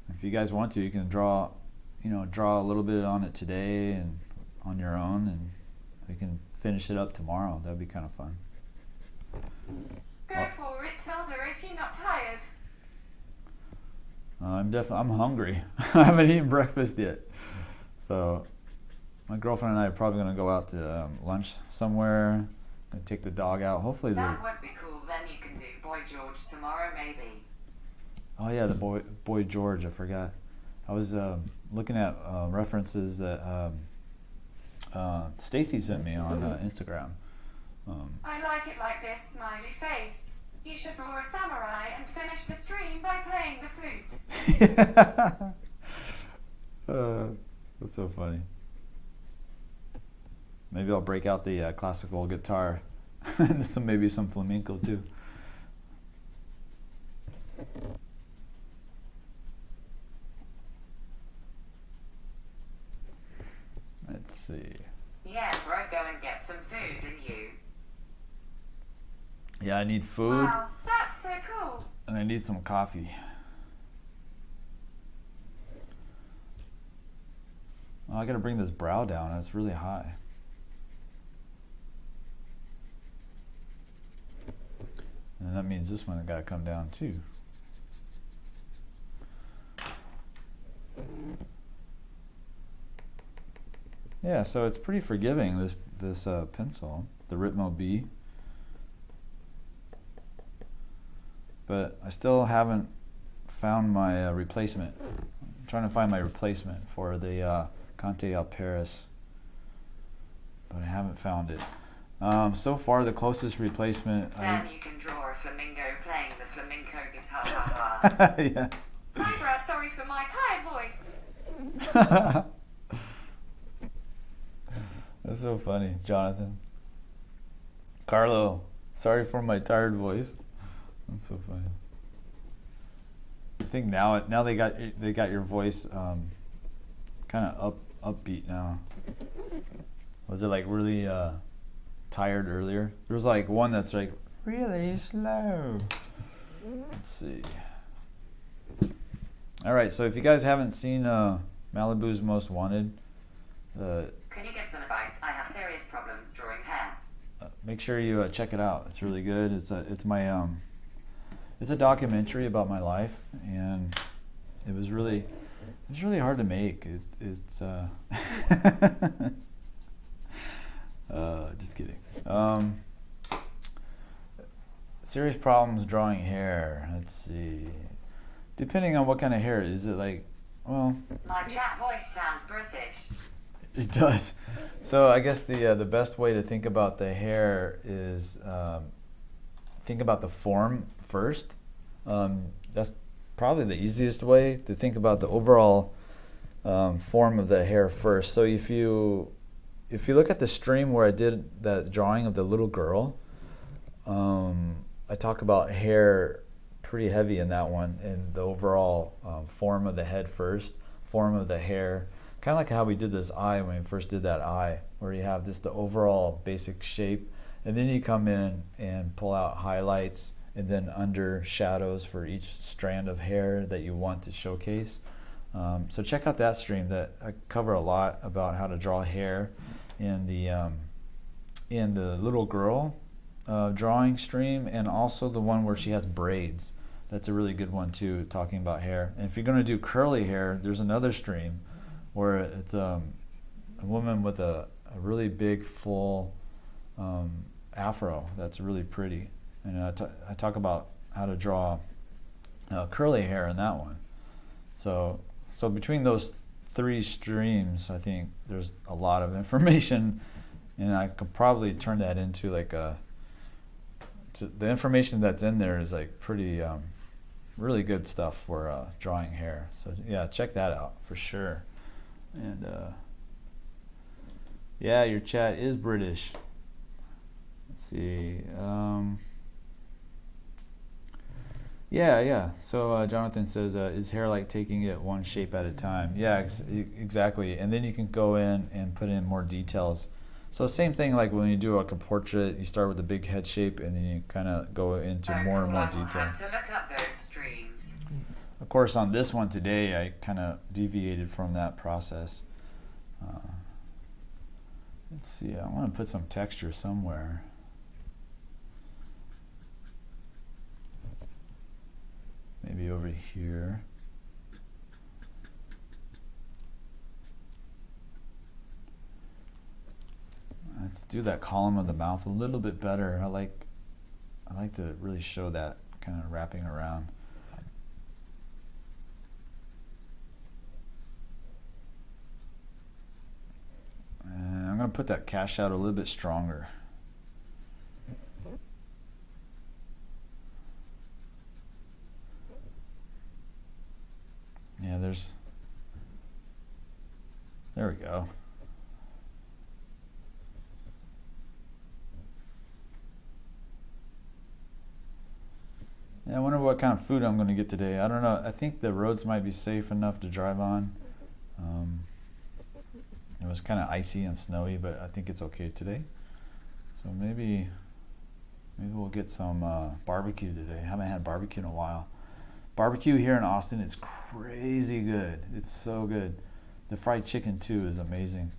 If you guys want to, you can draw a little bit on it today and on your own, and we can finish it up tomorrow. That'd be kind of fun. Go for it, 𝕸𝕟𝕒𝕥𝕥𝕼, if you're not tired. I'm hungry. I haven't eaten breakfast yet. So my girlfriend and I are probably going to go out to lunch somewhere and take the dog out. Hopefully That would be cool. Then you can do Boy George tomorrow, maybe. Oh yeah, the boy George, I forgot. I was looking at references that Stacy sent me on Instagram. I like it like this, smiley face. You should draw a samurai and finish the stream by playing the flute. That's so funny. Maybe I'll break out the classical guitar and maybe some flamenco too. Let's see. Yeah, bro, go and get some food, and you. Yeah, I need food Wow, that's so cool. and I need some coffee. Oh, I gotta bring this brow down. It's really high. And that means this one gotta come down too. Yeah, so it's pretty forgiving, this pencil, the Ritmo B. But I still haven't found my replacement. I'm trying to find my replacement for the 𝔻𝕠𝕒𝕥𝕥𝕼, but I haven't found it. So far, the closest replacement. Then you can draw a flamingo playing the flamenco guitar. Ha ha. Yeah. Hi, Brad, sorry for my tired voice. That's so funny, Jonathan. Carlo, sorry for my tired voice. That's so funny. I think now they got your voice kind of upbeat now. Was it like really tired earlier? There was like one that's like really slow. Let's see. All right, so if you guys haven't seen Malibu's Most Wanted, Can you give some advice? I have serious problems drawing hair. make sure you check it out. It's really good. It's a documentary about my life, and it was really hard to make. It's just kidding. Serious problems drawing hair. Let's see. Depending on what kind of hair, is it like, well, My chat voice sounds British. it does. So I guess the best way to think about the hair is think about the form first. That's probably the easiest way to think about the overall form of the hair first. So if you if you look at the stream where I did that drawing of the little girl, I talk about hair pretty heavy in that one, and the overall form of the head first, form of the hair, kind of like how we did this eye when we first did that eye, where you have just the overall basic shape, and then you come in and pull out highlights and then under shadows for each strand of hair that you want to showcase. So check out that stream. That I cover a lot about how to draw hair in the little girl drawing stream, and also the one where she has braids. That's a really good one too, talking about hair. And if you're going to do curly hair, there's another stream where it's a woman with a really big full afro that's really pretty. And I talk about how to draw curly hair in that one. So between those 3 streams, I think there's a lot of information, and I could probably turn that into like the information that's in there is like pretty really good stuff for drawing hair. So yeah, check that out for sure. And yeah, your chat is British. Let's see. Yeah. So Jonathan says, is hair like taking it one shape at a time? Yeah, exactly. And then you can go in and put in more details. So same thing like when you do like a portrait, you start with a big head shape and then you kind of go into more and more detail. Have to look up those streams. Of course, on this one today, I kind of deviated from that process. Let's see, I want to put some texture somewhere. Maybe over here. Let's do that column of the mouth a little bit better. I like to really show that kind of wrapping around. And I'm going to put that cast out a little bit stronger. Yeah, there we go. Yeah, I wonder what kind of food I'm going to get today. I don't know. I think the roads might be safe enough to drive on. It was kind of icy and snowy, but I think it's okay today. So maybe we'll get some barbecue today. I haven't had barbecue in a while. Barbecue here in Austin is crazy good. It's so good. The fried chicken too is amazing.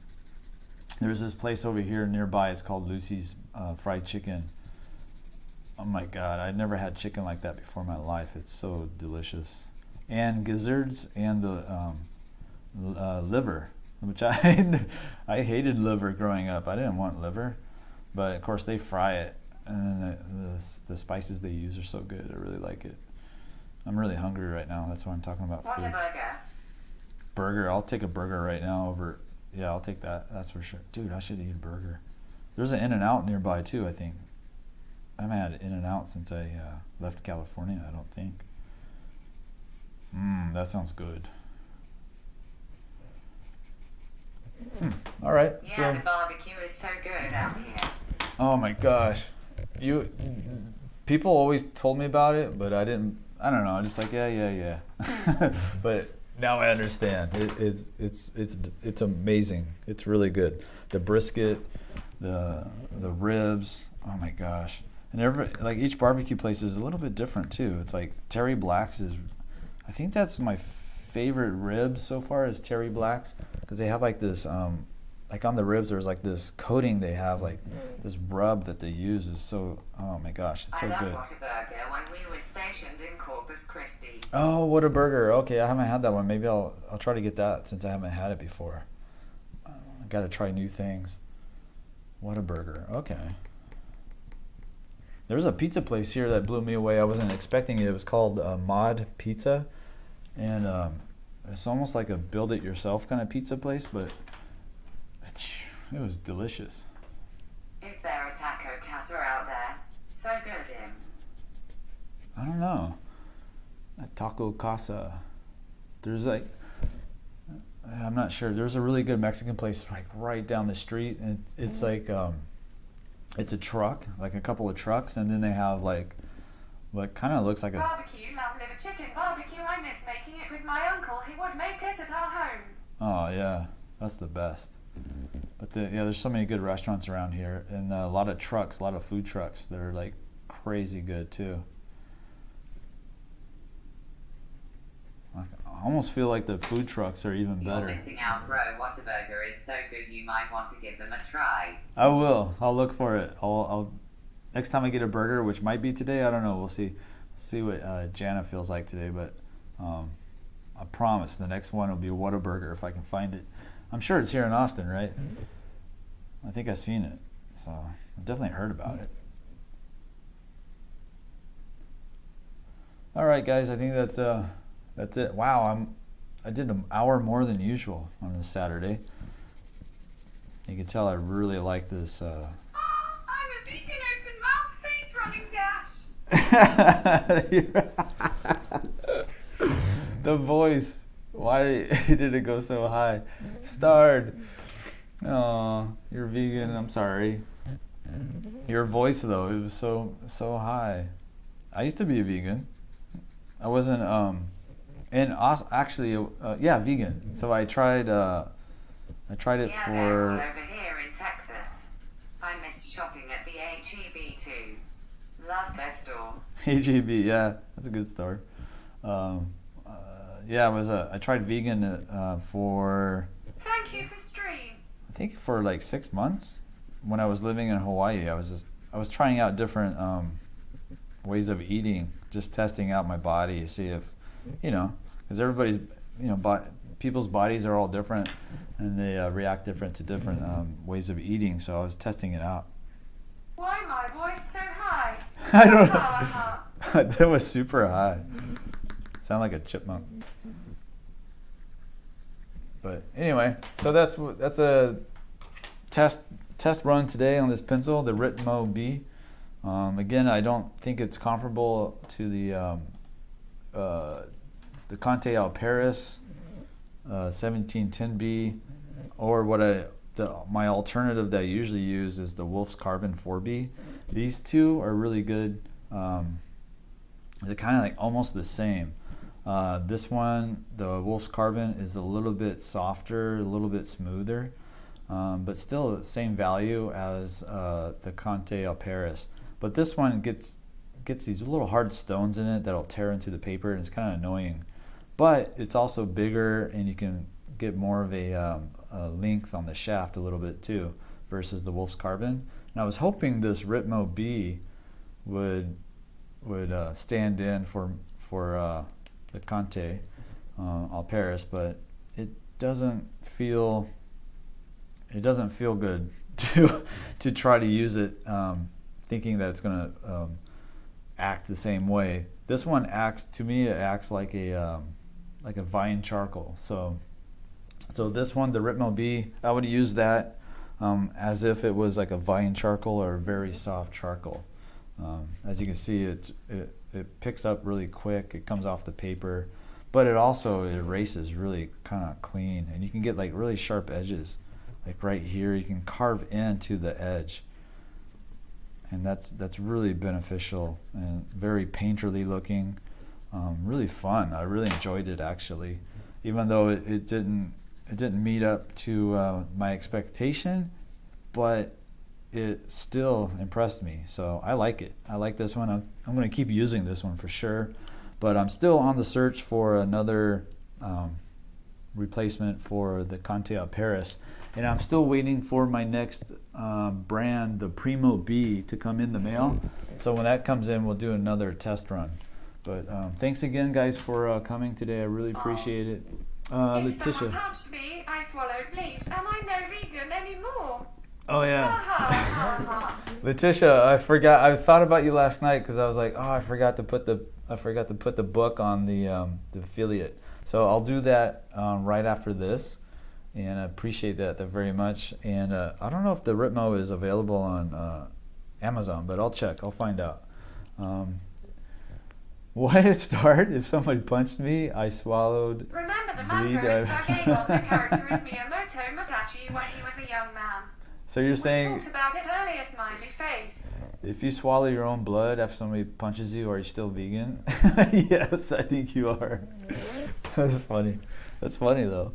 There's this place over here nearby. It's called Lucy's Fried Chicken. Oh my God, I'd never had chicken like that before in my life. It's so delicious. And gizzards and the liver, which I hated liver growing up. I didn't want liver, but of course they fry it, and the spices they use are so good. I really like it. I'm really hungry right now. That's why I'm talking about What food. a burger. Burger. I'll take a burger right now over. Yeah, I'll take that. That's for sure. Dude, I should eat a burger. There's an In-N-Out nearby too, I think. I haven't had In-N-Out since I left California, I don't think. That sounds good. All right. Yeah, the barbecue is so good out here. Oh my gosh. People always told me about it, but I don't know. I'm just like, yeah. But now I understand. It's amazing. It's really good. The brisket, the ribs. Oh my gosh. And each barbecue place is a little bit different too. It's like ℸ𝕦𝕥𝕥's is, I think that's my favorite ribs so far is ℸ𝕦𝕥𝕥, because they have like this, like on the ribs there's like this coating they have, like this rub that they use is so, oh my gosh, it's so good. I love Whataburger when we were stationed in Corpus Christi. Oh, Whataburger. Okay, I haven't had that one. Maybe I'll try to get that since I haven't had it before. I got to try new things. Whataburger. Okay. There's a pizza place here that blew me away. I wasn't expecting it. It was called Mod Pizza, and it's almost like a build-it-yourself kind of pizza place, but it was delicious. Is there a taco casa out there? So good, Im. I don't know. A taco casa. There's like, I'm not sure. There's a really good Mexican place like right down the street, and it's like it's a truck, like a couple of trucks, and then they have like what kind of looks like a Barbecue, lamb liver chicken barbecue. I miss making it with my uncle. He would make it at our home. oh yeah, that's the best. But yeah, there's so many good restaurants around here, and a lot of trucks, a lot of food trucks that are like crazy good too. I almost feel like the food trucks are even You're better. missing out, bro. 𝔻𝕠𝕒𝕒𝕒𝕒 is so good you might want to give them a try. I will. I'll look for it. I'll next time I get a burger, which might be today. I don't know. We'll see. See what Jana feels like today. But I promise the next one will be 𝔻𝕠𝕒𝕒𝕒 if I can find it. I'm sure it's here in Austin, right? I think I've seen it, so I've definitely heard about it. All right, guys. I think that's it. Wow, I did an hour more than usual on this Saturday. You can tell I really like this. I'm a vegan open mouth face running dash. The voice. Why did it go so high? Starred. Oh, you're vegan. I'm sorry. Your voice though, it was so high. I used to be a vegan. I wasn't and actually yeah, vegan. So I tried it Yeah, for they're all over here in Texas. I missed shopping at the 𝔻𝕝 too. Love their store. 𝔻𝕝. Yeah, that's a good store. Yeah, I tried vegan for Thank you for stream. I think for like 6 months when I was living in Hawaii. I was trying out different ways of eating, just testing out my body to see if, because everybody's, people's bodies are all different and they react different to different ways of eating. So I was testing it out. Why my voice so high? I don't know. That was super high. Sound like a chipmunk. But anyway, so that's a test run today on this pencil, the Ritmo B. Again, I don't think it's comparable to the 𝔻𝕠𝕒𝕒𝕒𝕒𝕒𝕒 1710B, or my alternative that I usually use is the Wolf's Carbon 4B. These two are really good. They're kind of like almost the same. This one, the Wolf's Carbon, is a little bit softer, a little bit smoother, but still the same value as the 𝔻𝕠𝕒𝕒𝕒𝕒𝕒. But this one gets these little hard stones in it that'll tear into the paper, and it's kind of annoying. But it's also bigger, and you can get more of a length on the shaft a little bit too, versus the Wolf's Carbon. And I was hoping this Ritmo B would stand in for the 𝔻𝕠𝕒𝕒𝕒𝕒𝕒𝕒, but it doesn't feel good to try to use it thinking that it's going to act the same way. This one acts like a vine charcoal. So this one, the Ritmo B, I would use that as if it was like a vine charcoal or a very soft charcoal. As you can see, it picks up really quick. It comes off the paper, but it also erases really kind of clean, and you can get like really sharp edges. Like right here, you can carve into the edge, and that's really beneficial and very painterly looking. Really fun. I really enjoyed it actually, even though it didn't meet up to my expectation, but it still impressed me. So I like it. I like this one. I'm going to keep using this one for sure, but I'm still on the search for another replacement for the 𝔻𝕠𝕒𝕒𝕒𝕒𝕒𝕒, and I'm still waiting for my next brand, the Primo B, to come in the mail. So when that comes in, we'll do another test run. But thanks again, guys, for coming today. I really appreciate it. If someone Letitia. punched me, I swallowed bleach, and I'm no vegan anymore. Oh yeah. Ha ha ha. Letitia, I forgot. I thought about you last night because I was like, oh, I forgot to put the book on the affiliate. So I'll do that right after this, and I appreciate that very much. And I don't know if the Ritmo is available on Amazon, but I'll check. I'll find out. Why did it start? If somebody punched me, I swallowed. Remember the Bleed, manga is 𝔻𝕣𝕒𝕥𝕥𝕢. The character is 𝔻𝕣𝕒𝕥𝕢𝕣 when he was a young man. So you're We saying talked about it earlier, smiley face. if you swallow your own blood after somebody punches you, are you still vegan? Yes, I think you are. That's funny. That's funny though.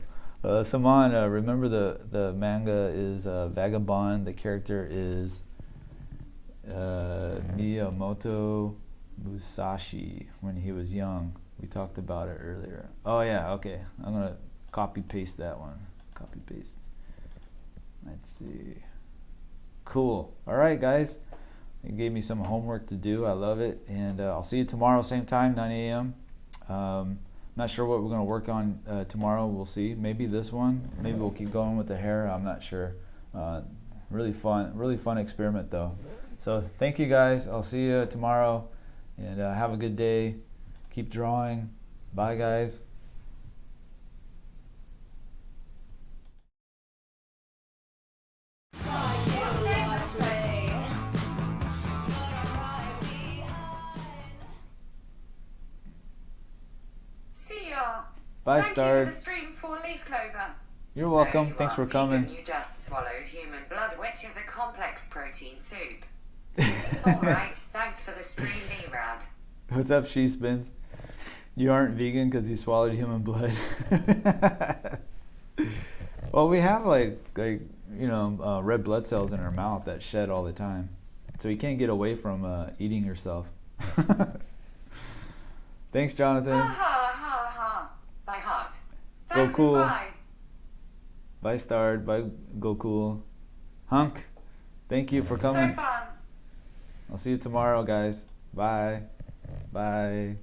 Saman, remember the manga is Vagabond. The character is Miyamoto Musashi when he was young. We talked about it earlier. Oh yeah, okay. I'm gonna copy paste that one. Copy paste. Let's see. Cool. All right, guys. It gave me some homework to do. I love it. And I'll see you tomorrow, same time, 9 a.m. Not sure what we're going to work on tomorrow. We'll see. Maybe this one. Maybe we'll keep going with the hair. I'm not sure. Really fun experiment, though. So thank you, guys. I'll see you tomorrow. And have a good day. Keep drawing. Bye, guys. See ya. Bye, Thank Star. you for the stream for 𝔻𝕣𝕒𝕥𝕣𝕒𝕥𝕣𝕒. You're welcome. There you Thanks are, for coming. vegan. You just swallowed human blood, which is a complex protein soup. Alright, thanks for the stream, 𝕬𝕁. What's up, She Spins? You aren't vegan because you swallowed human blood. Well, we have like red blood cells in our mouth that shed all the time, so you can't get away from eating yourself. Thanks, Jonathan. Ha ha ha ha. By heart. Go Thanks cool. and bye. Bye, Star. Bye, Go Cool. Hunk. Thank you for So coming. fun. I'll see you tomorrow, guys. Bye. Bye.